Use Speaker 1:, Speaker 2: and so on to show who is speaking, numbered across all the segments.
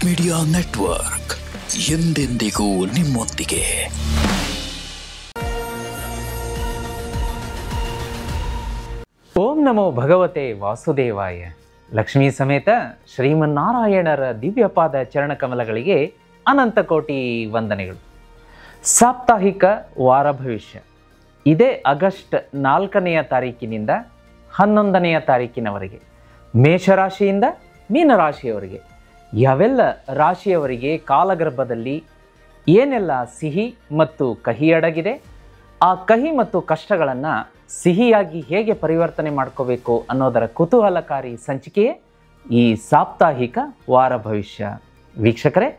Speaker 1: Media network ಎಂದೆಂದಿಗೂ ನಿಮ್ಮೊಂದಿಗೆ.
Speaker 2: ಓಂ ನಮೋ ಭಗವತೆ ವಾಸುದೇವಾಯ. ಲಕ್ಷ್ಮೀ ಸಮೇತ ಶ್ರೀಮನ್ನಾರಾಯಣರ ದಿವ್ಯಪಾದ ಚರಣಕಮಲಗಳಿಗೆ ಅನಂತ ಕೋಟಿ ವಂದನೆಗಳು. ಸಾಪ್ತಾಹಿಕ ವಾರ ಭವಿಷ್ಯ ಇದೇ ಆಗಸ್ಟ್ 4ನೆಯ ತಾರೀಕಿನಿಂದ 11ನೆಯ ತಾರೀಕಿನವರೆಗೆ ಮೇಷರಾಶಿಯಿಂದ ಮೀನರಾಶಿಯವರಿಗೆ ಯಾವೆಲ್ಲ ರಾಶಿಯವರಿಗೆ ಕಾಲಗರ್ಭದಲ್ಲಿ ಏನೆಲ್ಲ ಸಿಹಿ ಮತ್ತು ಕಹಿ ಅಡಗಿದೆ, ಆ ಕಹಿ ಮತ್ತು ಕಷ್ಟಗಳನ್ನು ಸಿಹಿಯಾಗಿ ಹೇಗೆ ಪರಿವರ್ತನೆ ಮಾಡ್ಕೋಬೇಕು ಅನ್ನೋದರ ಕುತೂಹಲಕಾರಿ ಸಂಚಿಕೆಯೇ ಈ ಸಾಪ್ತಾಹಿಕ ವಾರ ಭವಿಷ್ಯ. ವೀಕ್ಷಕರೇ,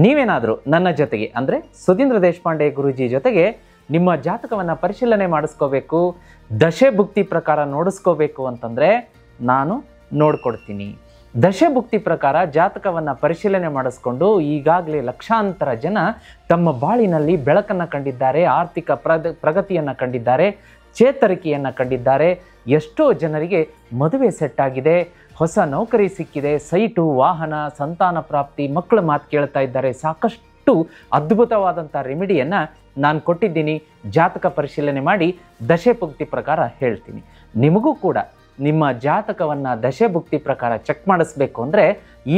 Speaker 2: ನೀವೇನಾದರೂ ನನ್ನ ಜೊತೆಗೆ ಅಂದರೆ ಸುಧೀಂದ್ರ ದೇಶಪಾಂಡೆ ಗುರೂಜಿ ಜೊತೆಗೆ ನಿಮ್ಮ ಜಾತಕವನ್ನು ಪರಿಶೀಲನೆ ಮಾಡಿಸ್ಕೋಬೇಕು, ದಶೆ ಭುಕ್ತಿ ಪ್ರಕಾರ ನೋಡಿಸ್ಕೋಬೇಕು ಅಂತಂದರೆ ನಾನು ನೋಡ್ಕೊಡ್ತೀನಿ. ದಶೆ ಭುಕ್ತಿ ಪ್ರಕಾರ ಜಾತಕವನ್ನು ಪರಿಶೀಲನೆ ಮಾಡಿಸ್ಕೊಂಡು ಈಗಾಗಲೇ ಲಕ್ಷಾಂತರ ಜನ ತಮ್ಮ ಬಾಳಿನಲ್ಲಿ ಬೆಳಕನ್ನು ಕಂಡಿದ್ದಾರೆ, ಆರ್ಥಿಕ ಪ್ರಗತಿಯನ್ನು ಕಂಡಿದ್ದಾರೆ, ಚೇತರಿಕೆಯನ್ನು ಕಂಡಿದ್ದಾರೆ. ಎಷ್ಟೋ ಜನರಿಗೆ ಮದುವೆ ಸೆಟ್ ಆಗಿದೆ, ಹೊಸ ನೌಕರಿ ಸಿಕ್ಕಿದೆ, ಸೈಟು, ವಾಹನ, ಸಂತಾನ ಪ್ರಾಪ್ತಿ, ಮಕ್ಕಳ ಮಾತು ಕೇಳ್ತಾ ಇದ್ದಾರೆ. ಸಾಕಷ್ಟು ಅದ್ಭುತವಾದಂಥ ರೆಮಿಡಿಯನ್ನು ನಾನು ಕೊಟ್ಟಿದ್ದೀನಿ. ಜಾತಕ ಪರಿಶೀಲನೆ ಮಾಡಿ ದಶೆ ಭುಕ್ತಿ ಪ್ರಕಾರ ಹೇಳ್ತೀನಿ. ನಿಮಗೂ ಕೂಡ ನಿಮ್ಮ ಜಾತಕವನ್ನು ದಶೆ ಭುಕ್ತಿ ಪ್ರಕಾರ ಚೆಕ್ ಮಾಡಿಸ್ಬೇಕು ಅಂದರೆ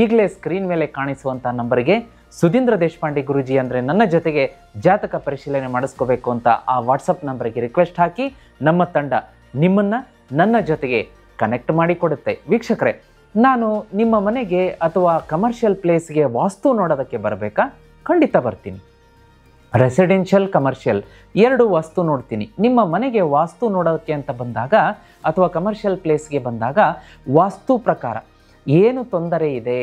Speaker 2: ಈಗಲೇ ಸ್ಕ್ರೀನ್ ಮೇಲೆ ಕಾಣಿಸುವಂಥ ನಂಬರಿಗೆ ಸುಧೀಂದ್ರ ದೇಶಪಾಂಡೆ ಗುರೂಜಿ ಅಂದರೆ ನನ್ನ ಜೊತೆಗೆ ಜಾತಕ ಪರಿಶೀಲನೆ ಮಾಡಿಸ್ಕೋಬೇಕು ಅಂತ ಆ ವಾಟ್ಸಪ್ ನಂಬರಿಗೆ ರಿಕ್ವೆಸ್ಟ್ ಹಾಕಿ ನಮ್ಮ ತಂಡ ನಿಮ್ಮನ್ನು ನನ್ನ ಜೊತೆಗೆ ಕನೆಕ್ಟ್ ಮಾಡಿಕೊಡುತ್ತೆ. ವೀಕ್ಷಕರೇ, ನಾನು ನಿಮ್ಮ ಮನೆಗೆ ಅಥವಾ ಕಮರ್ಷಿಯಲ್ ಪ್ಲೇಸ್ಗೆ ವಾಸ್ತು ನೋಡೋದಕ್ಕೆ ಬರಬೇಕಾ? ಖಂಡಿತ ಬರ್ತೀನಿ. ರೆಸಿಡೆನ್ಷಿಯಲ್, ಕಮರ್ಷಿಯಲ್ ಎರಡು ವಾಸ್ತು ನೋಡ್ತೀನಿ. ನಿಮ್ಮ ಮನೆಗೆ ವಾಸ್ತು ನೋಡೋದಕ್ಕೆ ಅಂತ ಬಂದಾಗ ಅಥವಾ ಕಮರ್ಷಿಯಲ್ ಪ್ಲೇಸ್ಗೆ ಬಂದಾಗ ವಾಸ್ತು ಪ್ರಕಾರ ಏನು ತೊಂದರೆ ಇದೆ,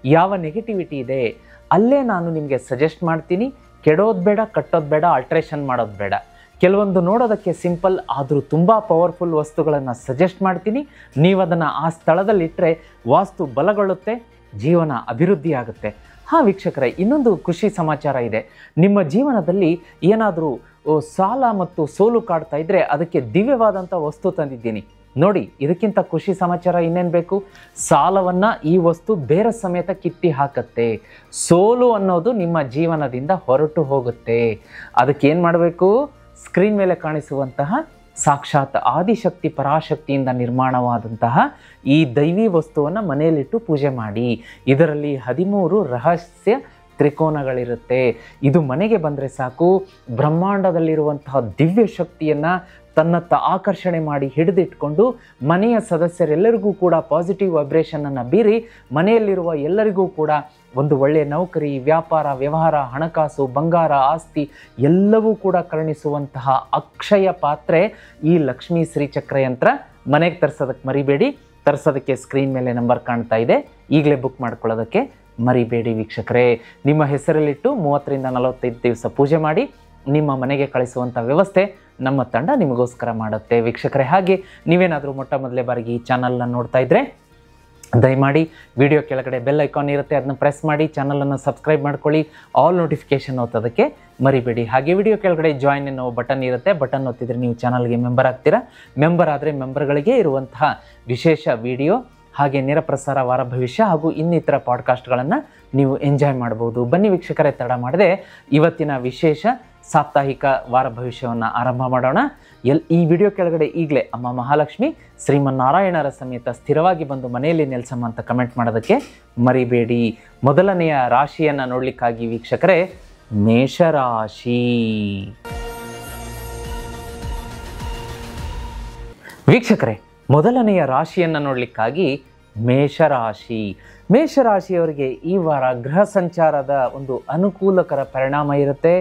Speaker 2: ಯಾವ ನೆಗೆಟಿವಿಟಿ ಇದೆ, ಅಲ್ಲೇ ನಾನು ನಿಮಗೆ ಸಜೆಸ್ಟ್ ಮಾಡ್ತೀನಿ. ಕೆಡೋದು ಬೇಡ, ಕಟ್ಟೋದು ಬೇಡ, ಆಲ್ಟ್ರೇಷನ್ ಮಾಡೋದು ಬೇಡ. ಕೆಲವೊಂದು ನೋಡೋದಕ್ಕೆ ಸಿಂಪಲ್ ಆದರೂ ತುಂಬ ಪವರ್ಫುಲ್ ವಸ್ತುಗಳನ್ನು ಸಜೆಸ್ಟ್ ಮಾಡ್ತೀನಿ. ನೀವು ಅದನ್ನು ಆ ಸ್ಥಳದಲ್ಲಿಟ್ಟರೆ ವಾಸ್ತು ಬಲಗೊಳ್ಳುತ್ತೆ, ಜೀವನ ಅಭಿವೃದ್ಧಿ ಆಗುತ್ತೆ. ಹಾಂ ವೀಕ್ಷಕರೇ, ಇನ್ನೊಂದು ಖುಷಿ ಸಮಾಚಾರ ಇದೆ. ನಿಮ್ಮ ಜೀವನದಲ್ಲಿ ಏನಾದರೂ ಸಾಲ ಮತ್ತು ಸೋಲು ಕಾಡ್ತಾ ಇದ್ದರೆ ಅದಕ್ಕೆ ದಿವ್ಯವಾದಂಥ ವಸ್ತು ತಂದಿದ್ದೀನಿ ನೋಡಿ. ಇದಕ್ಕಿಂತ ಖುಷಿ ಸಮಾಚಾರ ಇನ್ನೇನು ಬೇಕು? ಸಾಲವನ್ನು ಈ ವಸ್ತು ಬೇರೆ ಸಮೇತ ಕಿತ್ತಿ ಹಾಕತ್ತೆ. ಸೋಲು ಅನ್ನೋದು ನಿಮ್ಮ ಜೀವನದಿಂದ ಹೊರಟು ಹೋಗುತ್ತೆ. ಅದಕ್ಕೇನು ಮಾಡಬೇಕು? ಸ್ಕ್ರೀನ್ ಮೇಲೆ ಕಾಣಿಸುವಂತಹ ಸಾಕ್ಷಾತ್ ಆದಿಶಕ್ತಿ ಪರಾಶಕ್ತಿಯಿಂದ ನಿರ್ಮಾಣವಾದಂತಹ ಈ ದೈವಿ ವಸ್ತುವನ್ನು ಮನೆಯಲ್ಲಿಟ್ಟು ಪೂಜೆ ಮಾಡಿ. ಇದರಲ್ಲಿ 13 ರಹಸ್ಯ ತ್ರಿಕೋನಗಳಿರುತ್ತೆ. ಇದು ಮನೆಗೆ ಬಂದರೆ ಸಾಕು, ಬ್ರಹ್ಮಾಂಡದಲ್ಲಿರುವಂತಹ ದಿವ್ಯ ಶಕ್ತಿಯನ್ನು ತನ್ನತ್ತ ಆಕರ್ಷಣೆ ಮಾಡಿ ಹಿಡಿದಿಟ್ಕೊಂಡು ಮನೆಯ ಸದಸ್ಯರೆಲ್ಲರಿಗೂ ಕೂಡ ಪಾಸಿಟಿವ್ ವೈಬ್ರೇಷನನ್ನು ಬೀರಿ ಮನೆಯಲ್ಲಿರುವ ಎಲ್ಲರಿಗೂ ಕೂಡ ಒಂದು ಒಳ್ಳೆಯ ನೌಕರಿ, ವ್ಯಾಪಾರ, ವ್ಯವಹಾರ, ಹಣಕಾಸು, ಬಂಗಾರ, ಆಸ್ತಿ ಎಲ್ಲವೂ ಕೂಡ ಕರುಣಿಸುವಂತಹ ಅಕ್ಷಯ ಪಾತ್ರೆ ಈ ಲಕ್ಷ್ಮೀ ಶ್ರೀಚಕ್ರ ಯಂತ್ರ. ಮನೆಗೆ ತರಿಸೋದಕ್ಕೆ ಮರಿಬೇಡಿ. ತರಿಸೋದಕ್ಕೆ ಸ್ಕ್ರೀನ್ ಮೇಲೆ ನಂಬರ್ ಕಾಣ್ತಾ ಇದೆ, ಈಗಲೇ ಬುಕ್ ಮಾಡ್ಕೊಳ್ಳೋದಕ್ಕೆ ಮರಿಬೇಡಿ. ವೀಕ್ಷಕರೇ, ನಿಮ್ಮ ಹೆಸರಲ್ಲಿಟ್ಟು 30ರಿಂದ 45 ದಿವಸ ಪೂಜೆ ಮಾಡಿ ನಿಮ್ಮ ಮನೆಗೆ ಕಳಿಸುವಂಥ ವ್ಯವಸ್ಥೆ ನಮ್ಮ ತಂಡ ನಿಮಗೋಸ್ಕರ ಮಾಡುತ್ತೆ. ವೀಕ್ಷಕರೇ, ಹಾಗೆ ನೀವೇನಾದರೂ ಮೊಟ್ಟ ಮೊದಲೇ ಬಾರಿಗೆ ಈ ಚಾನಲ್ನ ನೋಡ್ತಾ ಇದ್ದರೆ ದಯಮಾಡಿ ವಿಡಿಯೋ ಕೆಳಗಡೆ ಬೆಲ್ ಐಕಾನ್ ಇರುತ್ತೆ, ಅದನ್ನ ಪ್ರೆಸ್ ಮಾಡಿ ಚಾನಲನ್ನು ಸಬ್ಸ್ಕ್ರೈಬ್ ಮಾಡ್ಕೊಳ್ಳಿ. ಆಲ್ ನೋಟಿಫಿಕೇಷನ್ ಒತ್ತೋದಕ್ಕೆ ಮರಿಬೇಡಿ. ಹಾಗೆ ವಿಡಿಯೋ ಕೆಳಗಡೆ ಜಾಯಿನ್ ಅನ್ನೋ ಬಟನ್ ಇರುತ್ತೆ, ಬಟನ್ ಒತ್ತಿದ್ರೆ ನೀವು ಚಾನಲ್ಗೆ ಮೆಂಬರ್ ಆಗ್ತೀರಾ. ಮೆಂಬರ್ ಆದರೆ ಮೆಂಬರ್ಗಳಿಗೆ ಇರುವಂತಹ ವಿಶೇಷ ವಿಡಿಯೋ ಹಾಗೆ ನೇರ ಪ್ರಸಾರ, ವಾರ ಭವಿಷ್ಯ ಹಾಗೂ ಇನ್ನಿತರ ಪಾಡ್ಕಾಸ್ಟ್ಗಳನ್ನು ನೀವು ಎಂಜಾಯ್ ಮಾಡ್ಬೋದು. ಬನ್ನಿ ವೀಕ್ಷಕರೇ, ತಡ ಮಾಡದೆ ಇವತ್ತಿನ ವಿಶೇಷ ಸಾಪ್ತಾಹಿಕ ವಾರ ಭವಿಷ್ಯವನ್ನು ಆರಂಭ ಮಾಡೋಣ. ಈ ವಿಡಿಯೋ ಕೆಳಗಡೆ ಈಗಲೇ ಅಮ್ಮ ಮಹಾಲಕ್ಷ್ಮಿ ಶ್ರೀಮನ್ನಾರಾಯಣರ ಸಮೇತ ಸ್ಥಿರವಾಗಿ ಬಂದು ಮನೆಯಲ್ಲಿ ನೆಲೆಸಮ್ಮ ಅಂತ ಕಮೆಂಟ್ ಮಾಡೋದಕ್ಕೆ ಮರಿಬೇಡಿ. ಮೊದಲನೆಯ ರಾಶಿಯನ್ನು ನೋಡಲಿಕ್ಕಾಗಿ ವೀಕ್ಷಕರೇ, ಮೇಷರಾಶಿ. ವೀಕ್ಷಕರೇ, ಮೊದಲನೆಯ ರಾಶಿಯನ್ನು ನೋಡಲಿಕ್ಕಾಗಿ ಮೇಷರಾಶಿ. ಮೇಷರಾಶಿಯವರಿಗೆ ಈ ವಾರ ಗೃಹ ಸಂಚಾರದ ಒಂದು ಅನುಕೂಲಕರ ಪರಿಣಾಮ ಇರುತ್ತೆ.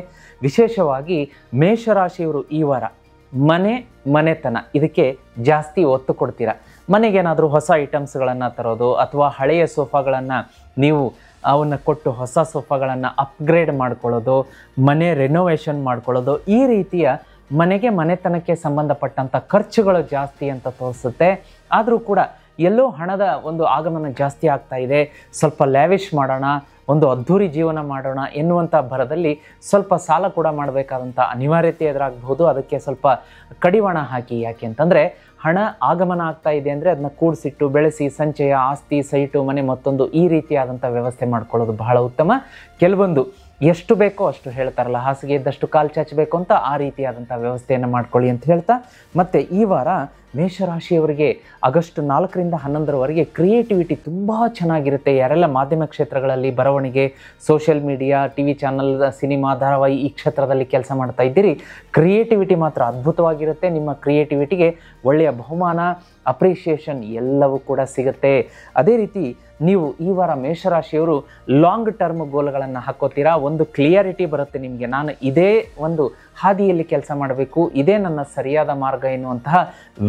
Speaker 2: ವಿಶೇಷವಾಗಿ ಮೇಷರಾಶಿಯವರು ಈ ವಾರ ಮನೆತನ ಇದಕ್ಕೆ ಜಾಸ್ತಿ ಒತ್ತು ಕೊಡ್ತೀರಾ. ಮನೆಗೇನಾದರೂ ಹೊಸ ಐಟಮ್ಸ್ಗಳನ್ನು ತರೋದು ಅಥವಾ ಹಳೆಯ ಸೋಫಾಗಳನ್ನು ನೀವು ಅವನ್ನ ಕೊಟ್ಟು ಹೊಸ ಸೋಫಾಗಳನ್ನು ಅಪ್ಗ್ರೇಡ್ ಮಾಡ್ಕೊಳ್ಳೋದು, ಮನೆ ರೆನೋವೇಷನ್ ಮಾಡ್ಕೊಳ್ಳೋದು, ಈ ರೀತಿಯ ಮನೆತನಕ್ಕೆ ಸಂಬಂಧಪಟ್ಟಂಥ ಖರ್ಚುಗಳು ಜಾಸ್ತಿ ಅಂತ ತೋರಿಸುತ್ತೆ. ಆದರೂ ಕೂಡ ಎಲ್ಲೋ ಹಣದ ಒಂದು ಆಗಮನ ಜಾಸ್ತಿ ಆಗ್ತಾ ಇದೆ, ಸ್ವಲ್ಪ ಲ್ಯಾವಿಶ್ ಮಾಡೋಣ, ಒಂದು ಅದ್ಧೂರಿ ಜೀವನ ಮಾಡೋಣ ಎನ್ನುವಂಥ ಭರದಲ್ಲಿ ಸ್ವಲ್ಪ ಸಾಲ ಕೂಡ ಮಾಡಬೇಕಾದಂಥ ಅನಿವಾರ್ಯತೆ ಎದುರಾಗಬಹುದು. ಅದಕ್ಕೆ ಸ್ವಲ್ಪ ಕಡಿವಾಣ ಹಾಕಿ. ಯಾಕೆ ಅಂತಂದರೆ ಹಣ ಆಗಮನ ಆಗ್ತಾ ಇದೆ ಅಂದರೆ ಅದನ್ನ ಕೂಡಿಸಿಟ್ಟು ಬೆಳೆಸಿ ಸಂಚಯ, ಆಸ್ತಿ, ಸೈಟು, ಮನೆ, ಮತ್ತೊಂದು ಈ ರೀತಿಯಾದಂಥ ವ್ಯವಸ್ಥೆ ಮಾಡ್ಕೊಳ್ಳೋದು ಬಹಳ ಉತ್ತಮ. ಕೆಲವೊಂದು ಎಷ್ಟು ಬೇಕೋ ಅಷ್ಟು ಹೇಳ್ತಾರಲ್ಲ, ಹಾಸಿಗೆ ಇದ್ದಷ್ಟು ಕಾಲು ಚಾಚಬೇಕು ಅಂತ, ಆ ರೀತಿಯಾದಂಥ ವ್ಯವಸ್ಥೆಯನ್ನು ಮಾಡ್ಕೊಳ್ಳಿ ಅಂತ ಹೇಳ್ತಾ, ಮತ್ತು ಈ ವಾರ ಮೇಷರಾಶಿಯವರಿಗೆ ಆಗಸ್ಟ್ 4ರಿಂದ 11ರವರೆಗೆ ಕ್ರಿಯೇಟಿವಿಟಿ ತುಂಬ ಚೆನ್ನಾಗಿರುತ್ತೆ. ಯಾರೆಲ್ಲ ಮಾಧ್ಯಮ ಕ್ಷೇತ್ರಗಳಲ್ಲಿ ಬರವಣಿಗೆ, social media, T V channel, cinema, ಧಾರಾವಾಹಿ ಈ ಕ್ಷೇತ್ರದಲ್ಲಿ ಕೆಲಸ ಮಾಡ್ತಾ ಇದ್ದೀರಿ, ಕ್ರಿಯೇಟಿವಿಟಿ ಮಾತ್ರ ಅದ್ಭುತವಾಗಿರುತ್ತೆ. ನಿಮ್ಮ ಕ್ರಿಯೇಟಿವಿಟಿಗೆ ಒಳ್ಳೆಯ ಬಹುಮಾನ, ಅಪ್ರಿಷಿಯೇಷನ್ ಎಲ್ಲವೂ ಕೂಡ ಸಿಗುತ್ತೆ. ಅದೇ ರೀತಿ ನೀವು ಈ ವಾರ ಮೇಷರಾಶಿಯವರು ಲಾಂಗ್ ಟರ್ಮ್ ಗೋಲ್ಗಳನ್ನು ಹಾಕೋತೀರಾ. ಒಂದು ಕ್ಲಿಯರಿಟಿ ಬರುತ್ತೆ ನಿಮಗೆ, ನಾನು ಇದೇ ಒಂದು ಹಾದಿಯಲ್ಲಿ ಕೆಲಸ ಮಾಡಬೇಕು, ಇದೇ ನನ್ನ ಸರಿಯಾದ ಮಾರ್ಗ ಎನ್ನುವಂತಹ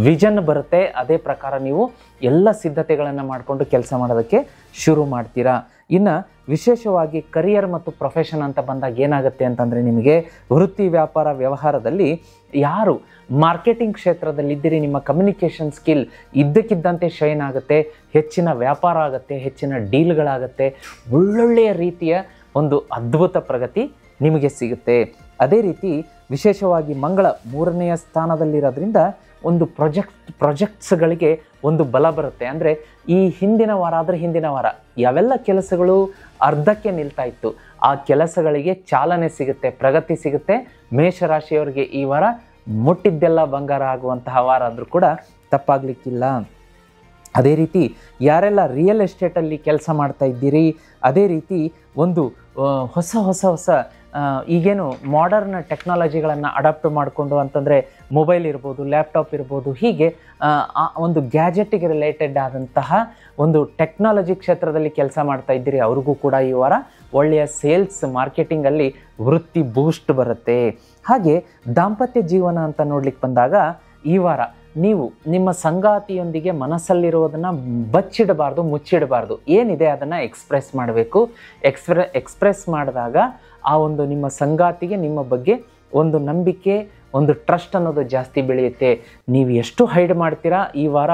Speaker 2: ವಿಷನ್ ಬರುತ್ತೆ. ಅದೇ ಪ್ರಕಾರ ನೀವು ಎಲ್ಲ ಸಿದ್ಧತೆಗಳನ್ನು ಮಾಡಿಕೊಂಡು ಕೆಲಸ ಮಾಡೋದಕ್ಕೆ ಶುರು ಮಾಡ್ತೀರಾ. ಇನ್ನು ವಿಶೇಷವಾಗಿ ಕರಿಯರ್ ಮತ್ತು ಪ್ರೊಫೆಷನ್ ಅಂತ ಬಂದಾಗ ಏನಾಗುತ್ತೆ ಅಂತಂದರೆ, ನಿಮಗೆ ವೃತ್ತಿ, ವ್ಯಾಪಾರ, ವ್ಯವಹಾರದಲ್ಲಿ ಯಾರು ಮಾರ್ಕೆಟಿಂಗ್ ಕ್ಷೇತ್ರದಲ್ಲಿದ್ದೀರಿ, ನಿಮ್ಮ ಕಮ್ಯುನಿಕೇಷನ್ ಸ್ಕಿಲ್ ಇದ್ದಕ್ಕಿದ್ದಂತೆ ಶೈನ್ ಆಗುತ್ತೆ, ಹೆಚ್ಚಿನ ವ್ಯಾಪಾರ ಆಗುತ್ತೆ, ಹೆಚ್ಚಿನ ಡೀಲ್ಗಳಾಗುತ್ತೆ, ಒಳ್ಳೊಳ್ಳೆಯ ರೀತಿಯ ಒಂದು ಅದ್ಭುತ ಪ್ರಗತಿ ನಿಮಗೆ ಸಿಗುತ್ತೆ. ಅದೇ ರೀತಿ ವಿಶೇಷವಾಗಿ ಮಂಗಳ 3ನೇ ಸ್ಥಾನದಲ್ಲಿರೋದ್ರಿಂದ ಒಂದು ಪ್ರಾಜೆಕ್ಟ್ಸ್ಗಳಿಗೆ ಒಂದು ಬಲ ಬರುತ್ತೆ. ಅಂದರೆ ಈ ಹಿಂದಿನ ವಾರ ಆದರೆ ಹಿಂದಿನ ವಾರ ಯಾವೆಲ್ಲ ಕೆಲಸಗಳು ಅರ್ಧಕ್ಕೆ ನಿಲ್ತಾ ಇತ್ತು, ಆ ಕೆಲಸಗಳಿಗೆ ಚಾಲನೆ ಸಿಗುತ್ತೆ, ಪ್ರಗತಿ ಸಿಗುತ್ತೆ. ಮೇಷರಾಶಿಯವರಿಗೆ ಈ ವಾರ ಮುಟ್ಟಿದ್ದೆಲ್ಲ ಬಂಗಾರ ಆಗುವಂತಹ ವಾರ ಅಂದರೂ ಕೂಡ ತಪ್ಪಾಗಲಿಕ್ಕಿಲ್ಲ. ಅದೇ ರೀತಿ ಯಾರೆಲ್ಲ ರಿಯಲ್ ಎಸ್ಟೇಟಲ್ಲಿ ಕೆಲಸ ಮಾಡ್ತಾ ಇದ್ದೀರಿ, ಅದೇ ರೀತಿ ಒಂದು ಹೊಸ ಈಗೇನು ಮಾಡರ್ನ್ ಟೆಕ್ನಾಲಜಿಗಳನ್ನು ಅಡಾಪ್ಟ್ ಮಾಡಿಕೊಂಡು ಅಂತಂದರೆ ಮೊಬೈಲ್ ಇರ್ಬೋದು, ಲ್ಯಾಪ್ಟಾಪ್ ಇರ್ಬೋದು, ಹೀಗೆ ಒಂದು ಗ್ಯಾಜೆಟ್ಗೆ ರಿಲೇಟೆಡ್ ಆದಂತಹ ಒಂದು ಟೆಕ್ನಾಲಜಿ ಕ್ಷೇತ್ರದಲ್ಲಿ ಕೆಲಸ ಮಾಡ್ತಾ ಇದ್ದೀರಿ, ಅವ್ರಿಗೂ ಕೂಡ ಈ ವಾರ ಒಳ್ಳೆಯ ಸೇಲ್ಸ್, ಮಾರ್ಕೆಟಿಂಗಲ್ಲಿ ವೃತ್ತಿ ಬೂಸ್ಟ್ ಬರುತ್ತೆ. ಹಾಗೆ ದಾಂಪತ್ಯ ಜೀವನ ಅಂತ ನೋಡ್ಲಿಕ್ಕೆ ಬಂದಾಗ ಈ ವಾರ ನೀವು ನಿಮ್ಮ ಸಂಗಾತಿಯೊಂದಿಗೆ ಮನಸ್ಸಲ್ಲಿರುವುದನ್ನು ಬಚ್ಚಿಡಬಾರ್ದು, ಮುಚ್ಚಿಡಬಾರ್ದು. ಏನಿದೆ ಅದನ್ನು ಎಕ್ಸ್ಪ್ರೆಸ್ ಮಾಡಬೇಕು. ಎಕ್ಸ್ಪ್ರೆಸ್ ಮಾಡಿದಾಗ ಆ ಒಂದು ನಿಮ್ಮ ಸಂಗಾತಿಗೆ ನಿಮ್ಮ ಬಗ್ಗೆ ಒಂದು ನಂಬಿಕೆ, ಒಂದು ಟ್ರಸ್ಟ್ ಅನ್ನೋದು ಜಾಸ್ತಿ ಬೆಳೆಯುತ್ತೆ. ನೀವು ಎಷ್ಟು ಹೈಡ್ ಮಾಡ್ತೀರಾ ಈ ವಾರ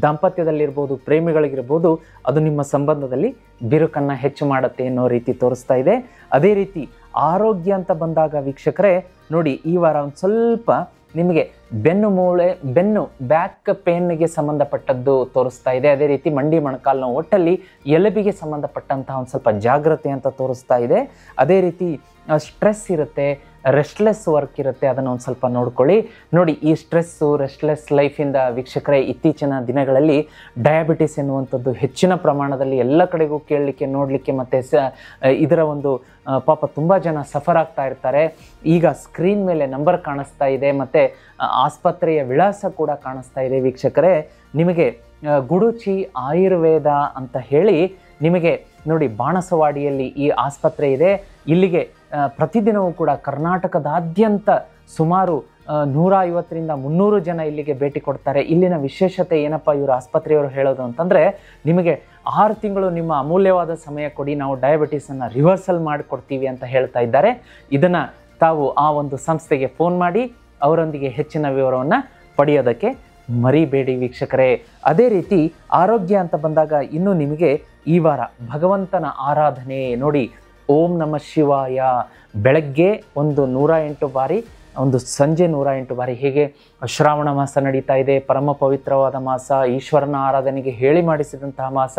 Speaker 2: ದಾಂಪತ್ಯದಲ್ಲಿರ್ಬೋದು, ಪ್ರೇಮಿಗಳಿಗಿರ್ಬೋದು, ಅದು ನಿಮ್ಮ ಸಂಬಂಧದಲ್ಲಿ ಬಿರುಕನ್ನು ಹೆಚ್ಚು ಮಾಡುತ್ತೆ ಅನ್ನೋ ರೀತಿ ತೋರಿಸ್ತಾ ಇದೆ. ಅದೇ ರೀತಿ ಆರೋಗ್ಯ ಅಂತ ಬಂದಾಗ ವೀಕ್ಷಕರೇ ನೋಡಿ, ಈ ವಾರ ಒಂದು ಸ್ವಲ್ಪ ನಿಮಗೆ ಬೆನ್ನು ಬ್ಯಾಕ್ ಪೇನ್ಗೆ ಸಂಬಂಧಪಟ್ಟದ್ದು ತೋರಿಸ್ತಾ ಇದೆ. ಅದೇ ರೀತಿ ಮಂಡಿ ಮೊಣಕಾಲು ಒಟ್ಟಲ್ಲಿ ಎಲುಬಿಗೆ ಸಂಬಂಧಪಟ್ಟಂತಹ ಒಂದು ಸ್ವಲ್ಪ ಜಾಗ್ರತೆ ಅಂತ ತೋರಿಸ್ತಾ ಇದೆ. ಅದೇ ರೀತಿ ಸ್ಟ್ರೆಸ್ ಇರುತ್ತೆ, ರೆಸ್ಟ್ಲೆಸ್ ವರ್ಕ್ ಇರುತ್ತೆ, ಅದನ್ನು ಒಂದು ಸ್ವಲ್ಪ ನೋಡ್ಕೊಳ್ಳಿ. ನೋಡಿ, ಈ ಸ್ಟ್ರೆಸ್ಸು, ರೆಸ್ಟ್ಲೆಸ್ ಲೈಫಿಂದ ವೀಕ್ಷಕರೇ ಇತ್ತೀಚಿನ ದಿನಗಳಲ್ಲಿ ಡಯಾಬಿಟಿಸ್ ಎನ್ನುವಂಥದ್ದು ಹೆಚ್ಚಿನ ಪ್ರಮಾಣದಲ್ಲಿ ಎಲ್ಲ ಕಡೆಗೂ ಕೇಳಲಿಕ್ಕೆ, ನೋಡಲಿಕ್ಕೆ, ಮತ್ತು ಇದರ ಒಂದು ಪಾಪ ತುಂಬ ಜನ ಸಫರ್ ಆಗ್ತಾ ಇರ್ತಾರೆ. ಈಗ ಸ್ಕ್ರೀನ್ ಮೇಲೆ ನಂಬರ್ ಕಾಣಿಸ್ತಾ ಇದೆ, ಮತ್ತು ಆಸ್ಪತ್ರೆಯ ವಿಳಾಸ ಕೂಡ ಕಾಣಿಸ್ತಾ ಇದೆ ವೀಕ್ಷಕರೇ. ನಿಮಗೆ ಗುಡುಚಿ ಆಯುರ್ವೇದ ಅಂತ ಹೇಳಿ ನಿಮಗೆ ನೋಡಿ ಬಾಣಸವಾಡಿಯಲ್ಲಿ ಈ ಆಸ್ಪತ್ರೆ ಇದೆ. ಇಲ್ಲಿಗೆ ಪ್ರತಿದಿನವೂ ಕೂಡ ಕರ್ನಾಟಕದಾದ್ಯಂತ ಸುಮಾರು 150ರಿಂದ 300 ಜನ ಇಲ್ಲಿಗೆ ಭೇಟಿ ಕೊಡ್ತಾರೆ. ಇಲ್ಲಿನ ವಿಶೇಷತೆ ಏನಪ್ಪ ಇವರು ಆಸ್ಪತ್ರೆಯವರು ಹೇಳೋದು ಅಂತಂದರೆ, ನಿಮಗೆ 6 ತಿಂಗಳು ನಿಮ್ಮ ಅಮೂಲ್ಯವಾದ ಸಮಯ ಕೊಡಿ, ನಾವು ಡಯಾಬಿಟಿಸನ್ನು ರಿವರ್ಸಲ್ ಮಾಡಿಕೊಡ್ತೀವಿ ಅಂತ ಹೇಳ್ತಾ ಇದ್ದಾರೆ. ಇದನ್ನು ತಾವು ಆ ಒಂದು ಸಂಸ್ಥೆಗೆ ಫೋನ್ ಮಾಡಿ ಅವರೊಂದಿಗೆ ಹೆಚ್ಚಿನ ವಿವರವನ್ನು ಪಡೆಯೋದಕ್ಕೆ ಮರಿಬೇಡಿ ವೀಕ್ಷಕರೇ. ಅದೇ ರೀತಿ ಆರೋಗ್ಯ ಅಂತ ಬಂದಾಗ ಇನ್ನು ನಿಮಗೆ ಈ ವಾರ ಭಗವಂತನ ಆರಾಧನೆ ನೋಡಿ, ಓಂ ನಮಃ ಶಿವಾಯ ಬೆಳಗ್ಗೆ ಒಂದು 108 ಬಾರಿ, ಒಂದು ಸಂಜೆ 108 ಬಾರಿ. ಹೀಗೆ ಶ್ರಾವಣ ಮಾಸ ನಡೀತಾ ಇದೆ, ಪರಮ ಪವಿತ್ರವಾದ ಮಾಸ, ಈಶ್ವರನ ಆರಾಧನೆಗೆ ಹೇಳಿ ಮಾಡಿಸಿದಂತಹ ಮಾಸ.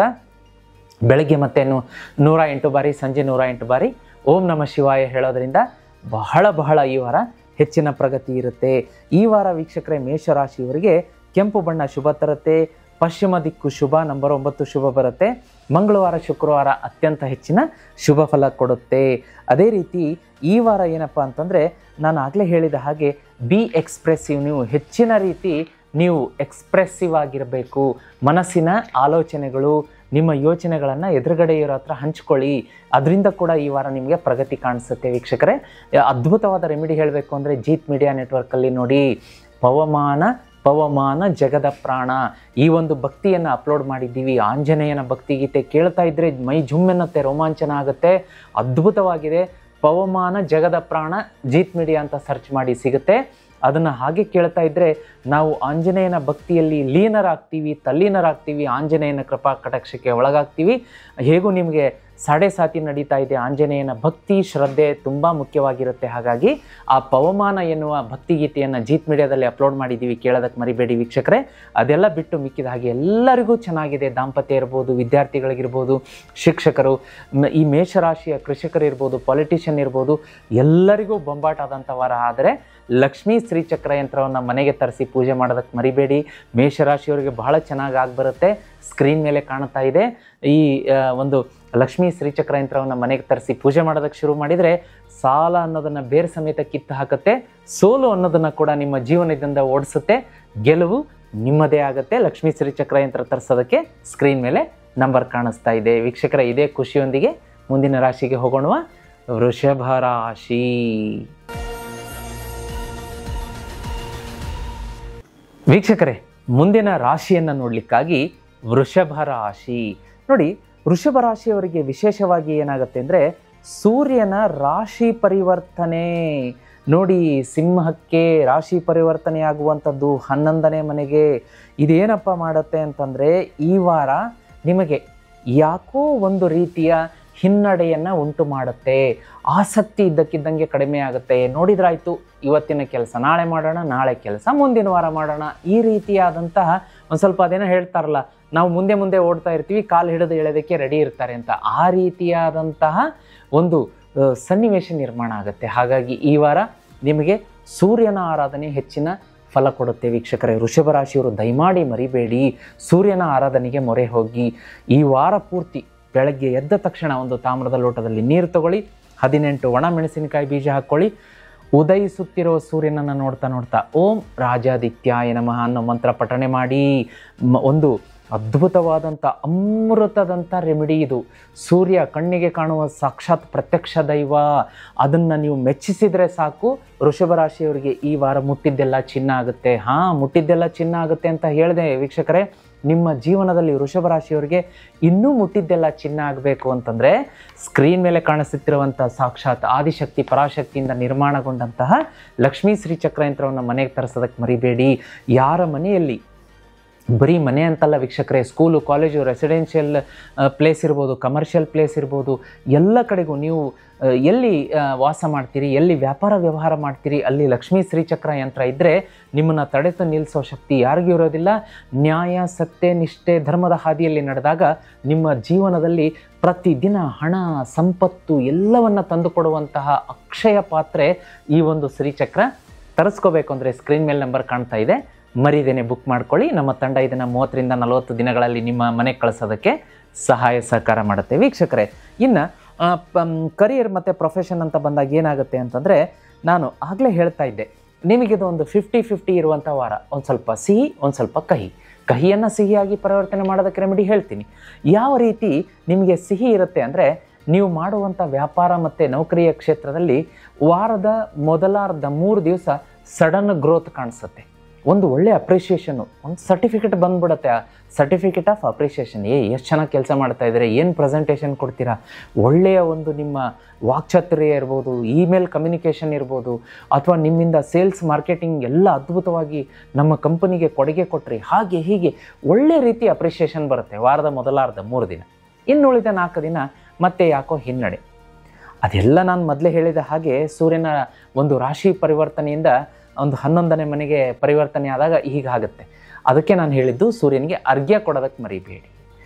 Speaker 2: ಬೆಳಗ್ಗೆ ಮತ್ತೆ 108 ಬಾರಿ, ಸಂಜೆ 108 ಬಾರಿ ಓಂ ನಮಃ ಶಿವಾಯ ಹೇಳೋದ್ರಿಂದ ಬಹಳ ಈ ವಾರ ಹೆಚ್ಚಿನ ಪ್ರಗತಿ ಇರುತ್ತೆ. ಈ ವಾರ ವೀಕ್ಷಕರೇ ಮೇಷರಾಶಿಯವರಿಗೆ ಕೆಂಪು ಬಣ್ಣ ಶುಭ ತರುತ್ತೆ, ಪಶ್ಚಿಮ ದಿಕ್ಕು ಶುಭ, ನಂಬರ್ 9 ಶುಭ ಬರುತ್ತೆ, ಮಂಗಳವಾರ ಶುಕ್ರವಾರ ಅತ್ಯಂತ ಹೆಚ್ಚಿನ ಶುಭ ಫಲ ಕೊಡುತ್ತೆ. ಅದೇ ರೀತಿ ಈ ವಾರ ಏನಪ್ಪ ಅಂತಂದರೆ, ನಾನು ಆಗಲೇ ಹೇಳಿದ ಹಾಗೆ ಬಿ ಎಕ್ಸ್ಪ್ರೆಸಿವ್, ನೀವು ಹೆಚ್ಚಿನ ರೀತಿ ನೀವು ಎಕ್ಸ್ಪ್ರೆಸಿವ್ ಆಗಿರಬೇಕು. ಮನಸ್ಸಿನ ಆಲೋಚನೆಗಳು, ನಿಮ್ಮ ಯೋಚನೆಗಳನ್ನು ಎದುರುಗಡೆ ಇರೋ ಹತ್ರ ಹಂಚ್ಕೊಳ್ಳಿ. ಅದರಿಂದ ಕೂಡ ಈ ವಾರ ನಿಮಗೆ ಪ್ರಗತಿ ಕಾಣಿಸುತ್ತೆ ವೀಕ್ಷಕರೇ. ಅದ್ಭುತವಾದ ರೆಮಿಡಿ ಹೇಳಬೇಕು ಅಂದರೆ ಜೀತ್ ಮೀಡಿಯಾ ನೆಟ್ವರ್ಕಲ್ಲಿ ನೋಡಿ, ಪವಮಾನ ಜಗದ ಪ್ರಾಣ ಈ ಒಂದು ಭಕ್ತಿಯನ್ನು ಅಪ್ಲೋಡ್ ಮಾಡಿದ್ದೀವಿ. ಆಂಜನೇಯನ ಭಕ್ತಿಗೀತೆ ಕೇಳ್ತಾ ಇದ್ದರೆ ಮೈ ಜುಮ್ಮೆನ್ನುತ್ತೆ, ರೋಮಾಂಚನ ಆಗುತ್ತೆ, ಅದ್ಭುತವಾಗಿದೆ. ಪವಮಾನ ಜಗದ ಪ್ರಾಣ ಜೀತ್ ಮೀಡಿಯಾ ಅಂತ ಸರ್ಚ್ ಮಾಡಿ ಸಿಗುತ್ತೆ. ಅದನ್ನು ಹಾಗೆ ಕೇಳ್ತಾ ಇದ್ದರೆ ನಾವು ಆಂಜನೇಯನ ಭಕ್ತಿಯಲ್ಲಿ ಲೀನರಾಗ್ತೀವಿ, ತಲ್ಲೀನರಾಗ್ತೀವಿ, ಆಂಜನೇಯನ ಕೃಪಾ ಕಟಾಕ್ಷಕ್ಕೆ ಒಳಗಾಗ್ತೀವಿ. ಹೇಗೂ ನಿಮಗೆ ಸಾಡೆ ಸಾತಿ ನಡೀತಾ ಇದೆ. ಆಂಜನೇಯನ ಭಕ್ತಿ ಶ್ರದ್ಧೆ ತುಂಬ ಮುಖ್ಯವಾಗಿರುತ್ತೆ. ಹಾಗಾಗಿ ಆ ಪವಮಾನ ಎನ್ನುವ ಭಕ್ತಿಗೀತೆಯನ್ನು ಜೀತ್ ಮೀಡಿಯಾದಲ್ಲಿ ಅಪ್ಲೋಡ್ ಮಾಡಿದ್ದೀವಿ, ಕೇಳೋದಕ್ಕೆ ಮರಿಬೇಡಿ ವೀಕ್ಷಕರೇ. ಅದೆಲ್ಲ ಬಿಟ್ಟು ಮಿಕ್ಕಿದ ಹಾಗೆ ಎಲ್ಲರಿಗೂ ಚೆನ್ನಾಗಿದೆ. ದಾಂಪತ್ಯ ಇರ್ಬೋದು, ವಿದ್ಯಾರ್ಥಿಗಳಿಗಿರ್ಬೋದು, ಶಿಕ್ಷಕರು, ಈ ಮೇಷರಾಶಿಯ ಕೃಷಿಕರಿರ್ಬೋದು, ಪೊಲಿಟಿಷಿಯನ್ ಇರ್ಬೋದು, ಎಲ್ಲರಿಗೂ ಬೊಂಬಾಟ್ ಆದಂಥ ವಾರ. ಆದರೆ ಲಕ್ಷ್ಮೀ ಶ್ರೀಚಕ್ರ ಯಂತ್ರವನ್ನು ಮನೆಗೆ ತರಿಸಿ ಪೂಜೆ ಮಾಡೋದಕ್ಕೆ ಮರಿಬೇಡಿ. ಮೇಷರಾಶಿಯವರಿಗೆ ಬಹಳ ಚೆನ್ನಾಗಿ ಆಗಿಬರುತ್ತೆ. ಸ್ಕ್ರೀನ್ ಮೇಲೆ ಕಾಣ್ತಾ ಇದೆ. ಈ ಒಂದು ಲಕ್ಷ್ಮೀ ಶ್ರೀಚಕ್ರ ಯಂತ್ರವನ್ನು ಮನೆಗೆ ತರಿಸಿ ಪೂಜೆ ಮಾಡೋದಕ್ಕೆ ಶುರು ಮಾಡಿದರೆ ಸಾಲ ಅನ್ನೋದನ್ನು ಬೇರೆ ಸಮೇತ ಕಿತ್ತು ಹಾಕುತ್ತೆ. ಸೋಲು ಅನ್ನೋದನ್ನು ಕೂಡ ನಿಮ್ಮ ಜೀವನದಿಂದ ಓಡಿಸುತ್ತೆ. ಗೆಲುವು ನಿಮ್ಮದೇ ಆಗುತ್ತೆ. ಲಕ್ಷ್ಮೀ ಶ್ರೀಚಕ್ರ ಯಂತ್ರ ತರಿಸೋದಕ್ಕೆ ಸ್ಕ್ರೀನ್ ಮೇಲೆ ನಂಬರ್ ಕಾಣಿಸ್ತಾ ಇದೆ. ವೀಕ್ಷಕರ, ಇದೇ ಖುಷಿಯೊಂದಿಗೆ ಮುಂದಿನ ರಾಶಿಗೆ ಹೋಗೋಣ. ವೃಷಭ ರಾಶಿ. ವೀಕ್ಷಕರೇ, ಮುಂದಿನ ರಾಶಿಯನ್ನು ನೋಡಲಿಕ್ಕಾಗಿ ವೃಷಭ ರಾಶಿ ನೋಡಿ. ವೃಷಭ ರಾಶಿಯವರಿಗೆ ವಿಶೇಷವಾಗಿ ಏನಾಗುತ್ತೆ ಅಂದರೆ ಸೂರ್ಯನ ರಾಶಿ ಪರಿವರ್ತನೆ ನೋಡಿ. ಸಿಂಹಕ್ಕೆ ರಾಶಿ ಪರಿವರ್ತನೆ ಆಗುವಂಥದ್ದು 11ನೇ ಮನೆಗೆ. ಇದೇನಪ್ಪ ಮಾಡುತ್ತೆ ಅಂತಂದರೆ ಈ ವಾರ ನಿಮಗೆ ಯಾಕೋ ಒಂದು ರೀತಿಯ ಹಿನ್ನಡೆಯನ್ನು ಉಂಟು ಮಾಡುತ್ತೆ. ಆಸಕ್ತಿ ಇದ್ದಕ್ಕಿದ್ದಂಗೆ ಕಡಿಮೆ ಆಗುತ್ತೆ. ನೋಡಿದ್ರಾಯ್ತು, ಇವತ್ತಿನ ಕೆಲಸ ನಾಳೆ ಮಾಡೋಣ, ನಾಳೆ ಕೆಲಸ ಮುಂದಿನ ವಾರ ಮಾಡೋಣ, ಈ ರೀತಿಯಾದಂತಹ ಒಂದು ಸ್ವಲ್ಪ ಅದೇನೋ ಹೇಳ್ತಾರಲ್ಲ, ನಾವು ಮುಂದೆ ಮುಂದೆ ಓಡ್ತಾ ಇರ್ತೀವಿ, ಕಾಲು ಹಿಡಿದು ಎಳೆಯೋದಕ್ಕೆ ರೆಡಿ ಇರ್ತಾರೆ ಅಂತ, ಆ ರೀತಿಯಾದಂತಹ ಒಂದು ಸನ್ನಿವೇಶ ನಿರ್ಮಾಣ ಆಗುತ್ತೆ. ಹಾಗಾಗಿ ಈ ವಾರ ನಿಮಗೆ ಸೂರ್ಯನ ಆರಾಧನೆ ಹೆಚ್ಚಿನ ಫಲ ಕೊಡುತ್ತೆ. ವೀಕ್ಷಕರೇ, ವೃಷಭ ರಾಶಿಯವರು ದಯಮಾಡಿ ಮರಿಬೇಡಿ, ಸೂರ್ಯನ ಆರಾಧನೆಗೆ ಮೊರೆ ಹೋಗಿ. ಈ ವಾರ ಪೂರ್ತಿ ಬೆಳಗ್ಗೆ ಎದ್ದ ತಕ್ಷಣ ಒಂದು ತಾಮ್ರದ ಲೋಟದಲ್ಲಿ ನೀರು ತಗೊಳ್ಳಿ, 18 ಒಣ ಮೆಣಸಿನಕಾಯಿ ಬೀಜ ಹಾಕ್ಕೊಳ್ಳಿ. ಉದಯಿಸುತ್ತಿರೋ ಸೂರ್ಯನನ್ನು ನೋಡ್ತಾ ನೋಡ್ತಾ ಓಂ ರಾಜಾದಿತ್ಯಾಯ ನಮಃ ಅನ್ನೋ ಮಂತ್ರ ಪಠಣೆ ಮಾಡಿ. ಒಂದು ಅದ್ಭುತವಾದಂಥ ಅಮೃತದಂಥ ರೆಮಿಡಿ ಇದು. ಸೂರ್ಯ ಕಣ್ಣಿಗೆ ಕಾಣುವ ಸಾಕ್ಷಾತ್ ಪ್ರತ್ಯಕ್ಷ ದೈವ. ಅದನ್ನು ನೀವು ಮೆಚ್ಚಿಸಿದರೆ ಸಾಕು, ವೃಷಭ ರಾಶಿಯವರಿಗೆ ಈ ವಾರ ಮುಟ್ಟಿದ್ದೆಲ್ಲ ಚಿನ್ನ ಆಗುತ್ತೆ. ಮುಟ್ಟಿದ್ದೆಲ್ಲ ಚಿನ್ನ ಆಗುತ್ತೆ ಅಂತ ಹೇಳಿದೆ ವೀಕ್ಷಕರೇ. ನಿಮ್ಮ ಜೀವನದಲ್ಲಿ ವೃಷಭ ರಾಶಿಯವರಿಗೆ ಇನ್ನೂ ಮುಟ್ಟಿದ್ದೆಲ್ಲ ಚಿನ್ನ ಆಗಬೇಕು ಅಂತಂದರೆ ಸ್ಕ್ರೀನ್ ಮೇಲೆ ಕಾಣಿಸುತ್ತಿರುವಂಥ ಸಾಕ್ಷಾತ್ ಆದಿಶಕ್ತಿ ಪರಾಶಕ್ತಿಯಿಂದ ನಿರ್ಮಾಣಗೊಂಡಂತಹ ಲಕ್ಷ್ಮೀ ಶ್ರೀಚಕ್ರ ಯಂತ್ರವನ್ನು ಮನೆಗೆ ತರಿಸೋದಕ್ಕೆ ಮರಿಬೇಡಿ. ಯಾರ ಮನೆಯಲ್ಲಿ ಬರೀ ಮನೆ ಅಂತಲ್ಲ ವೀಕ್ಷಕರೇ, ಸ್ಕೂಲು, ಕಾಲೇಜು, ರೆಸಿಡೆನ್ಷಿಯಲ್ ಪ್ಲೇಸ್ ಇರ್ಬೋದು, ಕಮರ್ಷಿಯಲ್ ಪ್ಲೇಸ್ ಇರ್ಬೋದು, ಎಲ್ಲ ಕಡೆಗೂ ನೀವು ಎಲ್ಲಿ ವಾಸ ಮಾಡ್ತೀರಿ, ಎಲ್ಲಿ ವ್ಯಾಪಾರ ವ್ಯವಹಾರ ಮಾಡ್ತೀರಿ, ಅಲ್ಲಿ ಲಕ್ಷ್ಮೀ ಶ್ರೀಚಕ್ರ ಯಂತ್ರ ಇದ್ದರೆ ನಿಮ್ಮನ್ನು ತಡೆದು ನಿಲ್ಲಿಸೋ ಶಕ್ತಿ ಯಾರಿಗೂ ಇರೋದಿಲ್ಲ. ನ್ಯಾಯ, ಸತ್ಯ, ನಿಷ್ಠೆ, ಧರ್ಮದ ಹಾದಿಯಲ್ಲಿ ನಡೆದಾಗ ನಿಮ್ಮ ಜೀವನದಲ್ಲಿ ಪ್ರತಿದಿನ ಹಣ, ಸಂಪತ್ತು ಎಲ್ಲವನ್ನು ತಂದುಕೊಡುವಂತಹ ಅಕ್ಷಯ ಪಾತ್ರೆ ಈ ಒಂದು ಶ್ರೀಚಕ್ರ. ತರಿಸ್ಕೋಬೇಕು ಅಂದರೆ ಸ್ಕ್ರೀನ್ ಮೇಲೆ ನಂಬರ್ ಕಾಣ್ತಾ ಇದೆ, ಮರಿದೇನೆ ಬುಕ್ ಮಾಡ್ಕೊಳ್ಳಿ. ನಮ್ಮ ತಂಡ ಇದನ್ನು 30ರಿಂದ 40 ದಿನಗಳಲ್ಲಿ ನಿಮ್ಮ ಮನೆಗೆ ಕಳಿಸೋದಕ್ಕೆ ಸಹಾಯ ಸಹಕಾರ ಮಾಡುತ್ತೆ. ವೀಕ್ಷಕರೇ, ಇನ್ನು ಕರಿಯರ್ ಮತ್ತು ಪ್ರೊಫೆಷನ್ ಅಂತ ಬಂದಾಗ ಏನಾಗುತ್ತೆ ಅಂತಂದರೆ, ನಾನು ಆಗಲೇ ಹೇಳ್ತಾ ಇದ್ದೆ, ನಿಮಗಿದು ಒಂದು 50-50 ಇರುವಂಥ ವಾರ. ಒಂದು ಸ್ವಲ್ಪ ಸಿಹಿ, ಒಂದು ಸ್ವಲ್ಪ ಕಹಿ. ಕಹಿಯನ್ನು ಸಿಹಿಯಾಗಿ ಪರಿವರ್ತನೆ ಮಾಡೋದಕ್ಕೆ ರೆಮಿಡಿ ಹೇಳ್ತೀನಿ. ಯಾವ ರೀತಿ ನಿಮಗೆ ಸಿಹಿ ಇರುತ್ತೆ ಅಂದರೆ, ನೀವು ಮಾಡುವಂಥ ವ್ಯಾಪಾರ ಮತ್ತು ನೌಕರಿಯ ಕ್ಷೇತ್ರದಲ್ಲಿ ವಾರದ ಮೊದಲಾರ್ಧ 3 ದಿವಸ ಸಡನ್ ಗ್ರೋತ್ ಕಾಣಿಸುತ್ತೆ. ಒಂದು ಒಳ್ಳೆ ಅಪ್ರಿಷಿಯೇಷನ್ನು, ಒಂದು ಸರ್ಟಿಫಿಕೇಟ್ ಬಂದ್ಬಿಡುತ್ತೆ. ಆ ಸರ್ಟಿಫಿಕೇಟ್ ಆಫ್ ಅಪ್ರಿಷಿಯೇಷನ್, ಎಷ್ಟು ಚೆನ್ನಾಗಿ ಕೆಲಸ ಮಾಡ್ತಾ ಇದ್ದಾರೆ, ಏನು ಪ್ರೆಸೆಂಟೇಷನ್ ಕೊಡ್ತೀರಾ, ಒಳ್ಳೆಯ ಒಂದು ನಿಮ್ಮ ವಾಕ್ಚಾತುರ್ಯ ಇರ್ಬೋದು, ಇಮೇಲ್ ಕಮ್ಯುನಿಕೇಷನ್ ಇರ್ಬೋದು, ಅಥವಾ ನಿಮ್ಮಿಂದ ಸೇಲ್ಸ್ ಮಾರ್ಕೆಟಿಂಗ್ ಎಲ್ಲ ಅದ್ಭುತವಾಗಿ ನಮ್ಮ ಕಂಪನಿಗೆ ಕೊಡುಗೆ ಕೊಟ್ಟರೆ, ಹಾಗೆ ಹೀಗೆ ಒಳ್ಳೆ ರೀತಿ ಅಪ್ರಿಷಿಯೇಷನ್ ಬರುತ್ತೆ ವಾರದ ಮೊದಲಾರ್ಧ 3 ದಿನ. ಇನ್ನುಳಿದ 4 ದಿನ ಮತ್ತೆ ಯಾಕೋ ಹಿನ್ನಡೆ. ಅದೆಲ್ಲ ನಾನು ಮೊದಲೇ ಹೇಳಿದ ಹಾಗೆ ಸೂರ್ಯನ ಒಂದು ರಾಶಿ ಪರಿವರ್ತನೆಯಿಂದ ಒಂದು 11ನೇ ಮನೆಗೆ ಪರಿವರ್ತನೆ ಆದಾಗ ಹೀಗಾಗುತ್ತೆ. ಅದಕ್ಕೆ ನಾನು ಹೇಳಿದ್ದು ಸೂರ್ಯನಿಗೆ ಅರ್ಘ್ಯ ಕೊಡೋದಕ್ಕೆ ಮರಿಬೇಡಿ.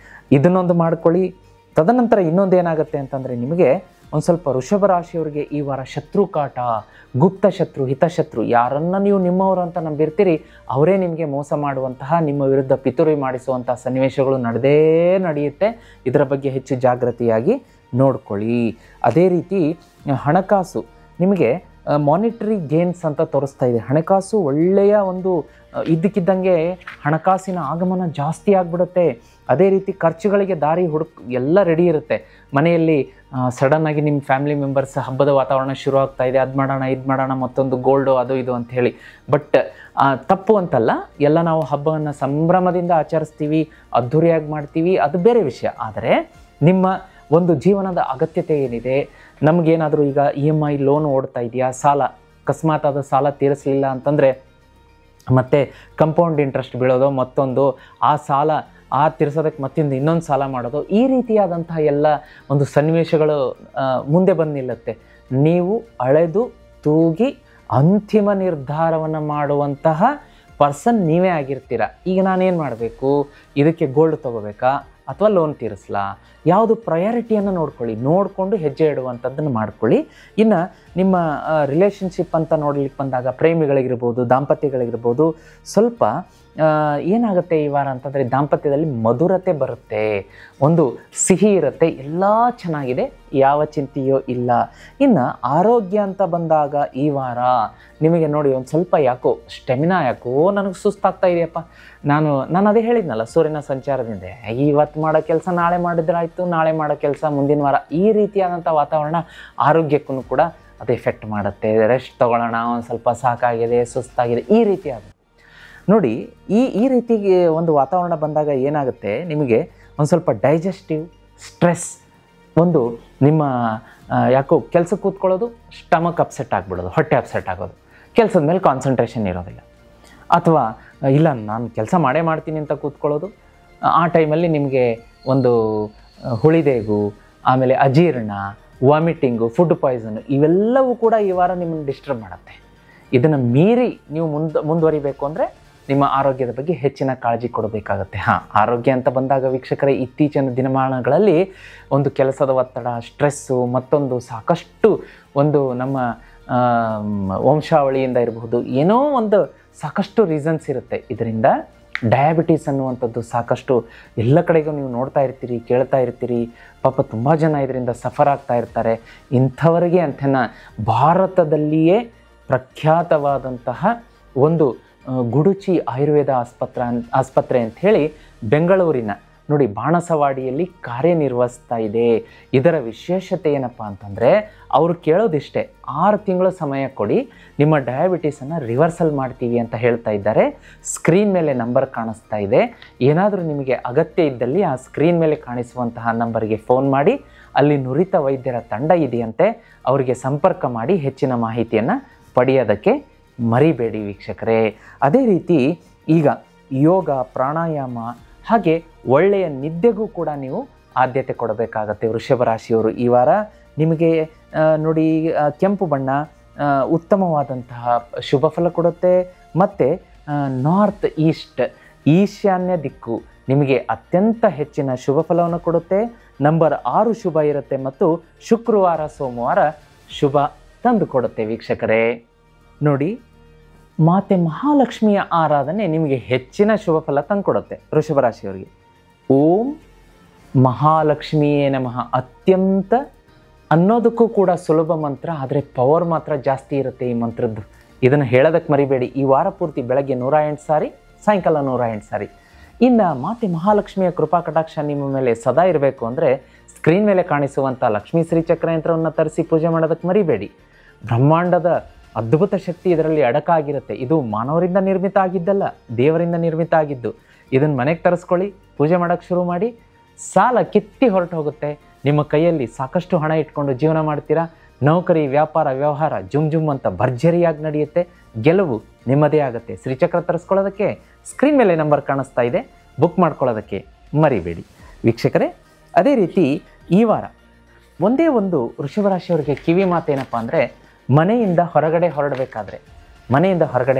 Speaker 2: ಇದನ್ನೊಂದು ಮಾಡ್ಕೊಳ್ಳಿ. ತದನಂತರ ಇನ್ನೊಂದು ಏನಾಗುತ್ತೆ ಅಂತಂದರೆ, ನಿಮಗೆ ಒಂದು ಸ್ವಲ್ಪ ವೃಷಭ ರಾಶಿಯವರಿಗೆ ಈ ವಾರ ಶತ್ರು ಕಾಟ, ಗುಪ್ತ ಶತ್ರು, ಹಿತಶತ್ರು, ಯಾರನ್ನು ನೀವು ನಿಮ್ಮವರು ಅಂತ ನಂಬಿರ್ತೀರಿ ಅವರೇ ನಿಮಗೆ ಮೋಸ ಮಾಡುವಂತಹ, ನಿಮ್ಮ ವಿರುದ್ಧ ಪಿತೂರಿ ಮಾಡಿಸುವಂತಹ ಸನ್ನಿವೇಶಗಳು ನಡೆಯುತ್ತೆ. ಇದರ ಬಗ್ಗೆ ಹೆಚ್ಚು ಜಾಗೃತಿಯಾಗಿ ನೋಡ್ಕೊಳ್ಳಿ. ಅದೇ ರೀತಿ ಹಣಕಾಸು ನಿಮಗೆ ಮಾನಿಟರಿ ಗೇನ್ಸ್ ಅಂತ ತೋರಿಸ್ತಾ ಇದೆ. ಹಣಕಾಸು ಒಳ್ಳೆಯ ಒಂದು ಇದ್ದಕ್ಕಿದ್ದಂಗೆ ಹಣಕಾಸಿನ ಆಗಮನ ಜಾಸ್ತಿ ಆಗಿಬಿಡುತ್ತೆ. ಅದೇ ರೀತಿ ಖರ್ಚುಗಳಿಗೆ ದಾರಿ ಎಲ್ಲ ರೆಡಿ ಇರುತ್ತೆ. ಮನೆಯಲ್ಲಿ ಸಡನ್ನಾಗಿ ನಿಮ್ಮ ಫ್ಯಾಮಿಲಿ ಮೆಂಬರ್ಸ್ ಹಬ್ಬದ ವಾತಾವರಣ ಶುರು ಆಗ್ತಾ ಇದೆ, ಅದು ಮಾಡೋಣ, ಇದು ಮಾಡೋಣ, ಮತ್ತೊಂದು ಗೋಲ್ಡು, ಅದು ಇದು ಅಂತ ಹೇಳಿ. ಬಟ್ ತಪ್ಪು ಅಂತಲ್ಲ, ಎಲ್ಲ ನಾವು ಹಬ್ಬವನ್ನು ಸಂಭ್ರಮದಿಂದ ಆಚರಿಸ್ತೀವಿ, ಅದ್ಧೂರಿಯಾಗಿ ಮಾಡ್ತೀವಿ, ಅದು ಬೇರೆ ವಿಷಯ. ಆದರೆ ನಿಮ್ಮ ಒಂದು ಜೀವನದ ಅಗತ್ಯತೆ ಏನಿದೆ, ನಮಗೇನಾದರೂ ಈಗ EMI ಲೋನ್ ಓಡ್ತಾ ಇದೆಯಾ, ಸಾಲ ಅಕಸ್ಮಾತ್ ಅದು ಸಾಲ ತೀರಿಸಲಿಲ್ಲ ಅಂತಂದರೆ ಮತ್ತೆ ಕಂಪೌಂಡ್ ಇಂಟ್ರೆಸ್ಟ್ ಬೀಳೋದು, ಮತ್ತೊಂದು ಆ ಸಾಲ ತೀರಿಸೋದಕ್ಕೆ ಮತ್ತಿಂದ ಇನ್ನೊಂದು ಸಾಲ ಮಾಡೋದು, ಈ ರೀತಿಯಾದಂತಹ ಎಲ್ಲ ಒಂದು ಸನ್ನಿವೇಶಗಳು ಮುಂದೆ ಬಂದು ನಿಲ್ಲುತ್ತೆ. ನೀವು ಅಳೆದು ತೂಗಿ ಅಂತಿಮ ನಿರ್ಧಾರವನ್ನು ಮಾಡುವಂತಹ ಪರ್ಸನ್ ನೀವೇ ಆಗಿರ್ತೀರ. ಈಗ ನಾನೇನು ಮಾಡಬೇಕು, ಇದಕ್ಕೆ ಗೋಲ್ಡ್ ತೊಗೋಬೇಕಾ ಅಥವಾ ಲೋನ್ ತೀರಿಸ್ಲಾ, ಯಾವುದು ಪ್ರಯಾರಿಟಿಯನ್ನು ನೋಡಿಕೊಂಡು ಹೆಜ್ಜೆ ಇಡುವಂಥದ್ದನ್ನು ಮಾಡ್ಕೊಳ್ಳಿ. ಇನ್ನು ನಿಮ್ಮ ರಿಲೇಷನ್ಶಿಪ್ ಅಂತ ನೋಡ್ಲಿಕ್ಕೆ ಬಂದಾಗ ಪ್ರೇಮಿಗಳಿಗಿರ್ಬೋದು, ದಾಂಪತ್ಯಗಳಿಗಿರ್ಬೋದು, ಸ್ವಲ್ಪ ಏನಾಗುತ್ತೆ ಈ ವಾರ ಅಂತಂದರೆ ದಾಂಪತ್ಯದಲ್ಲಿ ಮಧುರತೆ ಬರುತ್ತೆ, ಒಂದು ಸಿಹಿ ಇರುತ್ತೆ, ಎಲ್ಲ ಚೆನ್ನಾಗಿದೆ, ಯಾವ ಚಿಂತೆಯೂ ಇಲ್ಲ. ಇನ್ನು ಆರೋಗ್ಯ ಅಂತ ಬಂದಾಗ ಈ ವಾರ ನಿಮಗೆ ನೋಡಿ ಒಂದು ಸ್ವಲ್ಪ ಯಾಕೋ ಸ್ಟೆಮಿನಾ ಯಾಕೋ ನನಗೆ ಸುಸ್ತಾಗ್ತಾ ಇದೆಯಪ್ಪ. ನಾನು ಅದೇ ಹೇಳಿದ್ನಲ್ಲ, ಸೂರ್ಯನ ಸಂಚಾರದಿಂದ ಇವತ್ತು ಮಾಡೋ ಕೆಲಸ ನಾಳೆ ಮಾಡಿದ್ರಾಯ್ತು, ನಾಳೆ ಮಾಡೋ ಕೆಲಸ ಮುಂದಿನ ವಾರ, ಈ ರೀತಿಯಾದಂಥ ವಾತಾವರಣ ಆರೋಗ್ಯಕ್ಕೂ ಕೂಡ ಅದು ಎಫೆಕ್ಟ್ ಮಾಡುತ್ತೆ. ರೆಸ್ಟ್ ತೊಗೊಳ್ಳೋಣ, ಒಂದು ಸ್ವಲ್ಪ ಸಾಕಾಗಿದೆ, ಸುಸ್ತಾಗಿದೆ, ಈ ರೀತಿಯಾದ ನೋಡಿ. ಈ ರೀತಿಗೆ ಒಂದು ವಾತಾವರಣ ಬಂದಾಗ ಏನಾಗುತ್ತೆ, ನಿಮಗೆ ಒಂದು ಸ್ವಲ್ಪ ಡೈಜೆಸ್ಟಿವ್ ಸ್ಟ್ರೆಸ್, ಒಂದು ನಿಮ್ಮ ಯಾಕೋ ಕೆಲಸ ಕೂತ್ಕೊಳ್ಳೋದು, ಸ್ಟಮಕ್ ಅಪ್ಸೆಟ್ ಆಗಿಬಿಡೋದು, ಹೊಟ್ಟೆ ಅಪ್ಸೆಟ್ ಆಗೋದು, ಕೆಲಸದ ಮೇಲೆ ಕಾನ್ಸಂಟ್ರೇಷನ್ ಇರೋದಿಲ್ಲ, ಅಥವಾ ಇಲ್ಲ ನಾನು ಕೆಲಸ ಮಾಡ್ತೀನಿ ಅಂತ ಕೂತ್ಕೊಳ್ಳೋದು. ಆ ಟೈಮಲ್ಲಿ ನಿಮಗೆ ಒಂದು ಹುಳಿದೇಗು, ಆಮೇಲೆ ಅಜೀರ್ಣ, ವಾಮಿಟಿಂಗು, ಫುಡ್ ಪಾಯ್ಸನ್, ಇವೆಲ್ಲವೂ ಕೂಡ ಈ ವಾರ ನಿಮ್ಮನ್ನು ಡಿಸ್ಟರ್ಬ್ ಮಾಡುತ್ತೆ. ಇದನ್ನು ಮೀರಿ ನೀವು ಮುಂದುವರಿಬೇಕು ಅಂದರೆ ನಿಮ್ಮ ಆರೋಗ್ಯದ ಬಗ್ಗೆ ಹೆಚ್ಚಿನ ಕಾಳಜಿ ಕೊಡಬೇಕಾಗತ್ತೆ. ಆರೋಗ್ಯ ಅಂತ ಬಂದಾಗ ವೀಕ್ಷಕರೇ, ಇತ್ತೀಚಿನ ದಿನಮಾನಗಳಲ್ಲಿ ಒಂದು ಕೆಲಸದ ಒತ್ತಡ, ಸ್ಟ್ರೆಸ್ಸು, ಮತ್ತೊಂದು ಸಾಕಷ್ಟು ಒಂದು ನಮ್ಮ ವಂಶಾವಳಿಯಿಂದ ಇರಬಹುದು, ಏನೋ ಒಂದು ಸಾಕಷ್ಟು ರೀಸನ್ಸ್ ಇರುತ್ತೆ. ಇದರಿಂದ ಡಯಾಬಿಟೀಸ್ ಅನ್ನುವಂಥದ್ದು ಸಾಕಷ್ಟು ಎಲ್ಲ ಕಡೆಗೂ ನೀವು ನೋಡ್ತಾ ಇರ್ತೀರಿ, ಕೇಳ್ತಾ ಇರ್ತೀರಿ. ಪಾಪ ತುಂಬ ಜನ ಇದರಿಂದ ಸಫರ್ ಆಗ್ತಾ ಇರ್ತಾರೆ. ಇಂಥವರಿಗೆ ಅಂಥನ ಭಾರತದಲ್ಲಿಯೇ ಪ್ರಖ್ಯಾತವಾದಂತಹ ಒಂದು ಗುಡುಚಿ ಆಯುರ್ವೇದ ಆಸ್ಪತ್ರೆ ಅಂತ ಹೇಳಿ ಬೆಂಗಳೂರಿನ ನೋಡಿ ಬಾಣಸವಾಡಿಯಲ್ಲಿ ಕಾರ್ಯನಿರ್ವಹಿಸ್ತಾ ಇದೆ. ಇದರ ವಿಶೇಷತೆ ಏನಪ್ಪ ಅಂತಂದರೆ, ಅವರು ಕೇಳೋದಿಷ್ಟೇ, 6 ತಿಂಗಳು ಸಮಯ ಕೊಡಿ, ನಿಮ್ಮ ಡಯಾಬಿಟೀಸನ್ನು ರಿವರ್ಸಲ್ ಮಾಡ್ತೀವಿ ಅಂತ ಹೇಳ್ತಾ ಇದ್ದಾರೆ. ಸ್ಕ್ರೀನ್ ಮೇಲೆ ನಂಬರ್ ಕಾಣಿಸ್ತಾ ಇದೆ. ಏನಾದರೂ ನಿಮಗೆ ಅಗತ್ಯ ಇದ್ದಲ್ಲಿ ಆ ಸ್ಕ್ರೀನ್ ಮೇಲೆ ಕಾಣಿಸುವಂತಹ ನಂಬರ್ಗೆ ಫೋನ್ ಮಾಡಿ, ಅಲ್ಲಿ ನುರಿತ ವೈದ್ಯರ ತಂಡ ಇದೆಯಂತೆ, ಅವರಿಗೆ ಸಂಪರ್ಕ ಮಾಡಿ ಹೆಚ್ಚಿನ ಮಾಹಿತಿಯನ್ನು ಪಡೆಯೋದಕ್ಕೆ ಮರಿಬೇಡಿ ವೀಕ್ಷಕರೇ. ಅದೇ ರೀತಿ ಈಗ ಯೋಗ, ಪ್ರಾಣಾಯಾಮ, ಹಾಗೆ ಒಳ್ಳೆಯ ನಿದ್ದೆಗೂ ಕೂಡ ನೀವು ಆದ್ಯತೆ ಕೊಡಬೇಕಾಗತ್ತೆ. ವೃಷಭ ರಾಶಿಯವರು ಈ ವಾರ ನಿಮಗೆ ನೋಡಿ ಕೆಂಪು ಬಣ್ಣ ಉತ್ತಮವಾದಂತಹ ಶುಭ ಫಲ ಕೊಡುತ್ತೆ. ಮತ್ತು ನಾರ್ತ್ ಈಸ್ಟ್, ಈಶಾನ್ಯ ದಿಕ್ಕು ನಿಮಗೆ ಅತ್ಯಂತ ಹೆಚ್ಚಿನ ಶುಭ ಫಲವನ್ನು ಕೊಡುತ್ತೆ. ನಂಬರ್ 6 ಶುಭ ಇರುತ್ತೆ, ಮತ್ತು ಶುಕ್ರವಾರ, ಸೋಮವಾರ ಶುಭ ತಂದು ಕೊಡುತ್ತೆ ವೀಕ್ಷಕರೇ. ನೋಡಿ, ಮಾತೆ ಮಹಾಲಕ್ಷ್ಮಿಯ ಆರಾಧನೆ ನಿಮಗೆ ಹೆಚ್ಚಿನ ಶುಭ ಫಲ ತಂದುಕೊಡುತ್ತೆ ವೃಷಭ ರಾಶಿಯವರಿಗೆ. ಓಂ ಮಹಾಲಕ್ಷ್ಮಿಯೇ ನಮಃ ಅತ್ಯಂತ ಅನ್ನೋದಕ್ಕೂ ಕೂಡ ಸುಲಭ ಮಂತ್ರ, ಆದರೆ ಪವರ್ ಮಾತ್ರ ಜಾಸ್ತಿ ಇರುತ್ತೆ ಈ ಮಂತ್ರದ್ದು. ಇದನ್ನು ಹೇಳೋದಕ್ಕೆ ಮರಿಬೇಡಿ. ಈ ವಾರ ಪೂರ್ತಿ ಬೆಳಗ್ಗೆ 108 ಸಾರಿ, ಸಾಯಂಕಾಲ 108 ಸಾರಿ. ಇನ್ನು ಮಾತೆ ಮಹಾಲಕ್ಷ್ಮಿಯ ಕೃಪಾ ಕಟಾಕ್ಷ ನಿಮ್ಮ ಮೇಲೆ ಸದಾ ಇರಬೇಕು ಅಂದರೆ ಸ್ಕ್ರೀನ್ ಮೇಲೆ ಕಾಣಿಸುವಂಥ ಲಕ್ಷ್ಮೀ ಶ್ರೀ ಚಕ್ರ ಯಂತ್ರವನ್ನು ತರಿಸಿ ಪೂಜೆ ಮಾಡೋದಕ್ಕೆ ಮರಿಬೇಡಿ. ಬ್ರಹ್ಮಾಂಡದ ಅದ್ಭುತ ಶಕ್ತಿ ಇದರಲ್ಲಿ ಅಡಕಾಗಿರುತ್ತೆ. ಇದು ಮಾನವರಿಂದ ನಿರ್ಮಿತ ಆಗಿದ್ದಲ್ಲ, ದೇವರಿಂದ ನಿರ್ಮಿತ ಆಗಿದ್ದು. ಇದನ್ನು ಮನೆಗೆ ತರಿಸ್ಕೊಳ್ಳಿ, ಪೂಜೆ ಮಾಡೋಕ್ಕೆ ಶುರು ಮಾಡಿ, ಸಾಲ ಕಿತ್ತಿ ಹೊರಟು ಹೋಗುತ್ತೆ. ನಿಮ್ಮ ಕೈಯಲ್ಲಿ ಸಾಕಷ್ಟು ಹಣ ಇಟ್ಕೊಂಡು ಜೀವನ ಮಾಡ್ತೀರಾ. ನೌಕರಿ, ವ್ಯಾಪಾರ, ವ್ಯವಹಾರ ಜುಮ್ ಅಂತ ಭರ್ಜರಿಯಾಗಿ ನಡೆಯುತ್ತೆ. ಗೆಲುವು ನಿಮ್ಮದೇ ಆಗುತ್ತೆ. ಶ್ರೀಚಕ್ರ ತರಿಸ್ಕೊಳ್ಳೋದಕ್ಕೆ ಸ್ಕ್ರೀನ್ ಮೇಲೆ ನಂಬರ್ ಕಾಣಿಸ್ತಾ ಇದೆ, ಬುಕ್ ಮಾಡ್ಕೊಳ್ಳೋದಕ್ಕೆ ಮರಿಬೇಡಿ ವೀಕ್ಷಕರೇ. ಅದೇ ರೀತಿ ಈ ವಾರ ಒಂದೇ ಒಂದು ವೃಷಭ ರಾಶಿಯವರಿಗೆ ಕಿವಿ ಮಾತೇನಪ್ಪ ಅಂದರೆ, ಮನೆಯಿಂದ ಹೊರಗಡೆ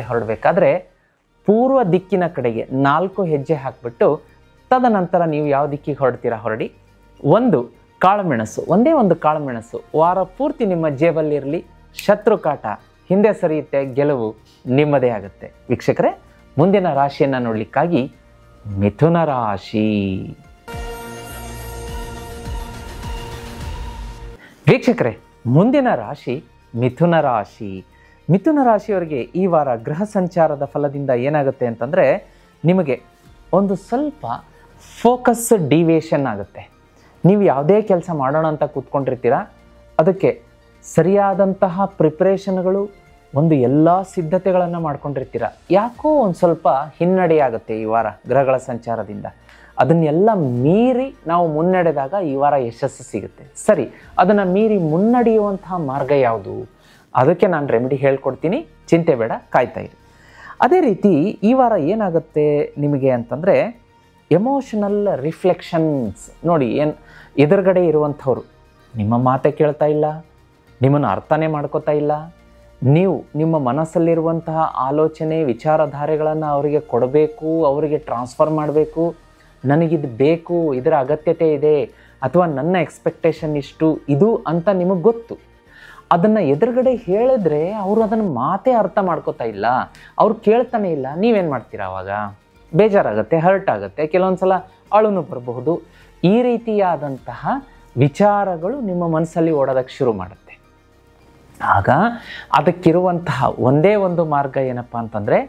Speaker 2: ಹೊರಡಬೇಕಾದ್ರೆ ಪೂರ್ವ ದಿಕ್ಕಿನ ಕಡೆಗೆ 4 ಹೆಜ್ಜೆ ಹಾಕಿಬಿಟ್ಟು ತದನಂತರ ನೀವು ಯಾವ ದಿಕ್ಕಿಗೆ ಹೊರಡ್ತೀರಾ ಹೊರಡಿ. ಒಂದೇ ಒಂದು ಕಾಳುಮೆಣಸು ವಾರ ಪೂರ್ತಿ ನಿಮ್ಮ ಜೇಬಲ್ಲಿರಲಿ. ಶತ್ರು ಕಾಟ ಹಿಂದೆ ಸರಿಯುತ್ತೆ, ಗೆಲುವು ನಿಮ್ಮದೇ ಆಗುತ್ತೆ ವೀಕ್ಷಕರೇ. ಮುಂದಿನ ರಾಶಿಯನ್ನು ನೋಡಲಿಕ್ಕಾಗಿ ಮಿಥುನ ರಾಶಿ. ವೀಕ್ಷಕರೇ, ಮುಂದಿನ ರಾಶಿ ಮಿಥುನ ರಾಶಿ. ಮಿಥುನ ರಾಶಿಯವರಿಗೆ ಈ ವಾರ ಗ್ರಹ ಸಂಚಾರದ ಫಲದಿಂದ ಏನಾಗುತ್ತೆ ಅಂತಂದರೆ, ನಿಮಗೆ ಒಂದು ಸ್ವಲ್ಪ ಫೋಕಸ್ ಡಿವಿಯೇಷನ್ ಆಗುತ್ತೆ. ನೀವು ಯಾವುದೇ ಕೆಲಸ ಮಾಡೋಣ ಅಂತ ಕೂತ್ಕೊಂಡಿರ್ತೀರ, ಅದಕ್ಕೆ ಸರಿಯಾದಂತಹ ಪ್ರಿಪ್ರೇಷನ್ಗಳು, ಒಂದು ಎಲ್ಲ ಸಿದ್ಧತೆಗಳನ್ನು ಮಾಡ್ಕೊಂಡಿರ್ತೀರ. ಯಾಕೋ ಒಂದು ಸ್ವಲ್ಪ ಹಿನ್ನಡೆಯಾಗುತ್ತೆ ಈ ವಾರ ಗ್ರಹಗಳ ಸಂಚಾರದಿಂದ. ಅದನ್ನೆಲ್ಲ ಮೀರಿ ನಾವು ಮುನ್ನಡೆದಾಗ ಈ ವಾರ ಯಶಸ್ಸು ಸಿಗುತ್ತೆ. ಸರಿ, ಅದನ್ನು ಮೀರಿ ಮುನ್ನಡೆಯುವಂತಹ ಮಾರ್ಗ ಯಾವುದು ಅದಕ್ಕೆ ನಾನು ರೆಮಿಡಿ ಹೇಳ್ಕೊಡ್ತೀನಿ, ಚಿಂತೆ ಬೇಡ, ಕಾಯ್ತಾ ಇರಿ. ಅದೇ ರೀತಿ ಈ ವಾರ ಏನಾಗುತ್ತೆ ನಿಮಗೆ ಅಂತಂದರೆ, ಎಮೋಷನಲ್ ರಿಫ್ಲೆಕ್ಷನ್ಸ್ ನೋಡಿ. ಎದುರುಗಡೆ ಇರುವಂಥವ್ರು ನಿಮ್ಮ ಮಾತೆ ಕೇಳ್ತಾ ಇಲ್ಲ, ನಿಮ್ಮನ್ನು ಅರ್ಥನೇ ಮಾಡ್ಕೋತಾ ಇಲ್ಲ. ನೀವು ನಿಮ್ಮ ಮನಸ್ಸಲ್ಲಿರುವಂತಹ ಆಲೋಚನೆ ವಿಚಾರಧಾರೆಗಳನ್ನು ಅವರಿಗೆ ಕೊಡಬೇಕು, ಅವರಿಗೆ ಟ್ರಾನ್ಸ್ಫರ್ ಮಾಡಬೇಕು. ನನಗಿದು ಬೇಕು, ಇದರ ಅಗತ್ಯತೆ ಇದೆ, ಅಥವಾ ನನ್ನ ಎಕ್ಸ್ಪೆಕ್ಟೇಷನ್ ಇಷ್ಟು ಇದು ಅಂತ ನಿಮಗೆ ಗೊತ್ತು. ಅದನ್ನು ಎದುರುಗಡೆ ಹೇಳಿದ್ರೆ ಅವರು ಅದನ್ನು ಮಾತೇ ಅರ್ಥ ಮಾಡ್ಕೋತಾ ಇಲ್ಲ, ಅವ್ರು ಕೇಳ್ತಾನೆ ಇಲ್ಲ. ನೀವೇನು ಮಾಡ್ತೀರಾ ಆವಾಗ? ಬೇಜಾರಾಗುತ್ತೆ, ಹರ್ಟ್ ಆಗುತ್ತೆ, ಕೆಲವೊಂದು ಸಲ ಅಳುನು ಬರಬಹುದು. ಈ ರೀತಿಯಾದಂತಹ ವಿಚಾರಗಳು ನಿಮ್ಮ ಮನಸ್ಸಲ್ಲಿ ಓಡೋದಕ್ಕೆ ಶುರು ಮಾಡುತ್ತೆ. ಆಗ ಅದಕ್ಕಿರುವಂತಹ ಒಂದೇ ಒಂದು ಮಾರ್ಗ ಏನಪ್ಪ ಅಂತಂದರೆ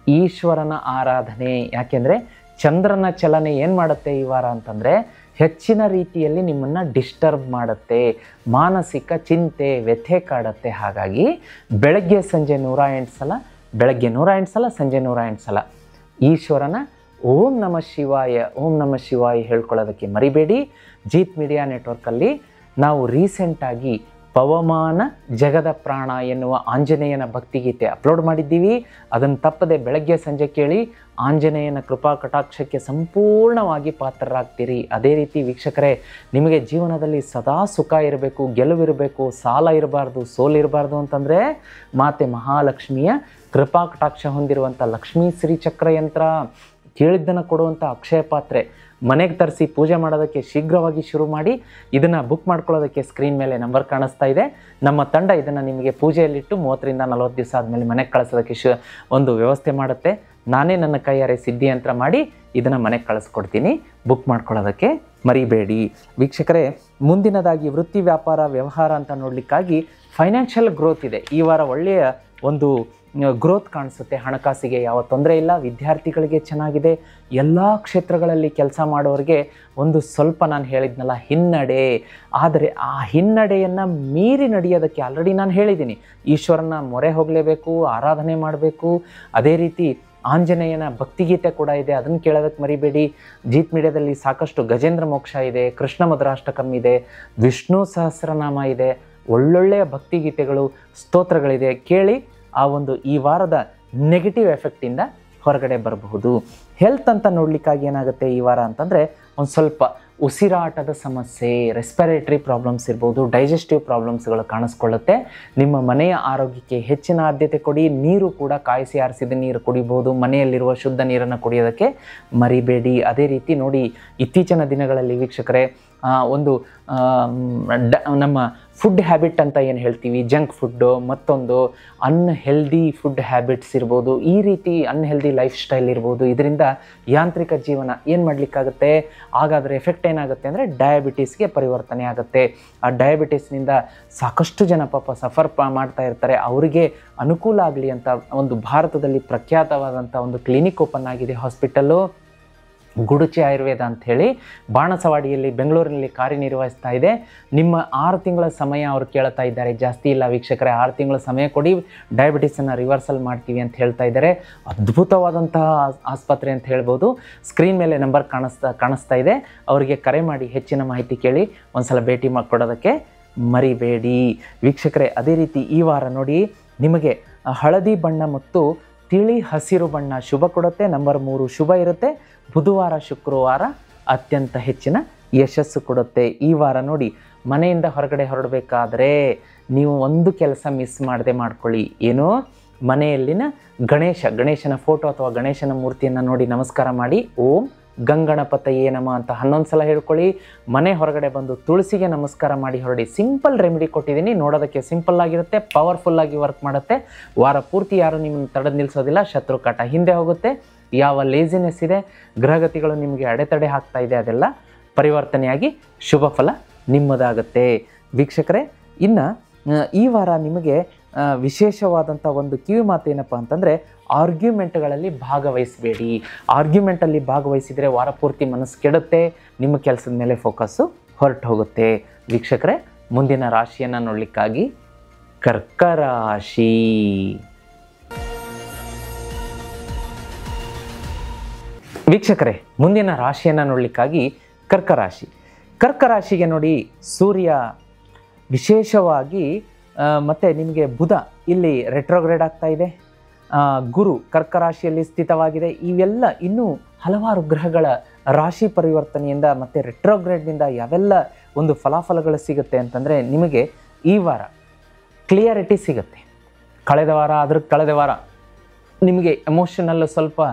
Speaker 2: ಈಶ್ವರನ ಆರಾಧನೆ. ಯಾಕೆಂದರೆ ಚಂದ್ರನ ಚಲನೆ ಏನು ಮಾಡುತ್ತೆ ಈ ವಾರ ಅಂತಂದರೆ, ಹೆಚ್ಚಿನ ರೀತಿಯಲ್ಲಿ ನಿಮ್ಮನ್ನು ಡಿಸ್ಟರ್ಬ್ ಮಾಡುತ್ತೆ, ಮಾನಸಿಕ ಚಿಂತೆ ವ್ಯಥೆ ಕಾಡುತ್ತೆ. ಹಾಗಾಗಿ ಬೆಳಗ್ಗೆ ಸಂಜೆ 108 ಸಲ, ಬೆಳಗ್ಗೆ 108 ಸಲ, ಸಂಜೆ 108 ಸಲ ಈಶ್ವರನ ಓಂ ನಮಃ ಶಿವಾಯ, ಓಂ ನಮಃ ಶಿವಾಯ ಹೇಳ್ಕೊಳ್ಳೋದಕ್ಕೆ ಮರಿಬೇಡಿ. ಜೀತ್ ಮೀಡಿಯಾ ನೆಟ್ವರ್ಕಲ್ಲಿ ನಾವು ರೀಸೆಂಟಾಗಿ ಪವಮಾನ ಜಗದ ಪ್ರಾಣ ಎನ್ನುವ ಆಂಜನೇಯನ ಭಕ್ತಿಗೀತೆ ಅಪ್ಲೋಡ್ ಮಾಡಿದ್ದೀವಿ. ಅದನ್ನು ತಪ್ಪದೆ ಬೆಳಗ್ಗೆ ಸಂಜೆ ಕೇಳಿ. ಆಂಜನೇಯನ ಕೃಪಾ ಕಟಾಕ್ಷಕ್ಕೆ ಸಂಪೂರ್ಣವಾಗಿ ಪಾತ್ರರಾಗ್ತೀರಿ. ಅದೇ ರೀತಿ ವೀಕ್ಷಕರೇ, ನಿಮಗೆ ಜೀವನದಲ್ಲಿ ಸದಾ ಸುಖ ಇರಬೇಕು, ಗೆಲುವಿರಬೇಕು, ಸಾಲ ಇರಬಾರ್ದು, ಸೋಲಿರಬಾರ್ದು ಅಂತಂದರೆ ಮಾತೆ ಮಹಾಲಕ್ಷ್ಮಿಯ ಕೃಪಾ ಕಟಾಕ್ಷ ಹೊಂದಿರುವಂಥ ಲಕ್ಷ್ಮೀ ಶ್ರೀ ಚಕ್ರ ಯಂತ್ರ, ಕೇಳಿದ್ದನ್ನು ಕೊಡುವಂಥ ಅಕ್ಷಯ ಪಾತ್ರೆ ಮನೆಗೆ ತರಿಸಿ ಪೂಜೆ ಮಾಡೋದಕ್ಕೆ ಶೀಘ್ರವಾಗಿ ಶುರು ಮಾಡಿ. ಇದನ್ನು ಬುಕ್ ಮಾಡ್ಕೊಳ್ಳೋದಕ್ಕೆ ಸ್ಕ್ರೀನ್ ಮೇಲೆ ನಂಬರ್ ಕಾಣಿಸ್ತಾ ಇದೆ. ನಮ್ಮ ತಂಡ ಇದನ್ನು ನಿಮಗೆ ಪೂಜೆಯಲ್ಲಿಟ್ಟು 30ರಿಂದ 40 ದಿವಸ ಆದಮೇಲೆ ಮನೆಗೆ ಕಳಿಸೋದಕ್ಕೆ ಒಂದು ವ್ಯವಸ್ಥೆ ಮಾಡುತ್ತೆ. ನಾನೇ ನನ್ನ ಕೈಯಾರೆ ಸಿದ್ಧಿ ಯಂತ್ರ ಮಾಡಿ ಇದನ್ನು ಮನೆಗೆ ಕಳಿಸ್ಕೊಡ್ತೀನಿ. ಬುಕ್ ಮಾಡ್ಕೊಳ್ಳೋದಕ್ಕೆ ಮರಿಬೇಡಿ. ವೀಕ್ಷಕರೇ, ಮುಂದಿನದಾಗಿ ವೃತ್ತಿ ವ್ಯಾಪಾರ ವ್ಯವಹಾರ ಅಂತ ನೋಡಲಿಕ್ಕಾಗಿ ಫೈನಾನ್ಷಿಯಲ್ ಗ್ರೋತ್ ಇದೆ. ಈ ವಾರ ಒಳ್ಳೆಯ ಒಂದು ಗ್ರೋತ್ ಕಾಣಿಸುತ್ತೆ. ಹಣಕಾಸಿಗೆ ಯಾವ ತೊಂದರೆ ಇಲ್ಲ. ವಿದ್ಯಾರ್ಥಿಗಳಿಗೆ ಚೆನ್ನಾಗಿದೆ. ಎಲ್ಲ ಕ್ಷೇತ್ರಗಳಲ್ಲಿ ಕೆಲಸ ಮಾಡೋರಿಗೆ ಒಂದು ಸ್ವಲ್ಪ ನಾನು ಹೇಳಿದ್ನಲ್ಲ ಹಿನ್ನಡೆ, ಆದರೆ ಆ ಹಿನ್ನಡೆಯನ್ನು ಮೀರಿ ನಡೆಯೋದಕ್ಕೆ ಆಲ್ರೆಡಿ ನಾನು ಹೇಳಿದ್ದೀನಿ. ಈಶ್ವರನ ಮೊರೆ ಹೋಗಲೇಬೇಕು, ಆರಾಧನೆ ಮಾಡಬೇಕು. ಅದೇ ರೀತಿ ಆಂಜನೇಯನ ಭಕ್ತಿಗೀತೆ ಕೂಡ ಇದೆ, ಅದನ್ನು ಕೇಳೋದಕ್ಕೆ ಮರಿಬೇಡಿ. ಜೀತ್ ಮೀಡಿಯಾದಲ್ಲಿ ಸಾಕಷ್ಟು ಗಜೇಂದ್ರ ಮೋಕ್ಷ ಇದೆ, ಕೃಷ್ಣ ಮಧುರಾಷ್ಟಕಂ ಇದೆ, ವಿಷ್ಣು ಸಹಸ್ರನಾಮ ಇದೆ, ಒಳ್ಳೊಳ್ಳೆಯ ಭಕ್ತಿಗೀತೆಗಳು, ಸ್ತೋತ್ರಗಳಿದೆ. ಕೇಳಿ ಆ ಒಂದು ಈ ವಾರದ ನೆಗೆಟಿವ್ ಎಫೆಕ್ಟಿಂದ ಹೊರಗಡೆ ಬರಬಹುದು. ಹೆಲ್ತ್ ಅಂತ ನೋಡಲಿಕ್ಕಾಗಿ ಏನಾಗುತ್ತೆ ಈ ವಾರ ಅಂತಂದರೆ, ಒಂದು ಸ್ವಲ್ಪ ಉಸಿರಾಟದ ಸಮಸ್ಯೆ, ರೆಸ್ಪಿರೇಟರಿ ಪ್ರಾಬ್ಲಮ್ಸ್ ಇರ್ಬೋದು, ಡೈಜೆಸ್ಟಿವ್ ಪ್ರಾಬ್ಲಮ್ಸ್ಗಳು ಕಾಣಿಸ್ಕೊಳ್ಳುತ್ತೆ. ನಿಮ್ಮ ಮನೆಯ ಆರೋಗ್ಯಕ್ಕೆ ಹೆಚ್ಚಿನ ಆದ್ಯತೆ ಕೊಡಿ. ನೀರು ಕೂಡ ಕಾಯಿಸಿ ಆರಿಸಿದ ನೀರು ಕುಡಿಬೋದು. ಮನೆಯಲ್ಲಿರುವ ಶುದ್ಧ ನೀರನ್ನು ಕುಡಿಯೋದಕ್ಕೆ ಮರಿಬೇಡಿ. ಅದೇ ರೀತಿ ನೋಡಿ, ಇತ್ತೀಚಿನ ದಿನಗಳಲ್ಲಿ ವೀಕ್ಷಕರೇ, ಒಂದು ನಮ್ಮ ಫುಡ್ ಹ್ಯಾಬಿಟ್ ಅಂತ ಏನು ಹೇಳ್ತೀವಿ, ಜಂಕ್ ಫುಡ್ಡು, ಮತ್ತೊಂದು ಅನ್ಹೆಲ್ದಿ ಫುಡ್ ಹ್ಯಾಬಿಟ್ಸ್ ಇರ್ಬೋದು, ಈ ರೀತಿ ಅನ್ಹೆಲ್ದಿ ಲೈಫ್ ಸ್ಟೈಲ್ ಇರ್ಬೋದು. ಇದರಿಂದ ಯಾಂತ್ರಿಕ ಜೀವನ ಏನು ಮಾಡಲಿಕ್ಕಾಗುತ್ತೆ? ಹಾಗಾದರೆ ಎಫೆಕ್ಟ್ ಏನಾಗುತ್ತೆ ಅಂದರೆ ಡಯಾಬಿಟೀಸ್ಗೆ ಪರಿವರ್ತನೆ ಆಗುತ್ತೆ. ಆ ಡಯಾಬಿಟೀಸ್ನಿಂದ ಸಾಕಷ್ಟು ಜನ ಪಾಪ ಸಫರ್ ಮಾಡ್ತಾ ಇರ್ತಾರೆ. ಅವರಿಗೆ ಅನುಕೂಲ ಆಗಲಿ ಅಂತ ಒಂದು ಭಾರತದಲ್ಲಿ ಪ್ರಖ್ಯಾತವಾದಂಥ ಒಂದು ಕ್ಲಿನಿಕ್ ಓಪನ್ ಆಗಿದೆ, ಹಾಸ್ಪಿಟಲ್ಲು ಗುಡುಚಿ ಆಯುರ್ವೇದ ಅಂಥೇಳಿ ಬಾಣಸವಾಡಿಯಲ್ಲಿ ಬೆಂಗಳೂರಿನಲ್ಲಿ ಕಾರ್ಯನಿರ್ವಹಿಸ್ತಾ ಇದೆ. ನಿಮ್ಮ 6 ತಿಂಗಳ ಸಮಯ ಅವ್ರು ಕೇಳ್ತಾ ಇದ್ದಾರೆ, ಜಾಸ್ತಿ ಇಲ್ಲ ವೀಕ್ಷಕರೇ. 6 ತಿಂಗಳ ಸಮಯ ಕೊಡಿ, ಡಯಾಬಿಟಿಸನ್ನು ರಿವರ್ಸಲ್ ಮಾಡ್ತೀವಿ ಅಂತ ಹೇಳ್ತಾ ಇದ್ದಾರೆ. ಅದ್ಭುತವಾದಂತಹ ಆಸ್ಪತ್ರೆ ಅಂತ ಹೇಳ್ಬೋದು. ಸ್ಕ್ರೀನ್ ಮೇಲೆ ನಂಬರ್ ಕಾಣಿಸ್ತಾ ಇದೆ, ಅವರಿಗೆ ಕರೆ ಮಾಡಿ ಹೆಚ್ಚಿನ ಮಾಹಿತಿ ಕೇಳಿ ಒಂದು ಸಲ ಭೇಟಿ ಮಾಡಿಕೊಡೋದಕ್ಕೆ ಮರಿಬೇಡಿ ವೀಕ್ಷಕರೇ. ಅದೇ ರೀತಿ ಈ ವಾರ ನೋಡಿ, ನಿಮಗೆ ಹಳದಿ ಬಣ್ಣ ಮತ್ತು ತಿಳಿ ಹಸಿರು ಬಣ್ಣ ಶುಭ ಕೊಡುತ್ತೆ. ನಂಬರ್ 3 ಶುಭ ಇರುತ್ತೆ. ಬುಧವಾರ ಶುಕ್ರವಾರ ಅತ್ಯಂತ ಹೆಚ್ಚಿನ ಯಶಸ್ಸು ಕೊಡುತ್ತೆ. ಈ ವಾರ ನೋಡಿ, ಮನೆಯಿಂದ ಹೊರಗಡೆ ಹೊರಡಬೇಕಾದ್ರೆ ನೀವು ಒಂದು ಕೆಲಸ ಮಿಸ್ ಮಾಡದೆ ಮಾಡ್ಕೊಳ್ಳಿ. ಏನು? ಮನೆಯಲ್ಲಿನ ಗಣೇಶನ ಫೋಟೋ ಅಥವಾ ಗಣೇಶನ ಮೂರ್ತಿಯನ್ನು ನೋಡಿ ನಮಸ್ಕಾರ ಮಾಡಿ ಓಂ ಗಂಗಣಪತಯೇ ನಮಃ ಅಂತ 11 ಸಲ ಹೇಳ್ಕೊಳ್ಳಿ. ಮನೆ ಹೊರಗಡೆ ಬಂದು ತುಳಸಿಗೆ ನಮಸ್ಕಾರ ಮಾಡಿ ಹೊರಡಿ. ಸಿಂಪಲ್ ರೆಮಿಡಿ ಕೊಟ್ಟಿದ್ದೀನಿ, ನೋಡೋದಕ್ಕೆ ಸಿಂಪಲ್ ಆಗಿರುತ್ತೆ, ಪವರ್ಫುಲ್ಲಾಗಿ ವರ್ಕ್ ಮಾಡುತ್ತೆ. ವಾರ ಪೂರ್ತಿ ಯಾರು ನಿಮ್ಮನ್ನು ತಡೆದು ನಿಲ್ಲಿಸೋದಿಲ್ಲ, ಶತ್ರು ಕಾಟ ಹಿಂದೆ ಹೋಗುತ್ತೆ. ಯಾವ ಲೇಜಿನೆಸ್ ಇದೆ, ಗ್ರಹಗತಿಗಳು ನಿಮಗೆ ಅಡೆತಡೆ ಹಾಕ್ತಾ ಇದೆ, ಅದೆಲ್ಲ ಪರಿವರ್ತನೆಯಾಗಿ ಶುಭ ಫಲ ನಿಮ್ಮದಾಗುತ್ತೆ ವೀಕ್ಷಕರೇ. ಇನ್ನು ಈ ವಾರ ನಿಮಗೆ ವಿಶೇಷವಾದಂಥ ಒಂದು ಕಿವಿ ಮಾತು ಏನಪ್ಪ ಅಂತಂದರೆ, ಆರ್ಗ್ಯುಮೆಂಟ್ಗಳಲ್ಲಿ ಭಾಗವಹಿಸಬೇಡಿ. ಆರ್ಗ್ಯುಮೆಂಟಲ್ಲಿ ಭಾಗವಹಿಸಿದರೆ ವಾರ ಪೂರ್ತಿ ಮನಸ್ಸು ಕೆಡುತ್ತೆ, ನಿಮ್ಮ ಕೆಲಸದ ಮೇಲೆ ಫೋಕಸ್ಸು ಹೊರಟು ಹೋಗುತ್ತೆ ವೀಕ್ಷಕರೇ. ಮುಂದಿನ ರಾಶಿಯನ್ನು ನೋಡಲಿಕ್ಕಾಗಿ ಕರ್ಕ ರಾಶಿ. ವೀಕ್ಷಕರೇ, ಮುಂದಿನ ರಾಶಿಯನ್ನು ನೋಡಲಿಕ್ಕಾಗಿ ಕರ್ಕ ರಾಶಿ. ಕರ್ಕ ರಾಶಿಗೆ ನೋಡಿ, ಸೂರ್ಯ ವಿಶೇಷವಾಗಿ ಮತ್ತು ನಿಮಗೆ ಬುಧ ಇಲ್ಲಿ ರೆಟ್ರೋಗ್ರೇಡ್ ಆಗ್ತಾ ಇದೆ, ಗುರು ಕರ್ಕ ರಾಶಿಯಲ್ಲಿ ಸ್ಥಿತವಾಗಿದೆ. ಇವೆಲ್ಲ ಇನ್ನೂ ಹಲವಾರು ಗ್ರಹಗಳ ರಾಶಿ ಪರಿವರ್ತನೆಯಿಂದ ಮತ್ತು ರೆಟ್ರೋಗ್ರೇಡ್ನಿಂದ ಯಾವೆಲ್ಲ ಒಂದು ಫಲಾಫಲಗಳು ಸಿಗುತ್ತೆ ಅಂತಂದರೆ ನಿಮಗೆ ಈ ವಾರ ಕ್ಲಿಯರಿಟಿ ಸಿಗುತ್ತೆ. ಕಳೆದ ವಾರ ನಿಮಗೆ ಎಮೋಷನಲ್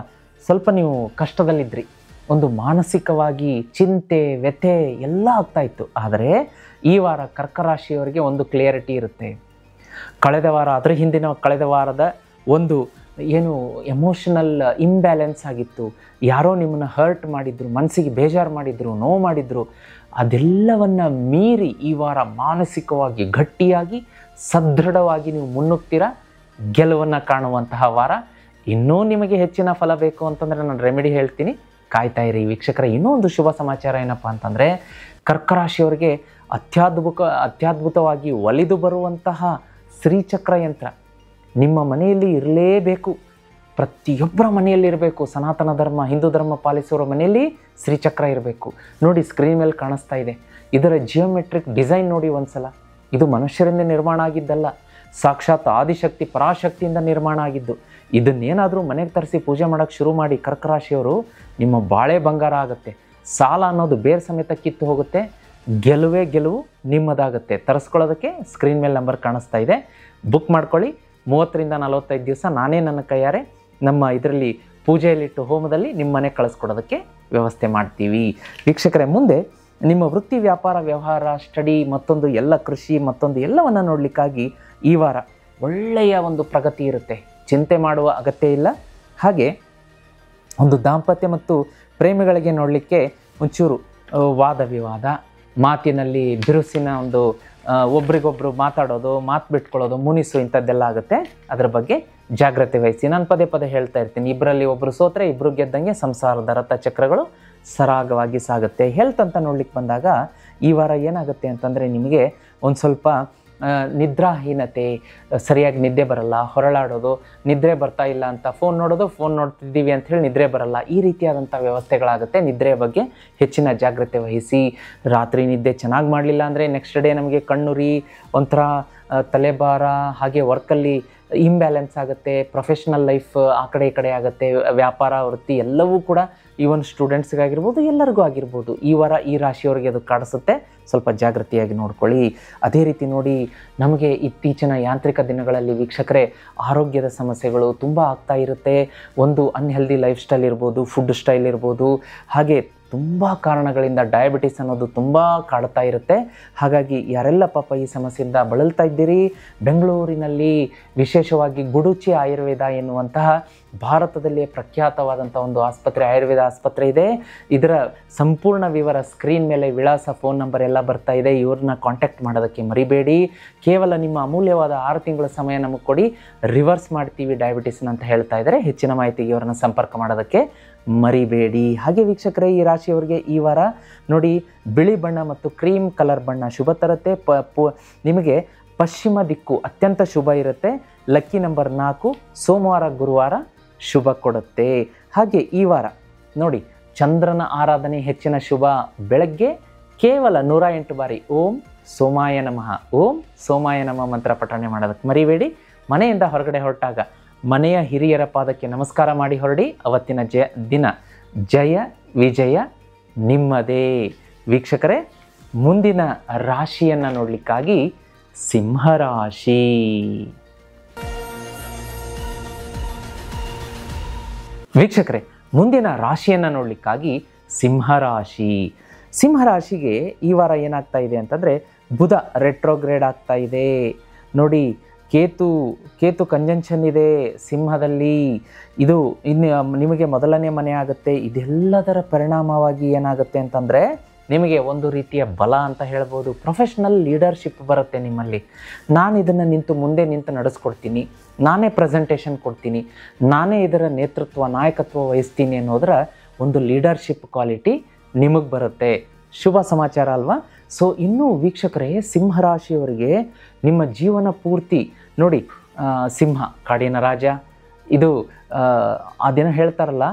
Speaker 2: ಸ್ವಲ್ಪ ನೀವು ಕಷ್ಟದಲ್ಲಿದ್ದಿರಿ, ಒಂದು ಮಾನಸಿಕವಾಗಿ ಚಿಂತೆ ವ್ಯಥೆ ಎಲ್ಲ ಆಗ್ತಾಯಿತ್ತು. ಆದರೆ ಈ ವಾರ ಕರ್ಕ ರಾಶಿಯವರಿಗೆ ಒಂದು ಕ್ಲಿಯರಿಟಿ ಇರುತ್ತೆ. ಕಳೆದ ವಾರದ ಒಂದು ಏನು ಎಮೋಷನಲ್ ಇಂಬ್ಯಾಲೆನ್ಸ್ ಆಗಿತ್ತು, ಯಾರೋ ನಿಮ್ಮನ್ನು ಹರ್ಟ್ ಮಾಡಿದ್ರು, ಮನಸ್ಸಿಗೆ ಬೇಜಾರು ಮಾಡಿದ್ರು, ನೋವು ಮಾಡಿದ್ರು, ಅದೆಲ್ಲವನ್ನು ಮೀರಿ ಈ ವಾರ ಮಾನಸಿಕವಾಗಿ ಗಟ್ಟಿಯಾಗಿ ಸದೃಢವಾಗಿ ನೀವು ಮುನ್ನುಗ್ತೀರ, ಗೆಲುವನ್ನು ಕಾಣುವಂತಹ ವಾರ. ಇನ್ನೂ ನಿಮಗೆ ಹೆಚ್ಚಿನ ಫಲ ಬೇಕು ಅಂತಂದರೆ ನಾನು ರೆಮಿಡಿ ಹೇಳ್ತೀನಿ, ಕಾಯ್ತಾ ಇರಿ ವೀಕ್ಷಕರೇ. ಇನ್ನೂ ಒಂದು ಶುಭ ಸಮಾಚಾರ ಏನಪ್ಪ ಅಂತಂದರೆ ಕರ್ಕರಾಶಿಯವರಿಗೆ ಅತ್ಯದ್ಭುತವಾಗಿ ಒಲಿದು ಬರುವಂತಹ ಶ್ರೀಚಕ್ರ ಯಂತ್ರ ನಿಮ್ಮ ಮನೆಯಲ್ಲಿ ಇರಲೇಬೇಕು. ಪ್ರತಿಯೊಬ್ಬರ ಮನೆಯಲ್ಲಿ ಇರಬೇಕು. ಸನಾತನ ಧರ್ಮ, ಹಿಂದೂ ಧರ್ಮ ಪಾಲಿಸುವವರ ಮನೆಯಲ್ಲಿ ಶ್ರೀಚಕ್ರ ಇರಬೇಕು. ನೋಡಿ, ಸ್ಕ್ರೀನ್ ಮೇಲೆ ಕಾಣಿಸ್ತಾ ಇದೆ. ಇದರ ಜಿಯೋಮೆಟ್ರಿಕ್ ಡಿಸೈನ್ ನೋಡಿ ಒಂದ್ಸಲ. ಇದು ಮನುಷ್ಯರಿಂದ ನಿರ್ಮಾಣ ಆಗಿದ್ದಲ್ಲ, ಸಾಕ್ಷಾತ್ ಆದಿಶಕ್ತಿ ಪರಾಶಕ್ತಿಯಿಂದ ನಿರ್ಮಾಣ ಆಗಿದ್ದು. ಇದನ್ನೇನಾದರೂ ಮನೆಗೆ ತರಿಸಿ ಪೂಜೆ ಮಾಡೋಕ್ಕೆ ಶುರು ಮಾಡಿ ಕರ್ಕರಾಶಿಯವರು, ನಿಮ್ಮ ಬಾಳೆ ಬಂಗಾರ ಆಗುತ್ತೆ. ಸಾಲ ಅನ್ನೋದು ಬೇರೆ ಸಮೇತ ಕಿತ್ತು ಹೋಗುತ್ತೆ. ಗೆಲುವು ನಿಮ್ಮದಾಗುತ್ತೆ. ತರಿಸ್ಕೊಳ್ಳೋದಕ್ಕೆ ಸ್ಕ್ರೀನ್ ಮೇಲೆ ನಂಬರ್ ಕಾಣಿಸ್ತಾ ಇದೆ, ಬುಕ್ ಮಾಡ್ಕೊಳ್ಳಿ. 30 ರಿಂದ 45 ದಿವಸ ನಾನೇ ನನ್ನ ಕೈಯಾರೆ ನಮ್ಮ ಇದರಲ್ಲಿ ಪೂಜೆಯಲ್ಲಿಟ್ಟು ಹೋಮದಲ್ಲಿ ನಿಮ್ಮ ಮನೆ ಕಳಿಸ್ಕೊಡೋದಕ್ಕೆ ವ್ಯವಸ್ಥೆ ಮಾಡ್ತೀವಿ. ವೀಕ್ಷಕರೇ, ಮುಂದೆ ನಿಮ್ಮ ವೃತ್ತಿ, ವ್ಯಾಪಾರ, ವ್ಯವಹಾರ, ಸ್ಟಡಿ, ಮತ್ತೊಂದು ಎಲ್ಲ ಕೃಷಿ, ಮತ್ತೊಂದು ಎಲ್ಲವನ್ನು ನೋಡಲಿಕ್ಕಾಗಿ ಈ ವಾರ ಒಳ್ಳೆಯ ಒಂದು ಪ್ರಗತಿ ಇರುತ್ತೆ. ಚಿಂತೆ ಮಾಡುವ ಅಗತ್ಯ ಇಲ್ಲ. ಹಾಗೆ ಒಂದು ದಾಂಪತ್ಯ ಮತ್ತು ಪ್ರೇಮಿಗಳಿಗೆ ನೋಡಲಿಕ್ಕೆ ಒಂಚೂರು ವಾದ ವಿವಾದ, ಮಾತಿನಲ್ಲಿ ಬಿರುಸಿನ ಒಂದು ಒಬ್ರಿಗೊಬ್ರು ಮಾತಾಡೋದು, ಮಾತು ಬಿಟ್ಕೊಳ್ಳೋದು, ಮುನಿಸು, ಇಂಥದ್ದೆಲ್ಲ ಆಗುತ್ತೆ. ಅದರ ಬಗ್ಗೆ ಜಾಗ್ರತೆ ವಹಿಸಿ. ನಾನು ಪದೇ ಹೇಳ್ತಾ ಇರ್ತೀನಿ, ಇಬ್ಬರಲ್ಲಿ ಒಬ್ಬರು ಸೋತ್ರೆ ಇಬ್ಬರು ಗೆದ್ದಂಗೆ ಸಂಸಾರದ ರಥಚಕ್ರಗಳು ಸರಾಗವಾಗಿ ಸಾಗುತ್ತೆ. ಹೆಲ್ತ್ ಅಂತ ನೋಡ್ಲಿಕ್ಕೆ ಬಂದಾಗ ಈ ವಾರ ಏನಾಗುತ್ತೆ ಅಂತಂದರೆ ನಿಮಗೆ ಒಂದು ಸ್ವಲ್ಪ ನಿದ್ರಾಹೀನತೆ, ಸರಿಯಾಗಿ ನಿದ್ದೆ ಬರಲ್ಲ, ಹೊರಳಾಡೋದು, ನಿದ್ರೆ ಬರ್ತಾ ಇಲ್ಲ ಅಂತ ಫೋನ್ ನೋಡ್ತಿದ್ದೀವಿ ಅಂಥೇಳಿ ನಿದ್ರೆ ಬರಲ್ಲ, ಈ ರೀತಿಯಾದಂಥ ವ್ಯವಸ್ಥೆಗಳಾಗುತ್ತೆ. ನಿದ್ರೆಯ ಬಗ್ಗೆ ಹೆಚ್ಚಿನ ಜಾಗ್ರತೆ ವಹಿಸಿ. ರಾತ್ರಿ ನಿದ್ದೆ ಚೆನ್ನಾಗಿ ಮಾಡಲಿಲ್ಲ ಅಂದರೆ ನೆಕ್ಸ್ಟ್ ಡೇ ನಮಗೆ ಕಣ್ಣುರಿ, ಒಂಥರ ತಲೆಭಾರ, ಹಾಗೆ ವರ್ಕಲ್ಲಿ ಇಂಬ್ಯಾಲೆನ್ಸ್ ಆಗುತ್ತೆ. ಪ್ರೊಫೆಷ್ನಲ್ ಲೈಫ್ ಆ ಕಡೆ ಈ ಕಡೆ ಆಗುತ್ತೆ. ವ್ಯಾಪಾರ, ವೃತ್ತಿ ಎಲ್ಲವೂ ಕೂಡ ಈವನ್ ಸ್ಟೂಡೆಂಟ್ಸ್ಗಾಗಿರ್ಬೋದು, ಎಲ್ಲರಿಗೂ ಆಗಿರ್ಬೋದು, ಈ ವಾರ ಈ ರಾಶಿಯವರಿಗೆ ಅದು ಕಾಡಿಸುತ್ತೆ. ಸ್ವಲ್ಪ ಜಾಗೃತಿಯಾಗಿ ನೋಡ್ಕೊಳ್ಳಿ. ಅದೇ ರೀತಿ ನೋಡಿ, ನಮಗೆ ಇತ್ತೀಚಿನ ಯಾಂತ್ರಿಕ ದಿನಗಳಲ್ಲಿ ವೀಕ್ಷಕರೇ ಆರೋಗ್ಯದ ಸಮಸ್ಯೆಗಳು ತುಂಬ ಆಗ್ತಾ ಇರುತ್ತೆ. ಒಂದು ಅನ್ಹೆಲ್ದಿ ಲೈಫ್ ಸ್ಟೈಲ್ ಇರ್ಬೋದು, ಫುಡ್ ಸ್ಟೈಲ್ ಇರ್ಬೋದು, ಹಾಗೆ ತುಂಬ ಕಾರಣಗಳಿಂದ ಡಯಾಬಿಟಿಸ್ ಅನ್ನೋದು ತುಂಬ ಕಾಡ್ತಾ ಇರುತ್ತೆ. ಹಾಗಾಗಿ ಯಾರೆಲ್ಲ ಪಾಪ ಈ ಸಮಸ್ಯೆಯಿಂದ ಬಳಲ್ತಾ ಇದ್ದೀರಿ, ಬೆಂಗಳೂರಿನಲ್ಲಿ ವಿಶೇಷವಾಗಿ ಗುಡುಚಿ ಆಯುರ್ವೇದ ಎನ್ನುವಂತಹ ಭಾರತದಲ್ಲಿಯೇ ಪ್ರಖ್ಯಾತವಾದಂಥ ಒಂದು ಆಸ್ಪತ್ರೆ, ಆಯುರ್ವೇದ ಆಸ್ಪತ್ರೆ ಇದೆ. ಇದರ ಸಂಪೂರ್ಣ ವಿವರ ಸ್ಕ್ರೀನ್ ಮೇಲೆ ವಿಳಾಸ, ಫೋನ್ ನಂಬರ್ ಎಲ್ಲ ಬರ್ತಾ ಇದೆ. ಇವ್ರನ್ನ ಕಾಂಟ್ಯಾಕ್ಟ್ ಮಾಡೋದಕ್ಕೆ ಮರಿಬೇಡಿ. ಕೇವಲ ನಿಮ್ಮ ಅಮೂಲ್ಯವಾದ 6 ತಿಂಗಳ ಸಮಯ ನಮಗೆ ಕೊಡಿ, ರಿವರ್ಸ್ ಮಾಡ್ತೀವಿ ಡಯಾಬಿಟಿಸ್ನ ಅಂತ ಹೇಳ್ತಾ ಇದ್ದಾರೆ. ಹೆಚ್ಚಿನ ಮಾಹಿತಿಗೆ ಇವರನ್ನು ಸಂಪರ್ಕ ಮಾಡೋದಕ್ಕೆ ಮರಿಬೇಡಿ. ಹಾಗೆ ವೀಕ್ಷಕರೇ, ಈ ರಾಶಿಯವರಿಗೆ ಈ ವಾರ ನೋಡಿ, ಬಿಳಿ ಬಣ್ಣ ಮತ್ತು ಕ್ರೀಮ್ ಕಲರ್ ಬಣ್ಣ ಶುಭ ತರುತ್ತೆ. ನಿಮಗೆ ಪಶ್ಚಿಮ ದಿಕ್ಕು ಅತ್ಯಂತ ಶುಭ ಇರುತ್ತೆ. ಲಕ್ಕಿ ನಂಬರ್ 4, ಸೋಮವಾರ ಗುರುವಾರ ಶುಭ ಕೊಡುತ್ತೆ. ಹಾಗೆ ಈ ವಾರ ನೋಡಿ, ಚಂದ್ರನ ಆರಾಧನೆ ಹೆಚ್ಚಿನ ಶುಭ. ಬೆಳಗ್ಗೆ ಕೇವಲ 108 ಬಾರಿ ಓಂ ಸೋಮಾಯ ನಮಃ, ಓಂ ಸೋಮಾಯ ನಮಃ ಮಂತ್ರ ಪಠಣೆ ಮಾಡೋದಕ್ಕೆ ಮರಿಬೇಡಿ. ಮನೆಯಿಂದ ಹೊರಗಡೆ ಹೊರಟಾಗ ಮನೆಯ ಹಿರಿಯರ ಪಾದಕ್ಕೆ ನಮಸ್ಕಾರ ಮಾಡಿ ಹೊರಡಿ. ಅವತ್ತಿನ ದಿನ ಜಯ ವಿಜಯ ನಿಮ್ಮದೇ. ವೀಕ್ಷಕರೇ, ಮುಂದಿನ ರಾಶಿಯನ್ನು ನೋಡಲಿಕ್ಕಾಗಿ ಸಿಂಹರಾಶಿ. ವೀಕ್ಷಕರೇ, ಮುಂದಿನ ರಾಶಿಯನ್ನು ನೋಡಲಿಕ್ಕಾಗಿ ಸಿಂಹರಾಶಿಗೆ ಈ ವಾರ ಏನಾಗ್ತಾ ಇದೆ ಅಂತಂದರೆ, ಬುಧ ರೆಟ್ರೋಗ್ರೇಡ್ ಆಗ್ತಾ ಇದೆ ನೋಡಿ. ಕೇತು ಕಂಜಂಕ್ಷನ್ ಇದೆ ಸಿಂಹದಲ್ಲಿ. ಇದು ನಿಮಗೆ ಮೊದಲನೇ ಮನೆ ಆಗುತ್ತೆ. ಇದೆಲ್ಲದರ ಪರಿಣಾಮವಾಗಿ ಏನಾಗುತ್ತೆ ಅಂತಂದರೆ, ನಿಮಗೆ ಒಂದು ರೀತಿಯ ಬಲ ಅಂತ ಹೇಳ್ಬೋದು. ಪ್ರೊಫೆಷ್ನಲ್ ಲೀಡರ್ಶಿಪ್ ಬರುತ್ತೆ ನಿಮ್ಮಲ್ಲಿ. ನಾನು ಇದನ್ನು ಮುಂದೆ ನಿಂತು ನಡೆಸ್ಕೊಡ್ತೀನಿ, ನಾನೇ ಪ್ರೆಸೆಂಟೇಷನ್ ಕೊಡ್ತೀನಿ, ನಾನೇ ಇದರ ನಾಯಕತ್ವ ವಹಿಸ್ತೀನಿ ಅನ್ನೋದರ ಒಂದು ಲೀಡರ್ಶಿಪ್ ಕ್ವಾಲಿಟಿ ನಿಮಗೆ ಬರುತ್ತೆ. ಶುಭ ಸಮಾಚಾರ ಅಲ್ವಾ? ಸೊ ಇನ್ನೂ ವೀಕ್ಷಕರೇ, ಸಿಂಹರಾಶಿಯವರಿಗೆ ನಿಮ್ಮ ಜೀವನ ಪೂರ್ತಿ ನೋಡಿ, ಸಿಂಹ ಕಾಡಿನ ರಾಜ. ಇದು ಆ ದಿನ ಹೇಳ್ತಾರಲ್ಲ,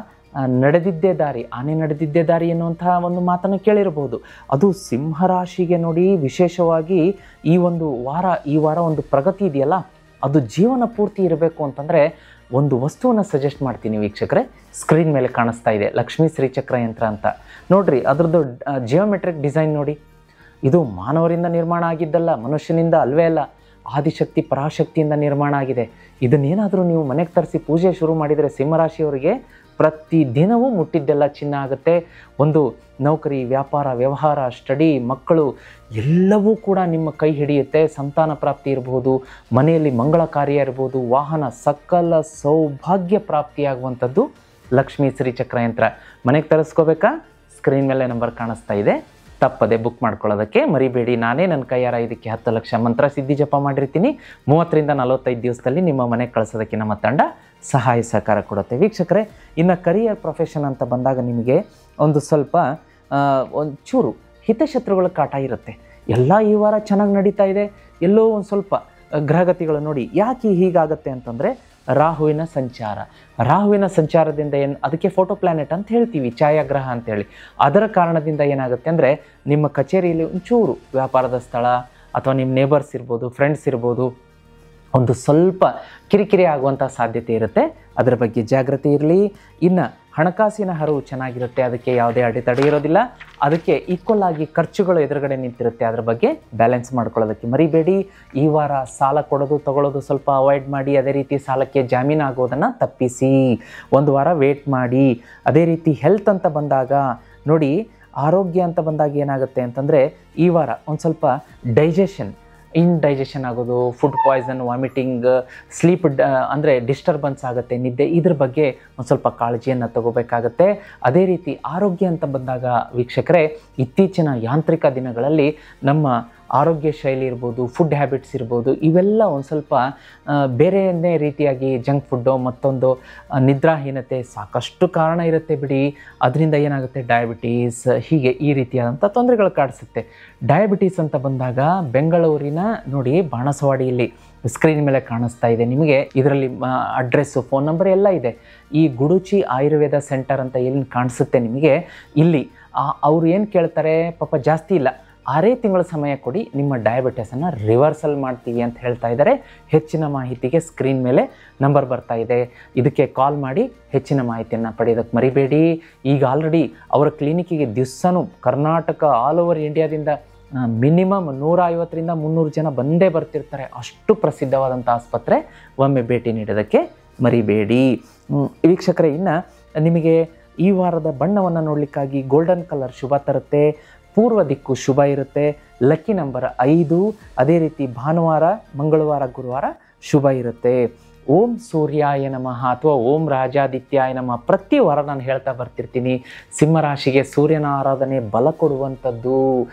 Speaker 2: ನಡೆದಿದ್ದೇ ದಾರಿ, ಆನೆ ನಡೆದಿದ್ದೇ ದಾರಿ ಎನ್ನುವಂತಹ ಒಂದು ಮಾತನ್ನು ಕೇಳಿರಬಹುದು. ಅದು ಸಿಂಹರಾಶಿಗೆ ನೋಡಿ ವಿಶೇಷವಾಗಿ ಈ ವಾರ ಒಂದು ಪ್ರಗತಿ ಇದೆಯಲ್ಲ, ಅದು ಜೀವನ ಪೂರ್ತಿ ಇರಬೇಕು ಅಂತಂದರೆ ಒಂದು ವಸ್ತುವನ್ನು ಸಜೆಸ್ಟ್ ಮಾಡ್ತೀನಿ ವೀಕ್ಷಕರೇ. ಸ್ಕ್ರೀನ್ ಮೇಲೆ ಕಾಣಿಸ್ತಾ ಇದೆ ಲಕ್ಷ್ಮೀ ಶ್ರೀಚಕ್ರ ಯಂತ್ರ ಅಂತ. ನೋಡ್ರಿ, ಅದರದ್ದು ಜಿಯೋಮೆಟ್ರಿಕ್ ಡಿಸೈನ್ ನೋಡಿ. ಇದು ಮಾನವರಿಂದ ನಿರ್ಮಾಣ ಆಗಿದ್ದಲ್ಲ, ಮನುಷ್ಯನಿಂದ ಅಲ್ವೇ ಅಲ್ಲ, ಆದಿಶಕ್ತಿ ಪರಾಶಕ್ತಿಯಿಂದ ನಿರ್ಮಾಣ ಆಗಿದೆ. ಇದನ್ನೇನಾದರೂ ನೀವು ಮನೆಗೆ ತರಿಸಿ ಪೂಜೆ ಶುರು ಮಾಡಿದರೆ ಸಿಂಹರಾಶಿಯವರಿಗೆ ಪ್ರತಿದಿನವೂ ಮುಟ್ಟಿದ್ದೆಲ್ಲ ಚಿನ್ನ ಆಗುತ್ತೆ. ಒಂದು ನೌಕರಿ, ವ್ಯಾಪಾರ, ವ್ಯವಹಾರ, ಸ್ಟಡಿ, ಮಕ್ಕಳು ಎಲ್ಲವೂ ಕೂಡ ನಿಮ್ಮ ಕೈ ಹಿಡಿಯುತ್ತೆ. ಸಂತಾನ ಪ್ರಾಪ್ತಿ ಇರ್ಬೋದು, ಮನೆಯಲ್ಲಿ ಮಂಗಳ ಕಾರ್ಯ ಇರ್ಬೋದು, ವಾಹನ, ಸಕಲ ಸೌಭಾಗ್ಯ ಪ್ರಾಪ್ತಿಯಾಗುವಂಥದ್ದು ಲಕ್ಷ್ಮೀ ಶ್ರೀಚಕ್ರ ಯಂತ್ರ. ಮನೆಗೆ ತರಿಸ್ಕೋಬೇಕಾ? ಸ್ಕ್ರೀನ್ ಮೇಲೆ ನಂಬರ್ ಕಾಣಿಸ್ತಾ ಇದೆ, ತಪ್ಪದೆ ಬುಕ್ ಮಾಡ್ಕೊಳ್ಳೋದಕ್ಕೆ ಮರಿಬೇಡಿ. ನಾನೇ ನನ್ನ ಕೈಯಾರ ಇದಕ್ಕೆ 10 ಲಕ್ಷ ಮಂತ್ರ ಸಿದ್ಧಿ ಜಪ ಮಾಡಿರ್ತೀನಿ. 30ರಿಂದ 45 ದಿವಸದಲ್ಲಿ ನಿಮ್ಮ ಮನೆಗೆ ಕಳಿಸೋದಕ್ಕೆ ನಮ್ಮ ತಂಡ ಸಹಾಯ ಸಹಕಾರ ಕೊಡುತ್ತೆ. ವೀಕ್ಷಕರೇ, ಇನ್ನು ಕರಿಯರ್ ಪ್ರೊಫೆಷನ್ ಅಂತ ಬಂದಾಗ ನಿಮಗೆ ಒಂದು ಸ್ವಲ್ಪ ಒಂಚೂರು ಹಿತಶತ್ರುಗಳ ಕಾಟ ಇರುತ್ತೆ. ಎಲ್ಲ ಈ ವಾರ ಚೆನ್ನಾಗಿ ನಡೀತಾ ಇದೆ, ಎಲ್ಲೋ ಒಂದು ಸ್ವಲ್ಪ ಗ್ರಹಗತಿಗಳು ನೋಡಿ ಯಾಕೆ ಹೀಗಾಗತ್ತೆ ಅಂತಂದರೆ ರಾಹುವಿನ ಸಂಚಾರದಿಂದ ಅದಕ್ಕೆ ಫೋಟೋ ಪ್ಲಾನೆಟ್ ಅಂತ ಹೇಳ್ತೀವಿ, ಛಾಯಾಗ್ರಹ ಅಂತೇಳಿ. ಅದರ ಕಾರಣದಿಂದ ಏನಾಗುತ್ತೆ ಅಂದರೆ ನಿಮ್ಮ ಕಚೇರಿಯಲ್ಲಿ ಒಂಚೂರು ವ್ಯಾಪಾರದ ಸ್ಥಳ ಅಥವಾ ನಿಮ್ಮ ನೇಬರ್ಸ್ ಇರ್ಬೋದು, ಫ್ರೆಂಡ್ಸ್ ಇರ್ಬೋದು, ಒಂದು ಸ್ವಲ್ಪ ಕಿರಿಕಿರಿ ಆಗುವಂಥ ಸಾಧ್ಯತೆ ಇರುತ್ತೆ. ಅದರ ಬಗ್ಗೆ ಜಾಗೃತಿ ಇರಲಿ. ಇನ್ನು ಹಣಕಾಸಿನ ಹರಿವು ಚೆನ್ನಾಗಿರುತ್ತೆ, ಅದಕ್ಕೆ ಯಾವುದೇ ಅಡೆತಡೆ ಇರೋದಿಲ್ಲ. ಅದಕ್ಕೆ ಈಕ್ವಲ್ ಆಗಿ ಖರ್ಚುಗಳು ಎದುರುಗಡೆ ನಿಂತಿರುತ್ತೆ, ಅದರ ಬಗ್ಗೆ ಬ್ಯಾಲೆನ್ಸ್ ಮಾಡ್ಕೊಳ್ಳೋದಕ್ಕೆ ಮರಿಬೇಡಿ. ಈ ವಾರ ಸಾಲ ತಗೊಳ್ಳೋದು ಸ್ವಲ್ಪ ಅವಾಯ್ಡ್ ಮಾಡಿ. ಅದೇ ರೀತಿ ಸಾಲಕ್ಕೆ ಜಾಮೀನು ಆಗೋದನ್ನು ತಪ್ಪಿಸಿ, ಒಂದು ವಾರ ವೇಟ್ ಮಾಡಿ. ಅದೇ ರೀತಿ ಹೆಲ್ತ್ ಅಂತ ಬಂದಾಗ ನೋಡಿ, ಆರೋಗ್ಯ ಅಂತ ಬಂದಾಗ ಏನಾಗುತ್ತೆ ಅಂತಂದರೆ ಈ ವಾರ ಒಂದು ಸ್ವಲ್ಪ ಇಂಡೈಜೆಷನ್ ಆಗೋದು, ಫುಡ್ ಪಾಯ್ಸನ್, ವಾಮಿಟಿಂಗ್, ಸ್ಲೀಪ್ ಅಂದರೆ ಡಿಸ್ಟರ್ಬೆನ್ಸ್ ಆಗುತ್ತೆ, ನಿದ್ದೆ, ಇದ್ರ ಬಗ್ಗೆ ಒಂದು ಸ್ವಲ್ಪ ಕಾಳಜಿಯನ್ನು ತಗೋಬೇಕಾಗತ್ತೆ. ಅದೇ ರೀತಿ ಆರೋಗ್ಯ ಅಂತ ಬಂದಾಗ ವೀಕ್ಷಕರೇ, ಇತ್ತೀಚಿನ ಯಾಂತ್ರಿಕ ದಿನಗಳಲ್ಲಿ ನಮ್ಮ ಆರೋಗ್ಯ ಶೈಲಿ ಇರ್ಬೋದು, ಫುಡ್ ಹ್ಯಾಬಿಟ್ಸ್ ಇರ್ಬೋದು, ಇವೆಲ್ಲ ಒಂದು ಸ್ವಲ್ಪ ಬೇರೆಯೇ ರೀತಿಯಾಗಿ ಜಂಕ್ ಫುಡ್ಡು, ಮತ್ತೊಂದು ನಿದ್ರಾಹೀನತೆ, ಸಾಕಷ್ಟು ಕಾರಣ ಇರುತ್ತೆ ಬಿಡಿ. ಅದರಿಂದ ಏನಾಗುತ್ತೆ, ಡಯಾಬಿಟೀಸ್, ಹೀಗೆ ಈ ರೀತಿಯಾದಂಥ ತೊಂದರೆಗಳು ಕಾಡಿಸುತ್ತೆ. ಡಯಾಬಿಟೀಸ್ ಅಂತ ಬಂದಾಗ ಬೆಂಗಳೂರಿನ ನೋಡಿ ಬಾಣಸವಾಡಿಯಲ್ಲಿ ಸ್ಕ್ರೀನ್ ಮೇಲೆ ಕಾಣಿಸ್ತಾ ಇದೆ ನಿಮಗೆ. ಇದರಲ್ಲಿ ಅಡ್ರೆಸ್ಸು, ಫೋನ್ ನಂಬರ್ ಎಲ್ಲ ಇದೆ. ಈ ಗುಡುಚಿ ಆಯುರ್ವೇದ ಸೆಂಟರ್ ಅಂತ ಎಲ್ಲಿ ಕಾಣಿಸುತ್ತೆ ನಿಮಗೆ, ಇಲ್ಲಿ ಅವರು ಏನು ಕೇಳ್ತಾರೆ, ಪಾಪ ಜಾಸ್ತಿ ಇಲ್ಲ, 6 ತಿಂಗಳ ಸಮಯ ಕೊಡಿ, ನಿಮ್ಮ ಡಯಾಬಿಟಿಸನ್ನು ರಿವರ್ಸಲ್ ಮಾಡ್ತೀವಿ ಅಂತ ಹೇಳ್ತಾ ಇದ್ದಾರೆ. ಹೆಚ್ಚಿನ ಮಾಹಿತಿಗೆ ಸ್ಕ್ರೀನ್ ಮೇಲೆ ನಂಬರ್ ಬರ್ತಾ ಇದೆ, ಇದಕ್ಕೆ ಕಾಲ್ ಮಾಡಿ ಹೆಚ್ಚಿನ ಮಾಹಿತಿಯನ್ನು ಪಡೆಯೋದಕ್ಕೆ ಮರಿಬೇಡಿ. ಈಗ ಆಲ್ರೆಡಿ ಅವರ ಕ್ಲಿನಿಕ್ಕಿಗೆ ದಿವಸನೂ ಕರ್ನಾಟಕ, ಆಲ್ ಓವರ್ ಇಂಡಿಯಾದಿಂದ ಮಿನಿಮಮ್ 150ರಿಂದ 300 ಜನ ಬಂದೇ ಬರ್ತಿರ್ತಾರೆ. ಅಷ್ಟು ಪ್ರಸಿದ್ಧವಾದಂಥ ಆಸ್ಪತ್ರೆ, ಒಮ್ಮೆ ಭೇಟಿ ನೀಡೋದಕ್ಕೆ ಮರಿಬೇಡಿ. ವೀಕ್ಷಕರೇ, ಇನ್ನು ನಿಮಗೆ ಈ ವಾರದ ಬಣ್ಣವನ್ನು ನೋಡಲಿಕ್ಕಾಗಿ ಗೋಲ್ಡನ್ ಕಲರ್ ಶುಭ ತರುತ್ತೆ. ಪೂರ್ವ ದಿಕ್ಕು ಶುಭ ಇರುತ್ತೆ. Lucky number 5. ಅದೇ ರೀತಿ ಭಾನುವಾರ, ಮಂಗಳವಾರ, ಗುರುವಾರ ಶುಭ ಇರುತ್ತೆ. ಓಂ ಸೂರ್ಯಾಯ ನಮಃ ಅಥವಾ ಓಂ ರಾಜಾದಿತ್ಯಾಯ ನಮಃ ಪ್ರತಿ ವಾರ ನಾನು ಹೇಳ್ತಾ ಬರ್ತಿರ್ತೀನಿ. ಸಿಂಹರಾಶಿಗೆ ಸೂರ್ಯನ ಆರಾಧನೆ ಬಲ ಕೊಡುವಂಥದ್ದು.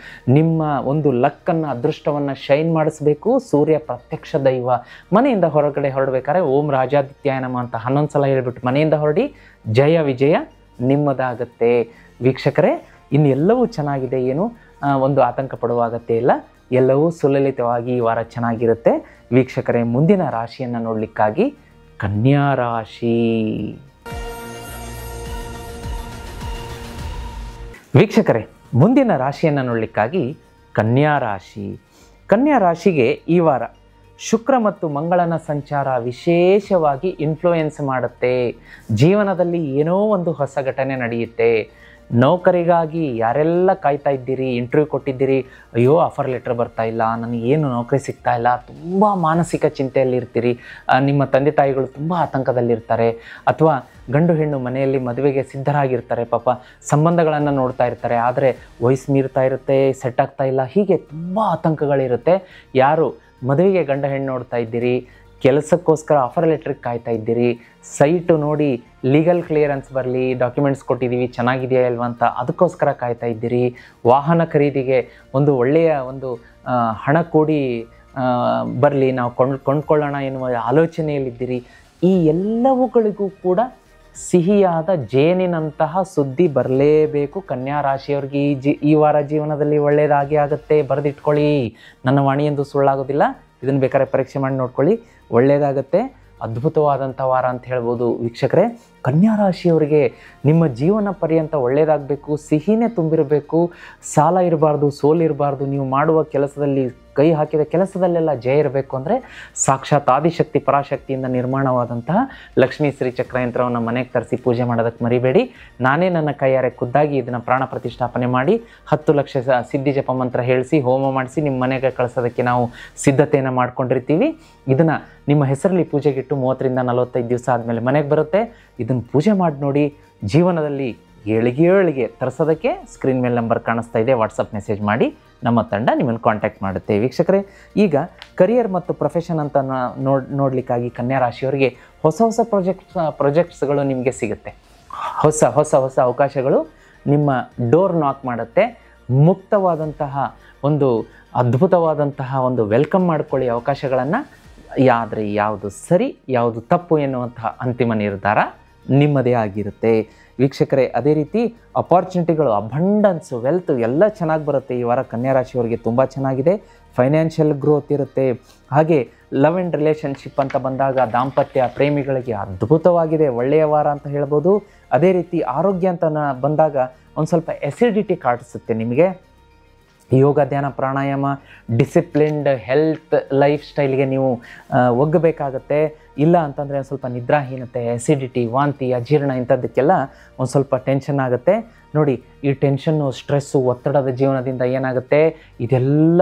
Speaker 2: ನಿಮ್ಮ ಒಂದು ಲಕ್ಕನ್ನು, ಅದೃಷ್ಟವನ್ನು ಶೈನ್ ಮಾಡಿಸ್ಬೇಕು. ಸೂರ್ಯ ಪ್ರತ್ಯಕ್ಷ ದೈವ. ಮನೆಯಿಂದ ಹೊರಡಬೇಕಾದ್ರೆ ಓಂ ರಾಜಾದಿತ್ಯಾಯ ನಮಃ ಅಂತ 11 ಸಲ ಹೇಳ್ಬಿಟ್ಟು ಮನೆಯಿಂದ ಹೊರಡಿ, ಜಯ ವಿಜಯ ನಿಮ್ಮದಾಗತ್ತೆ. ವೀಕ್ಷಕರೇ, ಇನ್ನೆಲ್ಲವೂ ಚೆನ್ನಾಗಿದೆ, ಏನು ಒಂದು ಆತಂಕ ಪಡುವ ಅಗತ್ಯ ಇಲ್ಲ. ಎಲ್ಲವೂ ಸುಲಲಿತವಾಗಿ ಈ ವಾರ ಚೆನ್ನಾಗಿರುತ್ತೆ. ವೀಕ್ಷಕರೇ, ಮುಂದಿನ ರಾಶಿಯನ್ನು ನೋಡಲಿಕ್ಕಾಗಿ ಕನ್ಯಾ ರಾಶಿ. ವೀಕ್ಷಕರೇ, ಮುಂದಿನ ರಾಶಿಯನ್ನು ನೋಡಲಿಕ್ಕಾಗಿ ಕನ್ಯಾ ರಾಶಿ. ಕನ್ಯಾ ರಾಶಿಗೆ ಈ ವಾರ ಶುಕ್ರ ಮತ್ತು ಮಂಗಳನ ಸಂಚಾರ ವಿಶೇಷವಾಗಿ ಇನ್ಫ್ಲೂಯೆನ್ಸ್ ಮಾಡುತ್ತೆ. ಜೀವನದಲ್ಲಿ ಏನೋ ಒಂದು ಹೊಸ ಘಟನೆ ನಡೆಯುತ್ತೆ. ನೌಕರಿಗಾಗಿ ಯಾರೆಲ್ಲ ಕಾಯ್ತಾ ಇದ್ದೀರಿ, ಇಂಟರ್ವ್ಯೂ ಕೊಟ್ಟಿದ್ದೀರಿ, ಅಯ್ಯೋ ಆಫರ್ ಲೆಟರ್ ಬರ್ತಾ ಇಲ್ಲ, ನನಗೇನು ನೌಕರಿ ಸಿಗ್ತಾ ಇಲ್ಲ, ತುಂಬ ಮಾನಸಿಕ ಚಿಂತೆಯಲ್ಲಿರ್ತೀರಿ. ನಿಮ್ಮ ತಂದೆ ತಾಯಿಗಳು ತುಂಬ ಆತಂಕದಲ್ಲಿರ್ತಾರೆ. ಅಥವಾ ಗಂಡು ಹೆಣ್ಣು ಮನೆಯಲ್ಲಿ ಮದುವೆಗೆ ಸಿದ್ಧರಾಗಿರ್ತಾರೆ, ಪಾಪ ಸಂಬಂಧಗಳನ್ನು ನೋಡ್ತಾ ಇರ್ತಾರೆ, ಆದರೆ ವಯಸ್ಸು ಮೀರ್ತಾ ಇರುತ್ತೆ, ಸೆಟ್ ಆಗ್ತಾ ಇಲ್ಲ, ಹೀಗೆ ತುಂಬ ಆತಂಕಗಳಿರುತ್ತೆ. ಯಾರು ಮದುವೆಗೆ ಗಂಡ ಹೆಣ್ಣು ನೋಡ್ತಾ ಇದ್ದೀರಿ, ಕೆಲಸಕ್ಕೋಸ್ಕರ ಆಫರ್ ಲೆಟ್ರಿಗೆ ಕಾಯ್ತಾ ಇದ್ದೀರಿ, ಸೈಟು ನೋಡಿ ಲೀಗಲ್ ಕ್ಲಿಯರೆನ್ಸ್ ಬರಲಿ, ಡಾಕ್ಯುಮೆಂಟ್ಸ್ ಕೊಟ್ಟಿದ್ದೀವಿ, ಚೆನ್ನಾಗಿದೆಯಾ ಇಲ್ವಾ ಅಂತ ಅದಕ್ಕೋಸ್ಕರ ಕಾಯ್ತಾ ಇದ್ದೀರಿ, ವಾಹನ ಖರೀದಿಗೆ ಒಂದು ಒಳ್ಳೆಯ ಒಂದು ಹಣ ಕೂಡಿ ಬರಲಿ, ನಾವು ಕೊಂಡ್ಕೊಳ್ಳೋಣ ಎನ್ನುವ ಆಲೋಚನೆಯಲ್ಲಿದ್ದೀರಿ. ಈ ಎಲ್ಲವುಗಳಿಗೂ ಕೂಡ ಸಿಹಿಯಾದ ಜೇನಿನಂತಹ ಸುದ್ದಿ ಬರಲೇಬೇಕು. ಕನ್ಯಾ ರಾಶಿಯವ್ರಿಗೆ ಈ ವಾರ ಜೀವನದಲ್ಲಿ ಒಳ್ಳೆಯದಾಗಿ ಆಗುತ್ತೆ. ಬರೆದಿಟ್ಕೊಳ್ಳಿ, ನನ್ನ ವಾಣಿ ಎಂದು ಸುಳ್ಳಾಗೋದಿಲ್ಲ. ಇದನ್ನು ಬೇಕಾದ್ರೆ ಪರೀಕ್ಷೆ ಮಾಡಿ ನೋಡ್ಕೊಳ್ಳಿ, ಒಳ್ಳೆಯದಾಗತ್ತೆ. ಅದ್ಭುತವಾದಂಥ ವಾರ ಅಂತ ಹೇಳ್ಬೋದು ವೀಕ್ಷಕರೇ. ಕನ್ಯಾ ರಾಶಿಯವರಿಗೆ ನಿಮ್ಮ ಜೀವನ ಪರ್ಯಂತ ಒಳ್ಳೆಯದಾಗಬೇಕು, ಸಿಹಿನೇ ತುಂಬಿರಬೇಕು, ಸಾಲ ಇರಬಾರ್ದು, ಸೋಲಿರಬಾರ್ದು. ನೀವು ಮಾಡುವ ಕೆಲಸದಲ್ಲಿ, ಕೈ ಹಾಕಿದ ಕೆಲಸದಲ್ಲೆಲ್ಲ ಜಯ ಇರಬೇಕು ಅಂದರೆ ಸಾಕ್ಷಾತ್ ಆದಿಶಕ್ತಿ ಪರಾಶಕ್ತಿಯಿಂದ ನಿರ್ಮಾಣವಾದಂತಹ ಲಕ್ಷ್ಮೀ ಶ್ರೀಚಕ್ರ ಯಂತ್ರವನ್ನು ಮನೆಗೆ ತರಿಸಿ ಪೂಜೆ ಮಾಡೋದಕ್ಕೆ ಮರಿಬೇಡಿ. ನಾನೇ ನನ್ನ ಕೈಯಾರೆ ಖುದ್ದಾಗಿ ಇದನ್ನು ಪ್ರಾಣ ಪ್ರತಿಷ್ಠಾಪನೆ ಮಾಡಿ 10 ಲಕ್ಷ ಸಿದ್ಧಿ ಜಪ ಮಂತ್ರ ಹೇಳಿಸಿ ಹೋಮ ಮಾಡಿಸಿ ನಿಮ್ಮ ಮನೆಗೆ ಕಳಿಸೋದಕ್ಕೆ ನಾವು ಸಿದ್ಧತೆಯನ್ನು ಮಾಡ್ಕೊಂಡಿರ್ತೀವಿ. ಇದನ್ನು ನಿಮ್ಮ ಹೆಸರಲ್ಲಿ ಪೂಜೆಗಿಟ್ಟು 30ರಿಂದ 45 ದಿವಸ ಆದಮೇಲೆ ಮನೆಗೆ ಬರುತ್ತೆ. ಇದನ್ನು ಪೂಜೆ ಮಾಡಿ ನೋಡಿ. ಜೀವನದಲ್ಲಿ ಏಳಿಗೆ ತರಿಸೋದಕ್ಕೆ ಸ್ಕ್ರೀನ್ ಮೇಲೆ ನಂಬರ್ ಕಾಣಿಸ್ತಾ ಇದೆ, ವಾಟ್ಸಪ್ ಮೆಸೇಜ್ ಮಾಡಿ, ನಮ್ಮ ತಂಡ ನಿಮ್ಮನ್ನು ಕಾಂಟ್ಯಾಕ್ಟ್ ಮಾಡುತ್ತೆ. ವೀಕ್ಷಕರೇ, ಈಗ ಕರಿಯರ್ ಮತ್ತು ಪ್ರೊಫೆಷನ್ ಅಂತ ನೋಡಲಿಕ್ಕಾಗಿ ಕನ್ಯಾ ರಾಶಿಯವರಿಗೆ ಹೊಸ ಪ್ರಾಜೆಕ್ಟ್ಸ್ಗಳು ನಿಮಗೆ ಸಿಗುತ್ತೆ. ಹೊಸ ಅವಕಾಶಗಳು ನಿಮ್ಮ ಡೋರ್ ನಾಕ್ ಮಾಡುತ್ತೆ. ಮುಕ್ತವಾದಂತಹ ಒಂದು ಅದ್ಭುತವಾದಂತಹ ಒಂದು ವೆಲ್ಕಮ್ ಮಾಡ್ಕೊಳ್ಳಿ ಅವಕಾಶಗಳನ್ನು. ಆದರೆ ಯಾವುದು ಸರಿ ಯಾವುದು ತಪ್ಪು ಎನ್ನುವಂತಹ ಅಂತಿಮ ನಿರ್ಧಾರ ನಿಮ್ಮದೇ ಆಗಿರುತ್ತೆ ವೀಕ್ಷಕರೇ. ಅದೇ ರೀತಿ ಅಪಾರ್ಚುನಿಟಿಗಳು, ಅಬಂಡನ್ಸು, ವೆಲ್ತ್ ಎಲ್ಲ ಚೆನ್ನಾಗಿ ಬರುತ್ತೆ ಈ ವಾರ. ಕನ್ಯಾ ರಾಶಿಯವರಿಗೆ ತುಂಬ ಚೆನ್ನಾಗಿದೆ. ಫೈನಾನ್ಷಿಯಲ್ ಗ್ರೋತ್ ಇರುತ್ತೆ. ಹಾಗೆ ಲವ್ ಆ್ಯಂಡ್ ರಿಲೇಷನ್ಶಿಪ್ ಅಂತ ಬಂದಾಗ ದಾಂಪತ್ಯ ಪ್ರೇಮಿಗಳಿಗೆ ಅದ್ಭುತವಾಗಿದೆ, ಒಳ್ಳೆಯ ವಾರ ಅಂತ ಹೇಳ್ಬೋದು. ಅದೇ ರೀತಿ ಆರೋಗ್ಯ ಅಂತ ಬಂದಾಗ ಒಂದು ಸ್ವಲ್ಪ ಎಸಿಡಿಟಿ ಕಾಡಿಸುತ್ತೆ ನಿಮಗೆ. ಯೋಗ, ಧ್ಯಾನ, ಪ್ರಾಣಾಯಾಮ, ಡಿಸಿಪ್ಲಿನ್ಡ್ ಹೆಲ್ತ್ ಲೈಫ್ ಸ್ಟೈಲ್ಗೆ ನೀವು ಒಗ್ಗಬೇಕಾಗತ್ತೆ. ಇಲ್ಲ ಅಂತಂದರೆ ಒಂದು ಸ್ವಲ್ಪ ನಿದ್ರಾಹೀನತೆ, ಎಸಿಡಿಟಿ, ವಾಂತಿ, ಅಜೀರ್ಣ ಇಂಥದ್ದಕ್ಕೆಲ್ಲ ಒಂದು ಸ್ವಲ್ಪ ಟೆನ್ಷನ್ ಆಗುತ್ತೆ. ನೋಡಿ, ಈ ಟೆನ್ಷನ್ನು, ಸ್ಟ್ರೆಸ್ಸು, ಒತ್ತಡದ ಜೀವನದಿಂದ ಏನಾಗುತ್ತೆ, ಇದೆಲ್ಲ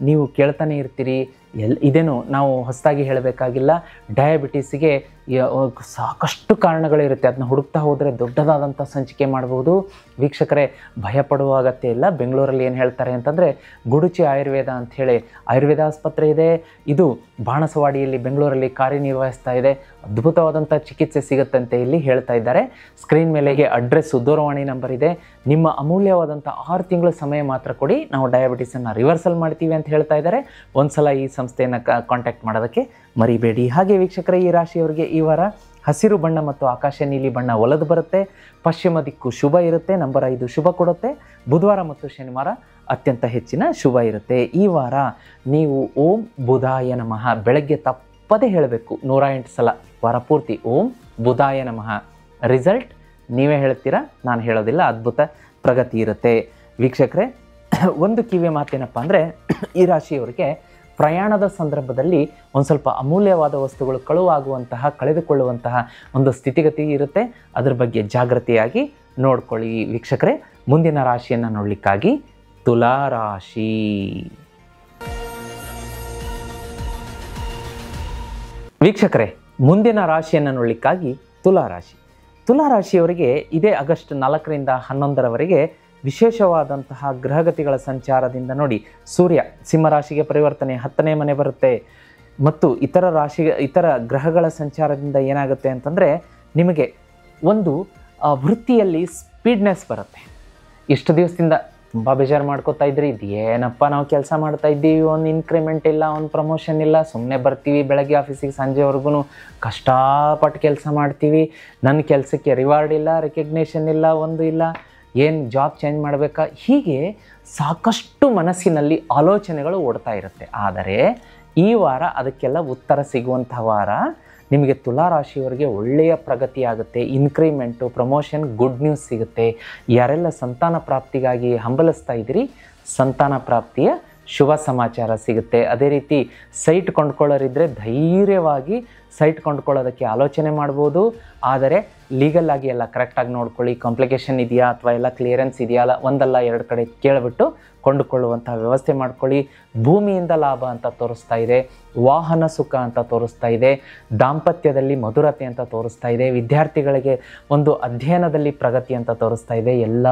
Speaker 2: ನೀವು ಕೇಳ್ತಾನೆ ಇರ್ತೀರಿ. ಇದೇನು ನಾವು ಹೊಸದಾಗಿ ಹೇಳಬೇಕಾಗಿಲ್ಲ. ಡಯಾಬಿಟೀಸಿಗೆ ಸಾಕಷ್ಟು ಕಾರಣಗಳಿರುತ್ತೆ. ಅದನ್ನ ಹುಡುಕ್ತಾ ಹೋದರೆ ದೊಡ್ಡದಾದಂಥ ಸಂಚಿಕೆ ಮಾಡ್ಬೋದು ವೀಕ್ಷಕರೇ. ಭಯಪಡುವ ಅಗತ್ಯ ಇಲ್ಲ. ಬೆಂಗಳೂರಲ್ಲಿ ಏನು ಹೇಳ್ತಾರೆ ಅಂತಂದರೆ ಗುಡುಚಿ ಆಯುರ್ವೇದ ಅಂಥೇಳಿ ಆಯುರ್ವೇದ ಆಸ್ಪತ್ರೆ ಇದೆ. ಇದು ಬಾಣಸವಾಡಿಯಲ್ಲಿ ಬೆಂಗಳೂರಲ್ಲಿ ಕಾರ್ಯನಿರ್ವಹಿಸ್ತಾ ಇದೆ. ಅದ್ಭುತವಾದಂಥ ಚಿಕಿತ್ಸೆ ಸಿಗುತ್ತಂತೆ ಇಲ್ಲಿ ಹೇಳ್ತಾ ಇದ್ದಾರೆ. ಸ್ಕ್ರೀನ್ ಮೇಲೆಗೆ ಅಡ್ರೆಸ್ಸು, ದೂರವಾಣಿ ನಂಬರ್ ಇದೆ. ನಿಮ್ಮ ಅಮೂಲ್ಯವಾದಂಥ 6 ತಿಂಗಳ ಸಮಯ ಮಾತ್ರ ಕೊಡಿ, ನಾವು ಡಯಾಬಿಟೀಸನ್ನು ರಿವರ್ಸಲ್ ಮಾಡ್ತೀವಿ ಅಂತ ಹೇಳ್ತಾ ಇದ್ದಾರೆ. ಒಂದು ಸಲ ಈ ಸಂಸ್ಥೆಯನ್ನು ಕಾಂಟ್ಯಾಕ್ಟ್ ಮಾಡೋದಕ್ಕೆ ಮರಿಬೇಡಿ. ಹಾಗೆ ವೀಕ್ಷಕರೇ, ಈ ರಾಶಿಯವರಿಗೆ ಈ ವಾರ ಹಸಿರು ಬಣ್ಣ ಮತ್ತು ಆಕಾಶ ನೀಲಿ ಬಣ್ಣ ಒಲದು ಬರುತ್ತೆ. ಪಶ್ಚಿಮ ದಿಕ್ಕು ಶುಭ ಇರುತ್ತೆ. ನಂಬರ್ 5 ಶುಭ ಕೊಡುತ್ತೆ. ಬುಧವಾರ ಮತ್ತು ಶನಿವಾರ ಅತ್ಯಂತ ಹೆಚ್ಚಿನ ಶುಭ ಇರುತ್ತೆ. ಈ ವಾರ ನೀವು ಓಂ ಬುಧಾಯ ನಮಃ ಬೆಳಗ್ಗೆ ತಪ್ಪದೇ ಹೇಳಬೇಕು 108 ಸಲ ವಾರ ಪೂರ್ತಿ. ಓಂ ಬುಧಾಯ ನಮಃ. ರಿಸಲ್ಟ್ ನೀವೇ ಹೇಳ್ತೀರಾ, ನಾನು ಹೇಳೋದಿಲ್ಲ. ಅದ್ಭುತ ಪ್ರಗತಿ ಇರುತ್ತೆ ವೀಕ್ಷಕರೇ. ಒಂದು ಕಿವಿ ಮಾತೇನಪ್ಪ ಅಂದರೆ, ಈ ರಾಶಿಯವರಿಗೆ ಪ್ರಯಾಣದ ಸಂದರ್ಭದಲ್ಲಿ ಒಂದು ಸ್ವಲ್ಪ ಅಮೂಲ್ಯವಾದ ವಸ್ತುಗಳು ಕಳೆದುಕೊಳ್ಳುವಂತಹ ಒಂದು ಸ್ಥಿತಿಗತಿ ಇರುತ್ತೆ. ಅದ್ರ ಬಗ್ಗೆ ಜಾಗೃತಿಯಾಗಿ ನೋಡ್ಕೊಳ್ಳಿ ವೀಕ್ಷಕರೇ. ಮುಂದಿನ ರಾಶಿಯನ್ನು ನೋಡಲಿಕ್ಕಾಗಿ ತುಲಾ ರಾಶಿ. ವೀಕ್ಷಕರೇ, ಮುಂದಿನ ರಾಶಿಯನ್ನು ನೋಡಲಿಕ್ಕಾಗಿ ತುಲಾ ರಾಶಿ. ತುಲಾ ರಾಶಿಯವರಿಗೆ ಇದೇ ಆಗಸ್ಟ್ 4ರಿಂದ 11ರವರೆಗೆ ವಿಶೇಷವಾದಂತಹ ಗ್ರಹಗತಿಗಳ ಸಂಚಾರದಿಂದ ನೋಡಿ, ಸೂರ್ಯ ಸಿಂಹರಾಶಿಗೆ ಪರಿವರ್ತನೆ, 10ನೇ ಮನೆ ಬರುತ್ತೆ. ಮತ್ತು ಇತರ ಗ್ರಹಗಳ ಸಂಚಾರದಿಂದ ಏನಾಗುತ್ತೆ ಅಂತಂದರೆ, ನಿಮಗೆ ಒಂದು ವೃತ್ತಿಯಲ್ಲಿ ಸ್ಪೀಡ್ನೆಸ್ ಬರುತ್ತೆ. ಇಷ್ಟು ದಿವಸದಿಂದ ತುಂಬ ಬೇಜಾರು ಮಾಡ್ಕೋತಾ ಇದ್ರಿ, ಇದೇನಪ್ಪ ನಾವು ಕೆಲಸ ಮಾಡ್ತಾ ಇದ್ದೀವಿ, ಒಂದು ಇನ್ಕ್ರಿಮೆಂಟ್ ಇಲ್ಲ, ಒಂದು ಪ್ರಮೋಷನ್ ಇಲ್ಲ, ಸುಮ್ಮನೆ ಬರ್ತೀವಿ ಬೆಳಗ್ಗೆ ಆಫೀಸಿಗೆ ಸಂಜೆವರೆಗೂ ಕಷ್ಟಪಟ್ಟು ಕೆಲಸ ಮಾಡ್ತೀವಿ, ನನ್ನ ಕೆಲಸಕ್ಕೆ ರಿವಾರ್ಡ್ ಇಲ್ಲ, ರೆಕಗ್ನೇಷನ್ ಇಲ್ಲ, ಒಂದು ಇಲ್ಲ, ಏನು ಜಾಬ್ ಚೇಂಜ್ ಮಾಡಬೇಕಾ, ಹೀಗೆ ಸಾಕಷ್ಟು ಮನಸ್ಸಿನಲ್ಲಿ ಆಲೋಚನೆಗಳು ಓಡ್ತಾ ಇರುತ್ತೆ. ಆದರೆ ಈ ವಾರ ಅದಕ್ಕೆಲ್ಲ ಉತ್ತರ ಸಿಗುವಂಥ ವಾರ. ನಿಮಗೆ ತುಲಾ ರಾಶಿಯವರಿಗೆ ಒಳ್ಳೆಯ ಪ್ರಗತಿ ಆಗುತ್ತೆ. ಇನ್ಕ್ರಿಮೆಂಟು, ಪ್ರಮೋಷನ್, ಗುಡ್ ನ್ಯೂಸ್ ಸಿಗುತ್ತೆ. ಯಾರೆಲ್ಲ ಸಂತಾನ ಪ್ರಾಪ್ತಿಗಾಗಿ ಹಂಬಲಿಸ್ತಾ ಇದ್ದೀರಿ, ಸಂತಾನ ಪ್ರಾಪ್ತಿಯ ಶುಭ ಸಮಾಚಾರ ಸಿಗುತ್ತೆ. ಅದೇ ರೀತಿ ಸೈಟ್ ಕೊಂಡ್ಕೊಳ್ಳೋರಿದ್ದರೆ ಧೈರ್ಯವಾಗಿ ಸೈಟ್ ಕೊಂಡ್ಕೊಳ್ಳೋದಕ್ಕೆ ಆಲೋಚನೆ ಮಾಡ್ಬೋದು. ಆದರೆ ಲೀಗಲ್ ಆಗಿ ಎಲ್ಲ ಕರೆಕ್ಟಾಗಿ ನೋಡ್ಕೊಳ್ಳಿ. ಕಾಂಪ್ಲಿಕೇಶನ್ ಇದೆಯಾ ಅಥವಾ ಎಲ್ಲ ಕ್ಲಿಯರೆನ್ಸ್ ಇದೆಯಾ, ಒಂದಲ್ಲ 2 ಕಡೆ ಕೇಳಿಬಿಟ್ಟು ಕೊಂಡುಕೊಳ್ಳುವಂಥ ವ್ಯವಸ್ಥೆ ಮಾಡ್ಕೊಳ್ಳಿ. ಭೂಮಿಯಿಂದ ಲಾಭ ಅಂತ ತೋರಿಸ್ತಾ ಇದೆ, ವಾಹನ ಸುಖ ಅಂತ ತೋರಿಸ್ತಾ ಇದೆ, ದಾಂಪತ್ಯದಲ್ಲಿ ಮಧುರತೆ ಅಂತ ತೋರಿಸ್ತಾ ಇದೆ, ವಿದ್ಯಾರ್ಥಿಗಳಿಗೆ ಒಂದು ಅಧ್ಯಯನದಲ್ಲಿ ಪ್ರಗತಿ ಅಂತ ತೋರಿಸ್ತಾ ಇದೆ. ಎಲ್ಲ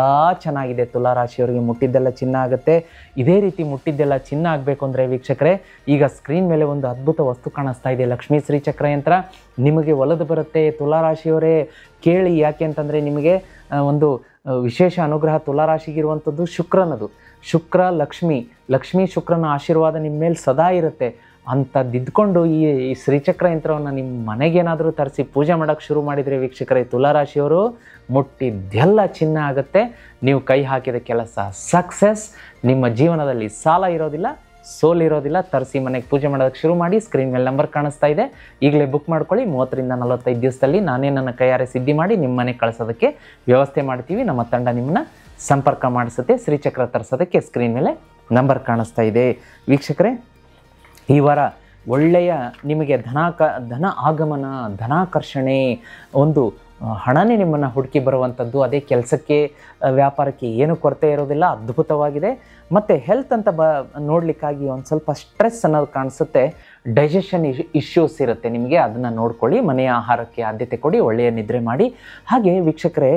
Speaker 2: ಚೆನ್ನಾಗಿದೆ. ತುಲಾ ರಾಶಿಯವರಿಗೆ ಮುಟ್ಟಿದ್ದೆಲ್ಲ ಚಿನ್ನ ಆಗುತ್ತೆ. ಇದೇ ರೀತಿ ಮುಟ್ಟಿದ್ದೆಲ್ಲ ಚಿನ್ನ ಆಗಬೇಕು ಅಂದರೆ ವೀಕ್ಷಕರೇ, ಈಗ ಸ್ಕ್ರೀನ್ ಮೇಲೆ ಒಂದು ಅದ್ಭುತ ವಸ್ತು ಕಾಣಿಸ್ತಾ ಇದೆ, ಲಕ್ಷ್ಮೀ ಶ್ರೀಚಕ್ರ ಯಂತ್ರ ನಿಮಗೆ ಒಲದು ಬರುತ್ತೆ. ತುಲಾ ರಾಶಿಯವರೇ ಕೇಳಿ, ಯಾಕೆ ಅಂತಂದರೆ ನಿಮಗೆ ಒಂದು ವಿಶೇಷ ಅನುಗ್ರಹ ತುಲಾ ರಾಶಿಗಿರುವಂಥದ್ದು ಶುಕ್ರನದು. ಶುಕ್ರ ಲಕ್ಷ್ಮೀ ಶುಕ್ರನ ಆಶೀರ್ವಾದ ನಿಮ್ಮ ಮೇಲೆ ಸದಾ ಇರುತ್ತೆ. ಅಂಥದ್ದಿದ್ಕೊಂಡು ಈ ಶ್ರೀಚಕ್ರ ಯಂತ್ರವನ್ನು ನಿಮ್ಮ ಮನೆಗೇನಾದರೂ ತರಿಸಿ ಪೂಜೆ ಮಾಡೋಕ್ಕೆ ಶುರು ಮಾಡಿದರೆ ವೀಕ್ಷಕರೇ, ತುಲಾ ರಾಶಿಯವರು ಮುಟ್ಟಿದ್ದೆಲ್ಲ ಚಿನ್ನ ಆಗುತ್ತೆ. ನೀವು ಕೈ ಹಾಕಿದ ಕೆಲಸ ಸಕ್ಸಸ್. ನಿಮ್ಮ ಜೀವನದಲ್ಲಿ ಸಾಲ ಇರೋದಿಲ್ಲ, ಸೋಲಿರೋದಿಲ್ಲ. ತರಿಸಿ ಮನೆಗೆ ಪೂಜೆ ಮಾಡೋದಕ್ಕೆ ಶುರು ಮಾಡಿ. ಸ್ಕ್ರೀನ್ ಮೇಲೆ ನಂಬರ್ ಕಾಣಿಸ್ತಾ ಇದೆ, ಈಗಲೇ ಬುಕ್ ಮಾಡ್ಕೊಳ್ಳಿ. 30ರಿಂದ 45 ದಿವಸದಲ್ಲಿ ನಾನೇ ನನ್ನ ಕೈಯಾರೆ ಸಿದ್ಧಿ ಮಾಡಿ ನಿಮ್ಮ ಮನೆಗೆ ಕಳಿಸೋದಕ್ಕೆ ವ್ಯವಸ್ಥೆ ಮಾಡ್ತೀವಿ. ನಮ್ಮ ತಂಡ ನಿಮ್ಮನ್ನ ಸಂಪರ್ಕ ಮಾಡಿಸುತ್ತೆ. ಶ್ರೀಚಕ್ರ ತರಿಸೋದಕ್ಕೆ ಸ್ಕ್ರೀನ್ ಮೇಲೆ ನಂಬರ್ ಕಾಣಿಸ್ತಾ ಇದೆ. ವೀಕ್ಷಕರೇ, ಈ ವಾರ ಒಳ್ಳೆಯ ನಿಮಗೆ ಧನ ಆಗಮನ, ಧನಾಕರ್ಷಣೆ, ಒಂದು ಹಣನೇ ನಿಮ್ಮನ್ನು ಹುಡುಕಿ ಬರುವಂಥದ್ದು. ಅದೇ ಕೆಲಸಕ್ಕೆ ವ್ಯಾಪಾರಕ್ಕೆ ಏನು ಕೊರತೆ ಇರೋದಿಲ್ಲ, ಅದ್ಭುತವಾಗಿದೆ. ಮತ್ತು ಹೆಲ್ತ್ ಅಂತ ನೋಡಲಿಕ್ಕಾಗಿ ಒಂದು ಸ್ವಲ್ಪ ಸ್ಟ್ರೆಸ್ ಅನ್ನೋದು ಕಾಣಿಸುತ್ತೆ. ಡೈಜೆಷನ್ ಇಶ್ಯೂಸ್ ಇರುತ್ತೆ ನಿಮಗೆ, ಅದನ್ನು ನೋಡ್ಕೊಳ್ಳಿ. ಮನೆಯ ಆಹಾರಕ್ಕೆ ಆದ್ಯತೆ ಕೊಡಿ, ಒಳ್ಳೆಯ ನಿದ್ರೆ ಮಾಡಿ. ಹಾಗೆ ವೀಕ್ಷಕರೇ,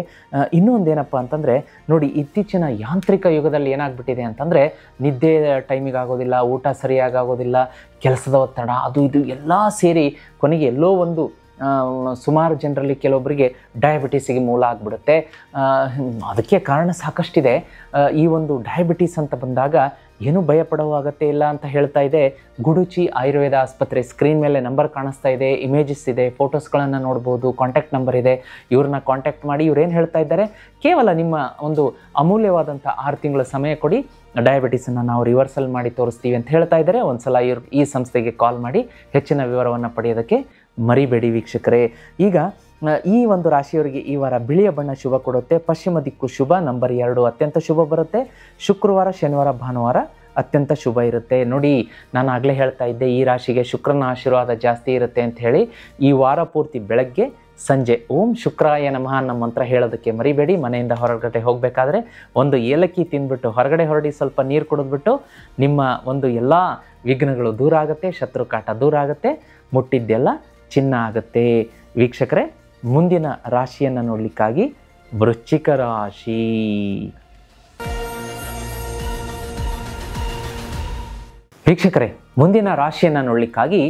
Speaker 2: ಇನ್ನೊಂದೇನಪ್ಪ ಅಂತಂದರೆ ನೋಡಿ, ಇತ್ತೀಚಿನ ಯಾಂತ್ರಿಕ ಯುಗದಲ್ಲಿ ಏನಾಗ್ಬಿಟ್ಟಿದೆ ಅಂತಂದರೆ ನಿದ್ದೆ ಟೈಮಿಗೆ ಆಗೋದಿಲ್ಲ, ಊಟ ಸರಿಯಾಗಿ ಆಗೋದಿಲ್ಲ, ಕೆಲಸದ ಒತ್ತಡ, ಅದು ಇದು ಎಲ್ಲ ಸೇರಿ ಕೊನೆಗೆ ಎಲ್ಲೋ ಒಂದು ಸುಮಾರು ಜನರಲ್ಲಿ ಕೆಲವೊಬ್ಬರಿಗೆ ಡಯಾಬಿಟೀಸಿಗೆ ಮೂಲ ಆಗಿಬಿಡುತ್ತೆ. ಅದಕ್ಕೆ ಕಾರಣ ಸಾಕಷ್ಟಿದೆ. ಈ ಒಂದು ಡಯಾಬಿಟೀಸ್ ಅಂತ ಬಂದಾಗ ಏನೂ ಭಯಪಡುವ ಅಗತ್ಯ ಇಲ್ಲ ಅಂತ ಹೇಳ್ತಾ ಇದೆ ಗುಡುಚಿ ಆಯುರ್ವೇದ ಆಸ್ಪತ್ರೆ. ಸ್ಕ್ರೀನ್ ಮೇಲೆ ನಂಬರ್ ಕಾಣಿಸ್ತಾ ಇದೆ, ಇಮೇಜಸ್ ಇದೆ, ಫೋಟೋಸ್ಗಳನ್ನು ನೋಡ್ಬೋದು, ಕಾಂಟ್ಯಾಕ್ಟ್ ನಂಬರ್ ಇದೆ. ಇವ್ರನ್ನ ಕಾಂಟ್ಯಾಕ್ಟ್ ಮಾಡಿ. ಇವ್ರೇನು ಹೇಳ್ತಾ ಇದ್ದಾರೆ, ಕೇವಲ ನಿಮ್ಮ ಒಂದು ಅಮೂಲ್ಯವಾದಂಥ 6 ತಿಂಗಳ ಸಮಯ ಕೊಡಿ, ಡಯಾಬಿಟೀಸನ್ನು ನಾವು ರಿವರ್ಸಲ್ ಮಾಡಿ ತೋರಿಸ್ತೀವಿ ಅಂತ ಹೇಳ್ತಾ ಇದ್ದಾರೆ. ಒಂದು ಸಲ ಈ ಸಂಸ್ಥೆಗೆ ಕಾಲ್ ಮಾಡಿ ಹೆಚ್ಚಿನ ವಿವರವನ್ನು ಪಡೆಯೋದಕ್ಕೆ ಮರಿಬೇಡಿ ವೀಕ್ಷಕರೇ. ಈಗ ಈ ಒಂದು ರಾಶಿಯವರಿಗೆ ಈ ವಾರ ಬಿಳಿಯ ಬಣ್ಣ ಶುಭ ಕೊಡುತ್ತೆ. ಪಶ್ಚಿಮ ದಿಕ್ಕು ಶುಭ. ನಂಬರ್ 2 ಅತ್ಯಂತ ಶುಭ ಬರುತ್ತೆ. ಶುಕ್ರವಾರ, ಶನಿವಾರ, ಭಾನುವಾರ ಅತ್ಯಂತ ಶುಭ ಇರುತ್ತೆ. ನೋಡಿ, ನಾನು ಆಗಲೇ ಹೇಳ್ತಾ ಇದ್ದೆ ಈ ರಾಶಿಗೆ ಶುಕ್ರನ ಆಶೀರ್ವಾದ ಜಾಸ್ತಿ ಇರುತ್ತೆ ಅಂತ ಹೇಳಿ. ಈ ವಾರ ಪೂರ್ತಿ ಬೆಳಗ್ಗೆ ಸಂಜೆ ಓಂ ಶುಕ್ರಾಯ ನಮಃ ನಮ್ಮ ಮಂತ್ರ ಹೇಳೋದಕ್ಕೆ ಮರಿಬೇಡಿ. ಮನೆಯಿಂದ ಹೊರಗಡೆ ಹೋಗಬೇಕಾದ್ರೆ ಒಂದು ಏಲಕ್ಕಿ ತಿಂದ್ಬಿಟ್ಟು ಹೊರಗಡೆ ಹೊರಡಿ ಸ್ವಲ್ಪ ನೀರು ಕುಡಿದ್ಬಿಟ್ಟು ನಿಮ್ಮ ಒಂದು ಎಲ್ಲ ವಿಘ್ನಗಳು ದೂರ ಆಗುತ್ತೆ, ಶತ್ರು ಕಾಟ ದೂರ ಆಗುತ್ತೆ, ಮುಟ್ಟಿದ್ದೆಲ್ಲ ಚಿನ್ನ ಆಗುತ್ತೆ. ವೀಕ್ಷಕರೇ, ಮುಂದಿನ ರಾಶಿಯನ್ನು ನೋಡಲಿಕ್ಕಾಗಿ ವೃಶ್ಚಿಕ ರಾಶಿ. ವೀಕ್ಷಕರೇ, ಮುಂದಿನ ರಾಶಿಯನ್ನು ನೋಡಲಿಕ್ಕಾಗಿ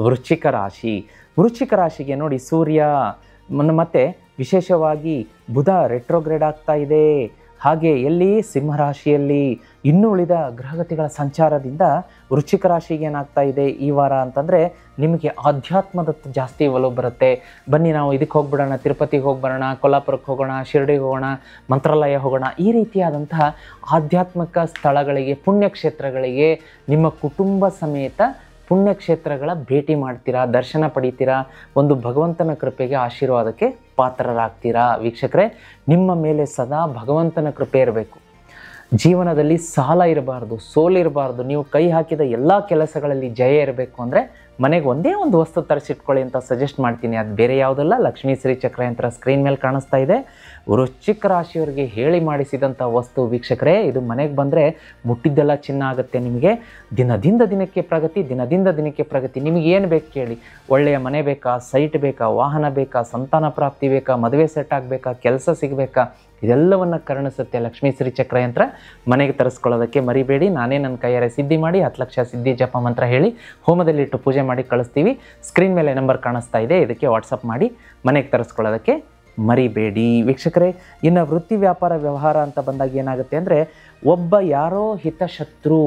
Speaker 2: ವೃಶ್ಚಿಕ ರಾಶಿ. ವೃಶ್ಚಿಕ ರಾಶಿಗೆ ನೋಡಿ, ಸೂರ್ಯ ಮತ್ತು ವಿಶೇಷವಾಗಿ ಬುಧ ರೆಟ್ರೋಗ್ರೇಡ್ ಆಗ್ತಾ ಇದೆ. ಹಾಗೆ ಎಲ್ಲಿ ಸಿಂಹರಾಶಿಯಲ್ಲಿ. ಇನ್ನು ಉಳಿದ ಗ್ರಹಗತಿಗಳ ಸಂಚಾರದಿಂದ ವೃಶ್ಚಿಕ ರಾಶಿಗೆ ಏನಾಗ್ತಾ ಇದೆ ಈ ವಾರ ಅಂತಂದರೆ ನಿಮಗೆ ಆಧ್ಯಾತ್ಮದತ್ತ ಜಾಸ್ತಿ ಒಲವು ಬರುತ್ತೆ. ಬನ್ನಿ ನಾವು ಇದಕ್ಕೆ ಹೋಗ್ಬಿಡೋಣ, ತಿರುಪತಿಗೆ ಹೋಗ್ಬರೋಣ, ಕೊಲ್ಲಾಪುರಕ್ಕೆ ಹೋಗೋಣ, ಶಿರಡಿಗೆ ಹೋಗೋಣ, ಮಂತ್ರಾಲಯ ಹೋಗೋಣ. ಈ ರೀತಿಯಾದಂತಹ ಆಧ್ಯಾತ್ಮಿಕ ಸ್ಥಳಗಳಿಗೆ, ಪುಣ್ಯಕ್ಷೇತ್ರಗಳಿಗೆ ನಿಮ್ಮ ಕುಟುಂಬ ಸಮೇತ ಪುಣ್ಯಕ್ಷೇತ್ರಗಳ ಭೇಟಿ ಮಾಡ್ತೀರಾ, ದರ್ಶನ ಪಡಿತೀರಾ, ಒಂದು ಭಗವಂತನ ಕೃಪೆಗೆ, ಆಶೀರ್ವಾದಕ್ಕೆ ಪಾತ್ರರಾಗ್ತೀರಾ. ವೀಕ್ಷಕರೇ, ನಿಮ್ಮ ಮೇಲೆ ಸದಾ ಭಗವಂತನ ಕೃಪೆ ಇರಬೇಕು. ಜೀವನದಲ್ಲಿ ಸಾಲ ಇರಬಾರ್ದು, ಸೋಲಿರಬಾರ್ದು. ನೀವು ಕೈ ಹಾಕಿದ ಎಲ್ಲ ಕೆಲಸಗಳಲ್ಲಿ ಜಯ ಇರಬೇಕು ಅಂದರೆ ಮನೆಗೆ ಒಂದೇ ಒಂದು ವಸ್ತು ತರಿಸಿಟ್ಕೊಳ್ಳಿ ಅಂತ ಸಜೆಸ್ಟ್ ಮಾಡ್ತೀನಿ. ಅದು ಬೇರೆ ಯಾವುದಲ್ಲ, ಲಕ್ಷ್ಮೀ ಶ್ರೀ ಚಕ್ರ ಯಂತ್ರ ಸ್ಕ್ರೀನ್ ಮೇಲೆ ಕಾಣಿಸ್ತಾ ಇದೆ. ವೃಶ್ಚಿಕ ರಾಶಿಯವರಿಗೆ ಹೇಳಿ ಮಾಡಿಸಿದಂಥ ವಸ್ತು ವೀಕ್ಷಕರೇ. ಇದು ಮನೆಗೆ ಬಂದರೆ ಮುಟ್ಟಿದ್ದೆಲ್ಲ ಚಿನ್ನ ಆಗುತ್ತೆ ನಿಮಗೆ. ದಿನದಿಂದ ದಿನಕ್ಕೆ ಪ್ರಗತಿ, ದಿನದಿಂದ ದಿನಕ್ಕೆ ಪ್ರಗತಿ. ನಿಮಗೆ ಏನು ಬೇಕು ಕೇಳಿ. ಒಳ್ಳೆಯ ಮನೆ ಬೇಕಾ, ಸೈಟ್ ಬೇಕಾ, ವಾಹನ ಬೇಕಾ, ಸಂತಾನ ಪ್ರಾಪ್ತಿ ಬೇಕಾ, ಮದುವೆ ಸೆಟ್ ಆಗಬೇಕಾ, ಕೆಲಸ ಸಿಗಬೇಕಾ, ಇದೆಲ್ಲವನ್ನು ಕರುಣಿಸುತ್ತೆ ಲಕ್ಷ್ಮೀ ಶ್ರೀ ಚಕ್ರ ಯಂತ್ರ. ಮನೆಗೆ ತರಿಸ್ಕೊಳ್ಳೋದಕ್ಕೆ ಮರಿಬೇಡಿ. ನಾನೇ ನನ್ನ ಕೈಯಾರೆ ಸಿದ್ಧಿ ಮಾಡಿ 10 ಲಕ್ಷ ಸಿದ್ಧಿ ಜಪ ಮಂತ್ರ ಹೇಳಿ ಹೋಮದಲ್ಲಿಟ್ಟು ಪೂಜೆ ಮಾಡಿ ಕಳಿಸ್ತೀವಿ. ಸ್ಕ್ರೀನ್ ಮೇಲೆ ನಂಬರ್ ಕಾಣಿಸ್ತಾ ಇದೆ, ಇದಕ್ಕೆ ವಾಟ್ಸಪ್ ಮಾಡಿ ಮನೆಗೆ ತರಿಸ್ಕೊಳ್ಳೋದಕ್ಕೆ ಮರಿಬೇಡಿ ವೀಕ್ಷಕರೇ. ಇನ್ನು ವೃತ್ತಿ ವ್ಯಾಪಾರ ವ್ಯವಹಾರ ಅಂತ ಬಂದಾಗ ಏನಾಗುತ್ತೆ ಅಂದರೆ, ಒಬ್ಬ ಯಾರೋ ಹಿತಶತ್ರು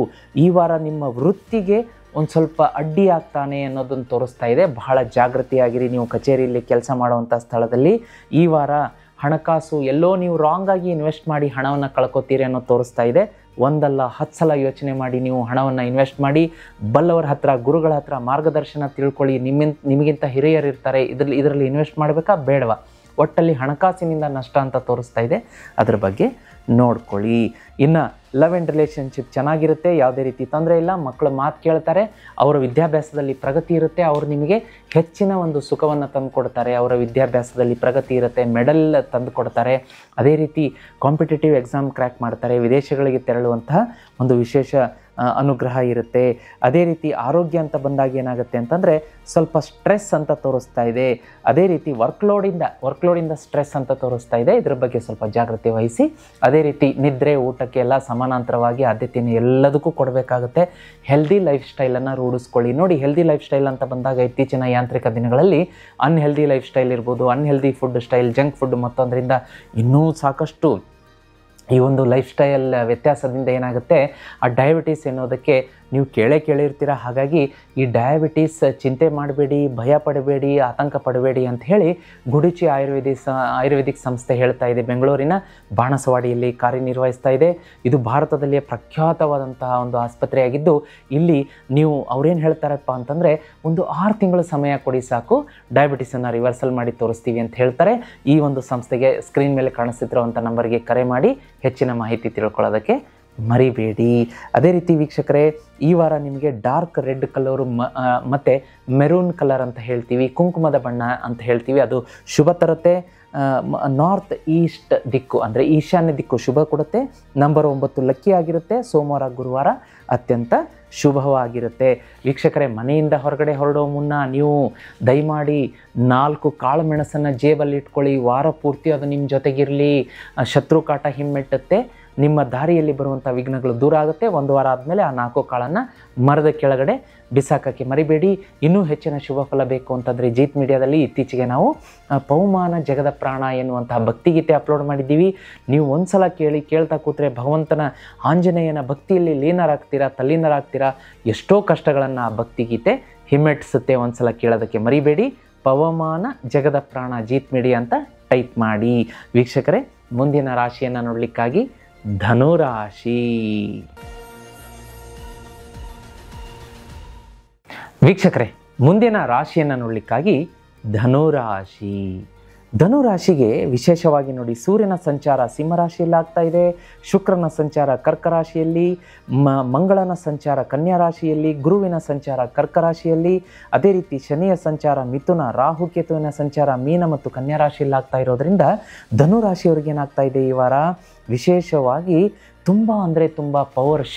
Speaker 2: ಈ ವಾರ ನಿಮ್ಮ ವೃತ್ತಿಗೆ ಒಂದು ಸ್ವಲ್ಪ ಅಡ್ಡಿ ಆಗ್ತಾನೆ ಅನ್ನೋದನ್ನು ತೋರಿಸ್ತಾ ಇದೆ. ಬಹಳ ಜಾಗೃತಿಯಾಗಿರಿ. ನೀವು ಕಚೇರಿಯಲ್ಲಿ ಕೆಲಸ ಮಾಡುವಂಥ ಸ್ಥಳದಲ್ಲಿ ಈ ವಾರ ಹಣಕಾಸು ಎಲ್ಲೋ ನೀವು ರಾಂಗಾಗಿ ಇನ್ವೆಸ್ಟ್ ಮಾಡಿ ಹಣವನ್ನು ಕಳ್ಕೊತೀರಿ ಅನ್ನೋದು ತೋರಿಸ್ತಾ ಇದೆ. ಒಂದಲ್ಲ 10 ಸಲ ಯೋಚನೆ ಮಾಡಿ ನೀವು ಹಣವನ್ನು ಇನ್ವೆಸ್ಟ್ ಮಾಡಿ. ಬಲ್ಲವರ ಹತ್ರ, ಗುರುಗಳ ಹತ್ರ ಮಾರ್ಗದರ್ಶನ ತಿಳ್ಕೊಳ್ಳಿ. ನಿಮಗಿಂತ ಹಿರಿಯರು ಇರ್ತಾರೆ, ಇದರಲ್ಲಿ ಇನ್ವೆಸ್ಟ್ ಮಾಡಬೇಕಾ ಬೇಡವಾ, ಒಟ್ಟಲ್ಲಿ ಹಣಕಾಸಿನಿಂದ ನಷ್ಟ ಅಂತ ತೋರಿಸ್ತಾ ಇದೆ. ಅದರ ಬಗ್ಗೆ ನೋಡ್ಕೊಳ್ಳಿ. ಇನ್ನು ಲವ್ ಆ್ಯಂಡ್ ರಿಲೇಷನ್ಶಿಪ್ ಚೆನ್ನಾಗಿರುತ್ತೆ, ಯಾವುದೇ ರೀತಿ ತೊಂದರೆ ಇಲ್ಲ. ಮಕ್ಕಳು ಮಾತು ಕೇಳ್ತಾರೆ, ಅವರ ವಿದ್ಯಾಭ್ಯಾಸದಲ್ಲಿ ಪ್ರಗತಿ ಇರುತ್ತೆ, ಅವರು ನಿಮಗೆ ಹೆಚ್ಚಿನ ಒಂದು ಸುಖವನ್ನು ತಂದು ಕೊಡ್ತಾರೆ. ಅವರ ವಿದ್ಯಾಭ್ಯಾಸದಲ್ಲಿ ಪ್ರಗತಿ ಇರುತ್ತೆ, ಮೆಡಲ್ ತಂದು ಕೊಡ್ತಾರೆ. ಅದೇ ರೀತಿ ಕಾಂಪಿಟೇಟಿವ್ ಎಕ್ಸಾಮ್ ಕ್ರ್ಯಾಕ್ ಮಾಡ್ತಾರೆ, ವಿದೇಶಗಳಿಗೆ ತೆರಳುವಂತಹ ಒಂದು ವಿಶೇಷ ಅನುಗ್ರಹ ಇರುತ್ತೆ. ಅದೇ ರೀತಿ ಆರೋಗ್ಯ ಅಂತ ಬಂದಾಗ ಏನಾಗುತ್ತೆ ಅಂತಂದರೆ ಸ್ವಲ್ಪ ಸ್ಟ್ರೆಸ್ ಅಂತ ತೋರಿಸ್ತಾ ಇದೆ. ಅದೇ ರೀತಿ ವರ್ಕ್ಲೋಡಿಂದ ಸ್ಟ್ರೆಸ್ ಅಂತ ತೋರಿಸ್ತಾ ಇದೆ. ಇದರ ಬಗ್ಗೆ ಸ್ವಲ್ಪ ಜಾಗೃತಿ ವಹಿಸಿ. ಅದೇ ರೀತಿ ನಿದ್ರೆ, ಊಟಕ್ಕೆ ಎಲ್ಲ ಸಮಾನಾಂತರವಾಗಿ ಆದ್ಯತೆಯನ್ನು ಎಲ್ಲದಕ್ಕೂ ಕೊಡಬೇಕಾಗುತ್ತೆ. ಹೆಲ್ದಿ ಲೈಫ್ ಸ್ಟೈಲನ್ನು ರೂಢಿಸ್ಕೊಳ್ಳಿ. ನೋಡಿ, ಹೆಲ್ದಿ ಲೈಫ್ ಸ್ಟೈಲ್ ಅಂತ ಬಂದಾಗ ಇತ್ತೀಚಿನ ಯಾಂತ್ರಿಕ ದಿನಗಳಲ್ಲಿ ಅನ್ಹೆಲ್ದಿ ಲೈಫ್ ಸ್ಟೈಲ್ ಇರ್ಬೋದು, unhealthy food style, junk food ಮತ್ತೊಂದರಿಂದ ಇನ್ನೂ ಸಾಕಷ್ಟು ಈ ಒಂದು ಲೈಫ್ ಸ್ಟೈಲ್ ವ್ಯತ್ಯಾಸದಿಂದ ಏನಾಗುತ್ತೆ, ಆ ಡಯಾಬಿಟೀಸ್ ಎನ್ನುವುದಕ್ಕೆ ನೀವು ಕೇಳಿರ್ತೀರ. ಹಾಗಾಗಿ ಈ ಡಯಾಬಿಟೀಸ್ ಚಿಂತೆ ಮಾಡಬೇಡಿ, ಭಯ ಪಡಬೇಡಿ, ಆತಂಕ ಪಡಬೇಡಿ ಅಂತ ಹೇಳಿ ಗುಡುಚಿ ಆಯುರ್ವೇದಿಕ್ ಸಂಸ್ಥೆ ಹೇಳ್ತಾ ಇದೆ. ಬೆಂಗಳೂರಿನ ಬಾಣಸವಾಡಿಯಲ್ಲಿ ಕಾರ್ಯನಿರ್ವಹಿಸ್ತಾ ಇದೆ. ಇದು ಭಾರತದಲ್ಲಿಯೇ ಪ್ರಖ್ಯಾತವಾದಂತಹ ಒಂದು ಆಸ್ಪತ್ರೆಯಾಗಿದ್ದು, ಇಲ್ಲಿ ನೀವು ಅವ್ರೇನು ಹೇಳ್ತಾರಪ್ಪ ಅಂತಂದರೆ, ಒಂದು 6 ತಿಂಗಳು ಸಮಯ ಕೊಡಿ ಸಾಕು, ಡಯಾಬಿಟೀಸನ್ನು ರಿವರ್ಸಲ್ ಮಾಡಿ ತೋರಿಸ್ತೀವಿ ಅಂತ ಹೇಳ್ತಾರೆ. ಈ ಒಂದು ಸಂಸ್ಥೆಗೆ ಸ್ಕ್ರೀನ್ ಮೇಲೆ ಕಾಣಿಸ್ತಿರೋವಂಥ ನಂಬರ್ಗೆ ಕರೆ ಮಾಡಿ ಹೆಚ್ಚಿನ ಮಾಹಿತಿ ತಿಳ್ಕೊಳ್ಳೋದಕ್ಕೆ ಮರಿಬೇಡಿ. ಅದೇ ರೀತಿ ವೀಕ್ಷಕರೇ, ಈ ವಾರ ನಿಮಗೆ ಡಾರ್ಕ್ ರೆಡ್ ಕಲರು ಮತ್ತು ಮೆರೂನ್ ಕಲರ್ ಅಂತ ಹೇಳ್ತೀವಿ, ಕುಂಕುಮದ ಬಣ್ಣ ಅಂತ ಹೇಳ್ತೀವಿ, ಅದು ಶುಭ ತರುತ್ತೆ. ನಾರ್ತ್ ಈಸ್ಟ್ ದಿಕ್ಕು ಅಂದರೆ ಈಶಾನ್ಯ ದಿಕ್ಕು ಶುಭ ಕೊಡುತ್ತೆ. ನಂಬರ್ 9 ಲಕ್ಕಿ ಆಗಿರುತ್ತೆ. ಸೋಮವಾರ ಗುರುವಾರ ಅತ್ಯಂತ ಶುಭವಾಗಿರುತ್ತೆ. ವೀಕ್ಷಕರೇ, ಮನೆಯಿಂದ ಹೊರಗಡೆ ಹೊರಡೋ ಮುನ್ನ ನೀವು ದಯಮಾಡಿ 4 ಕಾಳು ಮೆಣಸನ್ನು ಜೇಬಲ್ಲಿ ಇಟ್ಕೊಳ್ಳಿ. ವಾರ ಪೂರ್ತಿ ಅದು ನಿಮ್ಮ ಜೊತೆಗಿರಲಿ. ಶತ್ರು ಕಾಟ ಹಿಮ್ಮೆಟ್ಟುತ್ತೆ, ನಿಮ್ಮ ದಾರಿಯಲ್ಲಿ ಬರುವಂಥ ವಿಘ್ನಗಳು ದೂರ ಆಗುತ್ತೆ. 1 ವಾರ ಆದಮೇಲೆ ಆ 4 ಕಾಳನ್ನು ಮರದ ಕೆಳಗಡೆ ಬಿಸಾಕಕ್ಕೆ ಮರಿಬೇಡಿ. ಇನ್ನೂ ಹೆಚ್ಚಿನ ಶುಭ ಫಲ ಬೇಕು ಅಂತಂದರೆ ಜೀತ್ ಮೀಡಿಯಾದಲ್ಲಿ ಇತ್ತೀಚೆಗೆ ನಾವು ಪವಮಾನ ಜಗದ ಪ್ರಾಣ ಎನ್ನುವಂತಹ ಭಕ್ತಿಗೀತೆ ಅಪ್ಲೋಡ್ ಮಾಡಿದ್ದೀವಿ. ನೀವು ಒಂದ್ಸಲ ಕೇಳ್ತಾ ಕೂತ್ರೆ ಭಗವಂತನ ಆಂಜನೇಯನ ಭಕ್ತಿಯಲ್ಲಿ ಲೀನರಾಗ್ತೀರಾ, ತಲ್ಲೀನರಾಗ್ತೀರಾ. ಎಷ್ಟೋ ಕಷ್ಟಗಳನ್ನು ಆ ಭಕ್ತಿಗೀತೆ ಹಿಮ್ಮೆಟ್ಟಿಸುತ್ತೆ. ಒಂದ್ಸಲ ಕೇಳೋದಕ್ಕೆ ಮರಿಬೇಡಿ. ಪವಮಾನ ಜಗದ ಪ್ರಾಣ ಜೀತ್ ಮೀಡಿಯಾ ಅಂತ ಟೈಪ್ ಮಾಡಿ. ವೀಕ್ಷಕರೇ, ಮುಂದಿನ ರಾಶಿಯನ್ನು ನೋಡಲಿಕ್ಕಾಗಿ ಧನುರಾಶಿ. ವೀಕ್ಷಕರೇ, ಮುಂದಿನ ರಾಶಿಯನ್ನು ನೋಡಲಿಕ್ಕಾಗಿ ಧನುರಾಶಿ. ಧನುರಾಶಿಗೆ ವಿಶೇಷವಾಗಿ ನೋಡಿ, ಸೂರ್ಯನ ಸಂಚಾರ ಸಿಂಹರಾಶಿಯಲ್ಲಿ ಆಗ್ತಾ ಇದೆ, ಶುಕ್ರನ ಸಂಚಾರ ಕರ್ಕ ರಾಶಿಯಲ್ಲಿ, ಮಂಗಳನ ಸಂಚಾರ ಕನ್ಯಾ ರಾಶಿಯಲ್ಲಿ, ಗುರುವಿನ ಸಂಚಾರ ಕರ್ಕ ರಾಶಿಯಲ್ಲಿ, ಅದೇ ರೀತಿ ಶನಿಯ ಸಂಚಾರ ಮಿಥುನ, ರಾಹುಕೇತುವಿನ ಸಂಚಾರ ಮೀನ ಮತ್ತು ಕನ್ಯಾ ರಾಶಿಯಲ್ಲಿ ಆಗ್ತಾ ಇರೋದ್ರಿಂದ ಧನುರಾಶಿಯವರಿಗೆ ಏನಾಗ್ತಾ ಇದೆ ಈ ವಾರ ವಿಶೇಷವಾಗಿ ತುಂಬ ಅಂದರೆ ತುಂಬ ಪವರ್,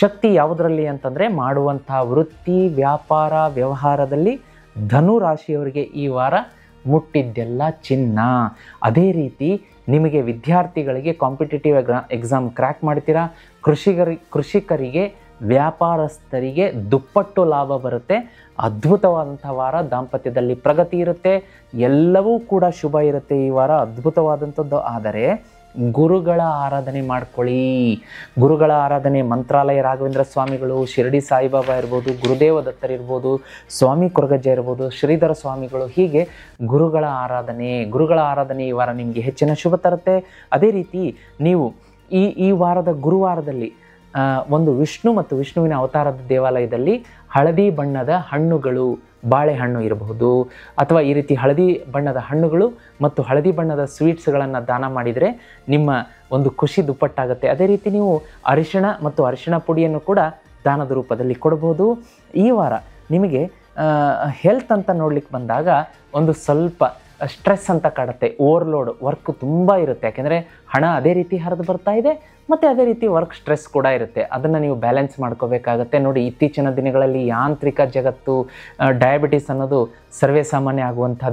Speaker 2: ಶಕ್ತಿ ಯಾವುದರಲ್ಲಿ ಅಂತಂದರೆ ಮಾಡುವಂಥ ವೃತ್ತಿ ವ್ಯಾಪಾರ ವ್ಯವಹಾರದಲ್ಲಿ ಧನುರಾಶಿಯವರಿಗೆ ಈ ವಾರ ಮುಟ್ಟಿದ್ದೆಲ್ಲ ಚಿನ್ನ. ಅದೇ ರೀತಿ ನಿಮಗೆ ವಿದ್ಯಾರ್ಥಿಗಳಿಗೆ ಕಾಂಪಿಟೇಟಿವ್ ಎಕ್ಸಾಮ್ ಕ್ರ್ಯಾಕ್ ಮಾಡ್ತೀರಾ. ಕೃಷಿಕರಿಗೆ ವ್ಯಾಪಾರಸ್ಥರಿಗೆ ದುಪ್ಪಟ್ಟು ಲಾಭ ಬರುತ್ತೆ. ಅದ್ಭುತವಾದಂಥ ವಾರ. ದಾಂಪತ್ಯದಲ್ಲಿ ಪ್ರಗತಿ ಇರುತ್ತೆ. ಎಲ್ಲವೂ ಕೂಡ ಶುಭ ಇರುತ್ತೆ ಈ ವಾರ, ಅದ್ಭುತವಾದಂಥದ್ದು. ಆದರೆ ಗುರುಗಳ ಆರಾಧನೆ ಮಾಡ್ಕೊಳ್ಳಿ. ಗುರುಗಳ ಆರಾಧನೆ ಮಂತ್ರಾಲಯ ರಾಘವೇಂದ್ರ ಸ್ವಾಮಿಗಳು, ಶಿರಡಿ ಸಾಯಿಬಾಬಾ ಇರ್ಬೋದು, ಗುರುದೇವ ದತ್ತರಿರ್ಬೋದು, ಸ್ವಾಮಿ ಕೊರಗಜ್ಜ ಇರ್ಬೋದು, ಶ್ರೀಧರ ಸ್ವಾಮಿಗಳು, ಹೀಗೆ ಗುರುಗಳ ಆರಾಧನೆ ಈ ವಾರ ನಿಮಗೆ ಹೆಚ್ಚಿನ ಶುಭ ತರುತ್ತೆ. ಅದೇ ರೀತಿ ನೀವು ಈ ವಾರದ ಗುರುವಾರದಲ್ಲಿ ಒಂದು ವಿಷ್ಣು ಮತ್ತು ವಿಷ್ಣುವಿನ ಅವತಾರದ ದೇವಾಲಯದಲ್ಲಿ ಹಳದಿ ಬಣ್ಣದ ಹಣ್ಣುಗಳು, ಬಾಳೆಹಣ್ಣು ಇರಬಹುದು, ಅಥವಾ ಈ ರೀತಿ ಹಳದಿ ಬಣ್ಣದ ಹಣ್ಣುಗಳು ಮತ್ತು ಹಳದಿ ಬಣ್ಣದ ಸ್ವೀಟ್ಸ್ಗಳನ್ನು ದಾನ ಮಾಡಿದರೆ ನಿಮ್ಮ ಒಂದು ಖುಷಿ ದುಪ್ಪಟ್ಟಾಗುತ್ತೆ. ಅದೇ ರೀತಿ ನೀವು ಅರಿಶಿಣ ಮತ್ತು ಅರಿಶಿಣ ಪುಡಿಯನ್ನು ಕೂಡ ದಾನದ ರೂಪದಲ್ಲಿ ಕೊಡ್ಬೋದು. ಈ ವಾರ ನಿಮಗೆ ಹೆಲ್ತ್ ಅಂತ ನೋಡ್ಲಿಕ್ಕೆ ಬಂದಾಗ ಒಂದು ಸ್ವಲ್ಪ ಸ್ಟ್ರೆಸ್ ಅಂತ ಕಾಡುತ್ತೆ. ಓವರ್ಲೋಡ್ ವರ್ಕ್ ತುಂಬ ಇರುತ್ತೆ, ಯಾಕೆಂದರೆ ಹಣ ಅದೇ ರೀತಿ ಹರಿದು ಬರ್ತಾ ಇದೆ ಮತ್ತು ಅದೇ ರೀತಿ ವರ್ಕ್ ಸ್ಟ್ರೆಸ್ ಕೂಡ ಇರುತ್ತೆ. ಅದನ್ನು ನೀವು ಬ್ಯಾಲೆನ್ಸ್ ಮಾಡ್ಕೋಬೇಕಾಗತ್ತೆ. ನೋಡಿ, ಇತ್ತೀಚಿನ ದಿನಗಳಲ್ಲಿ ಯಾಂತ್ರಿಕ ಜಗತ್ತು, ಡಯಾಬಿಟಿಸ್ ಅನ್ನೋದು ಸರ್ವೇ ಸಾಮಾನ್ಯ ಆಗುವಂಥ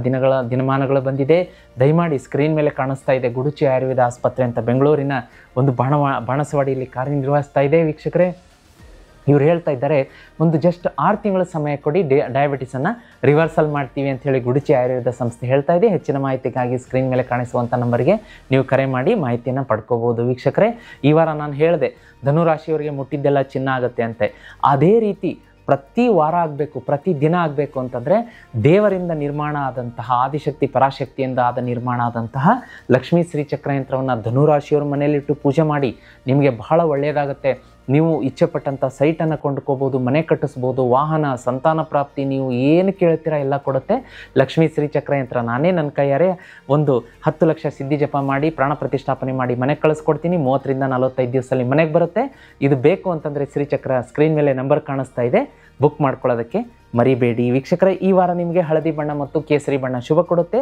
Speaker 2: ದಿನಮಾನಗಳು ಬಂದಿದೆ. ದಯಮಾಡಿ ಸ್ಕ್ರೀನ್ ಮೇಲೆ ಕಾಣಿಸ್ತಾ ಇದೆ ಗುಡುಚಿ ಆಯುರ್ವೇದ ಆಸ್ಪತ್ರೆ ಅಂತ ಬೆಂಗಳೂರಿನ ಒಂದು ಬಾಣಸವಾಡಿಯಲ್ಲಿ ಕಾರ್ಯನಿರ್ವಹಿಸ್ತಾ ಇದೆ. ವೀಕ್ಷಕರೇ, ಇವ್ರು ಹೇಳ್ತಾ ಇದ್ದಾರೆ, ಒಂದು ಜಸ್ಟ್ 6 ತಿಂಗಳ ಸಮಯ ಕೊಡಿ, ಡಯಾಬಿಟಿಸನ್ನು ರಿವರ್ಸಲ್ ಮಾಡ್ತೀವಿ ಅಂಥೇಳಿ ಗುಡುಚಿ ಆಯುರ್ವೇದ ಸಂಸ್ಥೆ ಹೇಳ್ತಾ ಇದೆ. ಹೆಚ್ಚಿನ ಮಾಹಿತಿಗಾಗಿ ಸ್ಕ್ರೀನ್ ಮೇಲೆ ಕಾಣಿಸುವಂಥ ನಂಬರ್ಗೆ ನೀವು ಕರೆ ಮಾಡಿ ಮಾಹಿತಿಯನ್ನು ಪಡ್ಕೋಬೋದು. ವೀಕ್ಷಕರೇ, ಈ ವಾರ ನಾನು ಹೇಳಿದೆ ಧನುರಾಶಿಯವರಿಗೆ ಮುಟ್ಟಿದ್ದೆಲ್ಲ ಚಿನ್ನ ಆಗುತ್ತೆ ಅಂತೆ. ಅದೇ ರೀತಿ ಪ್ರತಿ ವಾರ ಆಗಬೇಕು, ಪ್ರತಿ ದಿನ ಆಗಬೇಕು ಅಂತಂದರೆ ದೇವರಿಂದ ನಿರ್ಮಾಣ ಆದಂತಹ, ಆದಿಶಕ್ತಿ ಪರಾಶಕ್ತಿಯಿಂದ ನಿರ್ಮಾಣ ಆದಂತಹ ಲಕ್ಷ್ಮೀ ಶ್ರೀ ಚಕ್ರಯಂತ್ರವನ್ನು ಧನುರಾಶಿಯವ್ರ ಮನೆಯಲ್ಲಿಟ್ಟು ಪೂಜೆ ಮಾಡಿ. ನಿಮಗೆ ಬಹಳ ಒಳ್ಳೆಯದಾಗುತ್ತೆ. ನೀವು ಇಚ್ಛೆಪಟ್ಟಂಥ ಸೈಟನ್ನು ಕೊಂಡ್ಕೋಬೋದು, ಮನೆ ಕಟ್ಟಿಸ್ಬೋದು, ವಾಹನ, ಸಂತಾನ ಪ್ರಾಪ್ತಿ, ನೀವು ಏನು ಕೇಳ್ತೀರಾ ಎಲ್ಲ ಕೊಡುತ್ತೆ ಲಕ್ಷ್ಮೀ ಶ್ರೀ ಚಕ್ರಯಂತ್ರ. ನಾನೇ ನನ್ನ ಕೈಯಾರೆ ಒಂದು 10 ಲಕ್ಷ ಸಿದ್ಧಿ ಜಪ ಮಾಡಿ ಪ್ರಾಣ ಪ್ರತಿಷ್ಠಾಪನೆ ಮಾಡಿ ಮನೆಗೆ ಕಳಿಸ್ಕೊಡ್ತೀನಿ. 30 ರಿಂದ 45 ದಿವಸದಲ್ಲಿ ಮನೆಗೆ ಬರುತ್ತೆ. ಇದು ಬೇಕು ಅಂತಂದರೆ ಶ್ರೀಚಕ್ರ ಸ್ಕ್ರೀನ್ ಮೇಲೆ ನಂಬರ್ ಕಾಣಿಸ್ತಾ ಇದೆ, ಬುಕ್ ಮಾಡ್ಕೊಳ್ಳೋದಕ್ಕೆ ಮರಿಬೇಡಿ. ವೀಕ್ಷಕರೇ, ಈ ವಾರ ನಿಮಗೆ ಹಳದಿ ಬಣ್ಣ ಮತ್ತು ಕೇಸರಿ ಬಣ್ಣ ಶುಭ ಕೊಡುತ್ತೆ.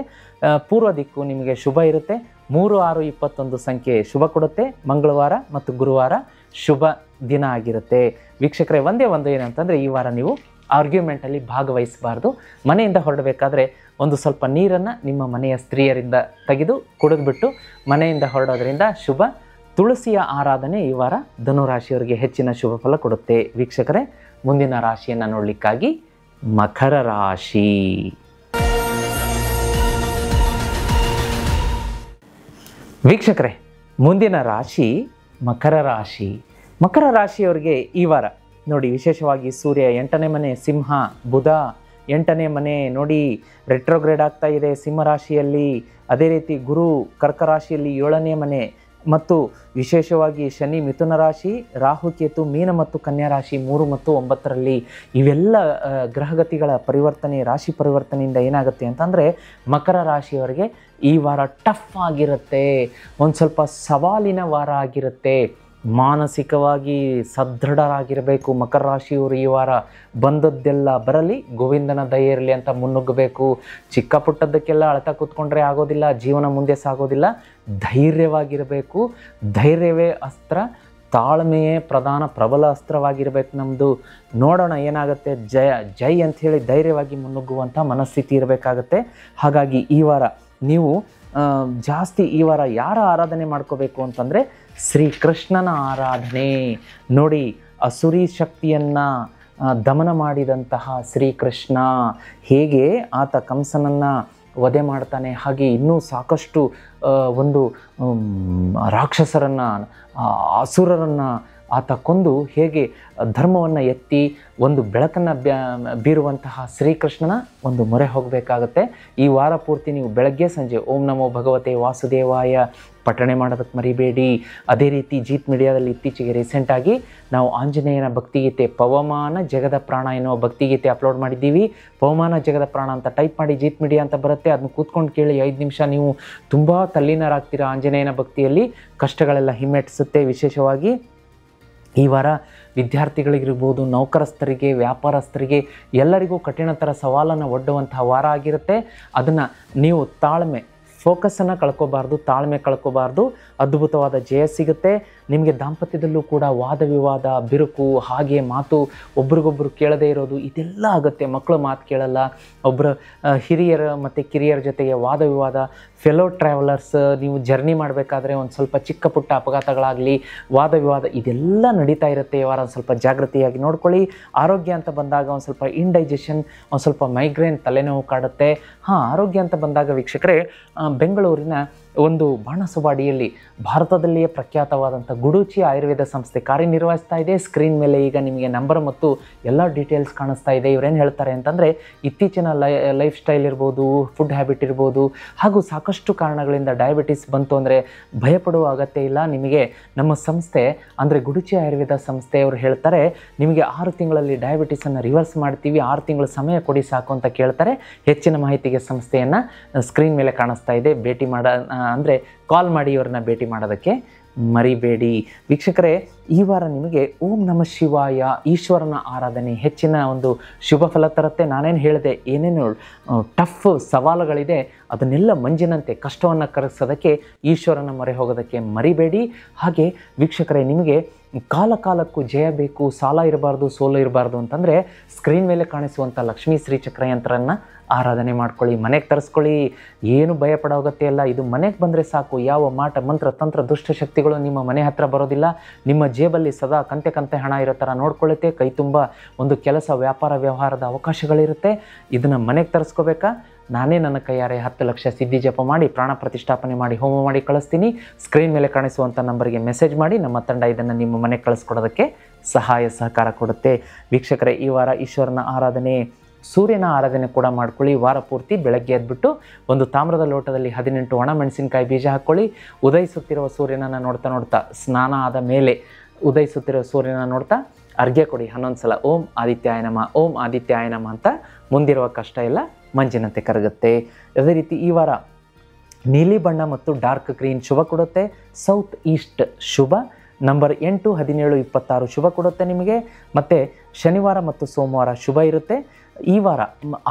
Speaker 2: ಪೂರ್ವ ದಿಕ್ಕು ನಿಮಗೆ ಶುಭ ಇರುತ್ತೆ. 3, 6, 21 ಸಂಖ್ಯೆ ಶುಭ ಕೊಡುತ್ತೆ. ಮಂಗಳವಾರ ಮತ್ತು ಗುರುವಾರ ಶುಭ ದಿನ ಆಗಿರುತ್ತೆ. ವೀಕ್ಷಕರೇ, ಒಂದೇ ಏನಂತಂದರೆ ಈ ವಾರ ನೀವು ಆರ್ಗ್ಯುಮೆಂಟಲ್ಲಿ ಭಾಗವಹಿಸಬಾರ್ದು. ಮನೆಯಿಂದ ಹೊರಡಬೇಕಾದ್ರೆ ಒಂದು ಸ್ವಲ್ಪ ನೀರನ್ನು ನಿಮ್ಮ ಮನೆಯ ಸ್ತ್ರೀಯರಿಂದ ತೆಗೆದು ಕುಡಿದ್ಬಿಟ್ಟು ಮನೆಯಿಂದ ಹೊರಡೋದ್ರಿಂದ ಶುಭ. ತುಳಸಿಯ ಆರಾಧನೆ ಈ ವಾರ ಧನುರಾಶಿಯವರಿಗೆ ಹೆಚ್ಚಿನ ಶುಭ ಫಲ ಕೊಡುತ್ತೆ. ವೀಕ್ಷಕರೇ, ಮುಂದಿನ ರಾಶಿಯನ್ನು ನೋಡಲಿಕ್ಕಾಗಿ ಮಕರ ರಾಶಿ. ವೀಕ್ಷಕರೇ, ಮುಂದಿನ ರಾಶಿ ಮಕರ ರಾಶಿ. ಮಕರ ರಾಶಿಯವರಿಗೆ ಈ ವಾರ ನೋಡಿ, ವಿಶೇಷವಾಗಿ ಸೂರ್ಯ 8ನೇ ಮನೆ ಸಿಂಹ, ಬುಧ 8ನೇ ಮನೆ ನೋಡಿ ರೆಟ್ರೋಗ್ರೇಡ್ ಆಗ್ತಾ ಇದೆ ಸಿಂಹ ರಾಶಿಯಲ್ಲಿ. ಅದೇ ರೀತಿ ಗುರು ಕರ್ಕ ರಾಶಿಯಲ್ಲಿ 7ನೇ ಮನೆ, ಮತ್ತು ವಿಶೇಷವಾಗಿ ಶನಿ ಮಿಥುನ ರಾಶಿ, ರಾಹು ಕೇತು ಮೀನ ಮತ್ತು ಕನ್ಯಾ ರಾಶಿ 3 ಮತ್ತು 9ರಲ್ಲಿ. ಇವೆಲ್ಲ ಗ್ರಹಗತಿಗಳ ಪರಿವರ್ತನೆ, ರಾಶಿ ಪರಿವರ್ತನೆಯಿಂದ ಏನಾಗುತ್ತೆ ಅಂತಂದರೆ ಮಕರ ರಾಶಿಯವರಿಗೆ ಈ ವಾರ ಟಫ್ ಆಗಿರುತ್ತೆ, ಒಂದು ಸ್ವಲ್ಪ ಸವಾಲಿನ ವಾರ ಆಗಿರುತ್ತೆ. ಮಾನಸಿಕವಾಗಿ ಸದೃಢರಾಗಿರಬೇಕು ಮಕರ ರಾಶಿಯವರು. ಈ ವಾರ ಬಂದದ್ದೆಲ್ಲ ಬರಲಿ, ಗೋವಿಂದನ ದಯೆ ಇರಲಿ ಅಂತ ಮುನ್ನುಗ್ಗಬೇಕು. ಚಿಕ್ಕ ಪುಟ್ಟದ್ದಕ್ಕೆಲ್ಲ ಅಳ್ತಾ ಕೂತ್ಕೊಂಡ್ರೆ ಆಗೋದಿಲ್ಲ, ಜೀವನ ಮುಂದೆ ಸಾಗೋದಿಲ್ಲ. ಧೈರ್ಯವಾಗಿರಬೇಕು. ಧೈರ್ಯವೇ ಅಸ್ತ್ರ, ತಾಳ್ಮೆಯೇ ಪ್ರಬಲ ಅಸ್ತ್ರವಾಗಿರಬೇಕು ನಮ್ಮದು. ನೋಡೋಣ ಏನಾಗುತ್ತೆ. ಜೈ ಅಂಥೇಳಿ ಧೈರ್ಯವಾಗಿ ಮುನ್ನುಗ್ಗುವಂಥ ಮನಸ್ಥಿತಿ ಇರಬೇಕಾಗತ್ತೆ. ಹಾಗಾಗಿ ಈ ವಾರ ನೀವು ಜಾಸ್ತಿ ಈ ವಾರ ಯಾರ ಆರಾಧನೆ ಮಾಡ್ಕೋಬೇಕು ಅಂತಂದರೆ ಶ್ರೀಕೃಷ್ಣನ ಆರಾಧನೆ. ನೋಡಿ, ಅಸುರಿ ಶಕ್ತಿಯನ್ನು ದಮನ ಮಾಡಿದಂತಹ ಶ್ರೀಕೃಷ್ಣ ಹೇಗೆ ಆತ ಕಂಸನನ್ನು ವಧೆ ಮಾಡ್ತಾನೆ, ಹಾಗೆ ಇನ್ನೂ ಸಾಕಷ್ಟು ಒಂದು ರಾಕ್ಷಸರನ್ನು, ಅಸುರರನ್ನು ಆತ ಕೊಂದು ಹೇಗೆ ಧರ್ಮವನ್ನು ಎತ್ತಿ ಒಂದು ಬೆಳಕನ್ನು ಬೀರುವಂತಹ ಶ್ರೀಕೃಷ್ಣನ ಒಂದು ಮೊರೆ ಹೋಗಬೇಕಾಗತ್ತೆ. ಈ ವಾರ ಪೂರ್ತಿ ನೀವು ಬೆಳಗ್ಗೆ ಸಂಜೆ ಓಂ ನಮೋ ಭಗವತೆ ವಾಸುದೇವಾಯ ಪಠಣೆ ಮಾಡೋದಕ್ಕೆ ಮರಿಬೇಡಿ. ಅದೇ ರೀತಿ ಜೀತ್ ಮೀಡಿಯಾದಲ್ಲಿ ಇತ್ತೀಚೆಗೆ ರೀಸೆಂಟಾಗಿ ನಾವು ಆಂಜನೇಯನ ಭಕ್ತಿಗೀತೆ ಪವಮಾನ ಜಗದ ಪ್ರಾಣ ಎನ್ನುವ ಭಕ್ತಿಗೀತೆ ಅಪ್ಲೋಡ್ ಮಾಡಿದ್ದೀವಿ. ಪವಮಾನ ಜಗದ ಪ್ರಾಣ ಅಂತ ಟೈಪ್ ಮಾಡಿ ಜೀತ್ ಮೀಡಿಯಾ ಅಂತ ಬರುತ್ತೆ, ಅದನ್ನು ಕೂತ್ಕೊಂಡು ಕೇಳಿ. 5 ನಿಮಿಷ ನೀವು ತುಂಬ ತಲ್ಲೀನರಾಗ್ತೀರಾ ಆಂಜನೇಯನ ಭಕ್ತಿಯಲ್ಲಿ. ಕಷ್ಟಗಳೆಲ್ಲ ಹಿಮ್ಮೆಟ್ಟಿಸುತ್ತೆ. ವಿಶೇಷವಾಗಿ ಈ ವಾರ ವಿದ್ಯಾರ್ಥಿಗಳಿಗಿರ್ಬೋದು, ನೌಕರಸ್ಥರಿಗೆ, ವ್ಯಾಪಾರಸ್ಥರಿಗೆ ಎಲ್ಲರಿಗೂ ಕಠಿಣತರ ಸವಾಲನ್ನು ಒಡ್ಡುವಂತಹ ವಾರ ಆಗಿರುತ್ತೆ. ಅದನ್ನು ನೀವು ಫೋಕಸನ್ನು ಕಳ್ಕೋಬಾರ್ದು, ತಾಳ್ಮೆ ಕಳ್ಕೋಬಾರ್ದು. ಅದ್ಭುತವಾದ ಜಯ ಸಿಗುತ್ತೆ ನಿಮಗೆ. ದಾಂಪತ್ಯದಲ್ಲೂ ಕೂಡ ವಾದ ವಿವಾದ, ಬಿರುಕು, ಹಾಗೆ ಮಾತು ಒಬ್ರಿಗೊಬ್ಬರು ಕೇಳದೇ ಇರೋದು ಇದೆಲ್ಲ ಆಗುತ್ತೆ. ಮಕ್ಕಳು ಮಾತು ಕೇಳಲ್ಲ, ಒಬ್ಬರು ಹಿರಿಯರ ಮತ್ತು ಕಿರಿಯರ ಜೊತೆಗೆ ವಾದ ವಿವಾದ. ಫೆಲೋ ಟ್ರಾವೆಲರ್ಸ್, ನೀವು ಜರ್ನಿ ಮಾಡಬೇಕಾದ್ರೆ ಒಂದು ಸ್ವಲ್ಪ ಚಿಕ್ಕ ಪುಟ್ಟ ಅಪಘಾತಗಳಾಗಲಿ, ವಾದ ವಿವಾದ ಇದೆಲ್ಲ ನಡೀತಾ ಇರುತ್ತೆ. ಈ ವಾರ ಒಂದು ಸ್ವಲ್ಪ ಜಾಗೃತಿಯಾಗಿ ನೋಡ್ಕೊಳ್ಳಿ. ಆರೋಗ್ಯ ಅಂತ ಬಂದಾಗ ಒಂದು ಸ್ವಲ್ಪ ಇಂಡೈಜೆಷನ್, ಒಂದು ಸ್ವಲ್ಪ ಮೈಗ್ರೇನ್, ತಲೆನೋವು ಕಾಡುತ್ತೆ. ಆರೋಗ್ಯ ಅಂತ ಬಂದಾಗ ವೀಕ್ಷಕರೇ, ಬೆಂಗಳೂರಿನ ಒಂದು ಬಾಣಸವಾಡಿಯಲ್ಲಿ ಭಾರತದಲ್ಲಿಯೇ ಪ್ರಖ್ಯಾತವಾದಂಥ ಗುಡೂಚಿ ಆಯುರ್ವೇದ ಸಂಸ್ಥೆ ಕಾರ್ಯನಿರ್ವಹಿಸ್ತಾ ಇದೆ. ಸ್ಕ್ರೀನ್ ಮೇಲೆ ಈಗ ನಿಮಗೆ ನಂಬರ್ ಮತ್ತು ಎಲ್ಲ ಡೀಟೇಲ್ಸ್ ಕಾಣಿಸ್ತಾ ಇದೆ. ಇವರೇನು ಹೇಳ್ತಾರೆ ಅಂತಂದರೆ, ಇತ್ತೀಚಿನ ಲೈಫ್ ಸ್ಟೈಲ್ ಇರ್ಬೋದು, ಫುಡ್ ಹ್ಯಾಬಿಟ್ ಇರ್ಬೋದು, ಹಾಗೂ ಸಾಕಷ್ಟು ಕಾರಣಗಳಿಂದ ಡಯಾಬಿಟಿಸ್ ಬಂತು ಅಂದರೆ ಭಯಪಡುವ ಅಗತ್ಯ ಇಲ್ಲ. ನಿಮಗೆ ನಮ್ಮ ಸಂಸ್ಥೆ ಅಂದರೆ ಗುಡೂಚಿ ಆಯುರ್ವೇದ ಸಂಸ್ಥೆಯವರು ಹೇಳ್ತಾರೆ, ನಿಮಗೆ 6 ತಿಂಗಳಲ್ಲಿ ಡಯಾಬಿಟಿಸನ್ನು ರಿವರ್ಸ್ ಮಾಡ್ತೀವಿ, 6 ತಿಂಗಳು ಸಮಯ ಕೊಡಿ ಸಾಕು ಅಂತ ಕೇಳ್ತಾರೆ. ಹೆಚ್ಚಿನ ಮಾಹಿತಿಗೆ ಸಂಸ್ಥೆಯನ್ನು ಸ್ಕ್ರೀನ್ ಮೇಲೆ ಕಾಣಿಸ್ತಾ ಇದೆ, ಭೇಟಿ ಅಂದರೆ ಕಾಲ್ ಮಾಡಿ ಇವ್ರನ್ನ ಭೇಟಿ ಮಾಡೋದಕ್ಕೆ ಮರಿಬೇಡಿ. ವೀಕ್ಷಕರೇ, ಈ ವಾರ ನಿಮಗೆ ಓಂ ನಮಃ ಶಿವಾಯ ಈಶ್ವರನ ಆರಾಧನೆ ಹೆಚ್ಚಿನ ಒಂದು ಶುಭ ಫಲ ತರುತ್ತೆ. ನಾನೇನು ಹೇಳಿದೆ, ಏನೇನು ಟಫ್ ಸವಾಲುಗಳಿದೆ ಅದನ್ನೆಲ್ಲ ಮಂಜಿನಂತೆ ಕಷ್ಟವನ್ನು ಕರಗಿಸೋದಕ್ಕೆ ಈಶ್ವರನ ಮೊರೆ ಹೋಗೋದಕ್ಕೆ ಮರಿಬೇಡಿ. ಹಾಗೆ ವೀಕ್ಷಕರೇ, ನಿಮಗೆ ಕಾಲಕ್ಕೂ ಜಯ ಬೇಕು, ಸಾಲ ಇರಬಾರ್ದು, ಸೋಲು ಇರಬಾರ್ದು ಅಂತಂದರೆ ಸ್ಕ್ರೀನ್ ಮೇಲೆ ಕಾಣಿಸುವಂಥ ಲಕ್ಷ್ಮೀ ಶ್ರೀ ಚಕ್ರಯಂತ್ರವನ್ನು ಆರಾಧನೆ ಮಾಡ್ಕೊಳ್ಳಿ, ಮನೆಗೆ ತರಿಸ್ಕೊಳ್ಳಿ. ಏನು ಭಯಪಡೋ ಅಗತ್ಯ ಇಲ್ಲ. ಇದು ಮನೆಗೆ ಬಂದರೆ ಸಾಕು, ಯಾವ ಮಾಟ ಮಂತ್ರ ತಂತ್ರ ದುಷ್ಟಶಕ್ತಿಗಳು ನಿಮ್ಮ ಮನೆ ಹತ್ರ ಬರೋದಿಲ್ಲ. ನಿಮ್ಮ ಜೇಬಲ್ಲಿ ಸದಾ ಕಂತೆ ಹಣ ಇರೋ ಥರ ನೋಡ್ಕೊಳ್ಳುತ್ತೆ. ಕೈ ತುಂಬ ಒಂದು ಕೆಲಸ, ವ್ಯಾಪಾರ ವ್ಯವಹಾರದ ಅವಕಾಶಗಳಿರುತ್ತೆ. ಇದನ್ನು ಮನೆಗೆ ತರಿಸ್ಕೋಬೇಕಾ? ನಾನೇ ನನ್ನ ಕೈಯಾರೆ 10 ಲಕ್ಷ ಸಿದ್ಧಿ ಜಪ ಮಾಡಿ, ಪ್ರಾಣ ಪ್ರತಿಷ್ಠಾಪನೆ ಮಾಡಿ, ಹೋಮ ಮಾಡಿ ಕಳಿಸ್ತೀನಿ. ಸ್ಕ್ರೀನ್ ಮೇಲೆ ಕಾಣಿಸುವಂಥ ನಂಬರ್ಗೆ ಮೆಸೇಜ್ ಮಾಡಿ, ನಮ್ಮ ತಂಡ ಇದನ್ನು ನಿಮ್ಮ ಮನೆಗೆ ಕಳಿಸ್ಕೊಡೋದಕ್ಕೆ ಸಹಕಾರ ಕೊಡುತ್ತೆ. ವೀಕ್ಷಕರೇ, ಈ ವಾರ ಈಶ್ವರನ ಆರಾಧನೆ, ಸೂರ್ಯನ ಆರಾಧನೆ ಕೂಡ ಮಾಡ್ಕೊಳ್ಳಿ. ವಾರ ಪೂರ್ತಿ ಬೆಳಗ್ಗೆ ಎದ್ಬಿಟ್ಟು ಒಂದು ತಾಮ್ರದ ಲೋಟದಲ್ಲಿ 18 ಒಣ ಮೆಣಸಿನಕಾಯಿ ಬೀಜ ಹಾಕ್ಕೊಳ್ಳಿ. ಉದಯಿಸುತ್ತಿರುವ ಸೂರ್ಯನನ್ನು ನೋಡ್ತಾ ಸ್ನಾನ ಆದ ಮೇಲೆ ಉದಯಿಸುತ್ತಿರುವ ಸೂರ್ಯನ ನೋಡ್ತಾ ಅರ್ಘ್ಯ ಕೊಡಿ 11 ಸಲ. ಓಂ ಆದಿತ್ಯಾಯ ನಮಃ, ಓಂ ಆದಿತ್ಯಾಯ ನಮಃ ಅಂತ. ಮುಂದಿರುವ ಕಷ್ಟ ಎಲ್ಲ ಮಂಜಿನಂತೆ ಕರಗುತ್ತೆ. ಅದೇ ರೀತಿ ಈ ವಾರ ನೀಲಿ ಬಣ್ಣ ಮತ್ತು ಡಾರ್ಕ್ ಗ್ರೀನ್ ಶುಭ ಕೊಡುತ್ತೆ. ಸೌತ್ ಈಸ್ಟ್ ಶುಭ. ನಂಬರ್ 8, 17, 26 ಶುಭ ಕೊಡುತ್ತೆ ನಿಮಗೆ. ಮತ್ತು ಶನಿವಾರ ಮತ್ತು ಸೋಮವಾರ ಶುಭ ಇರುತ್ತೆ. ಈ ವಾರ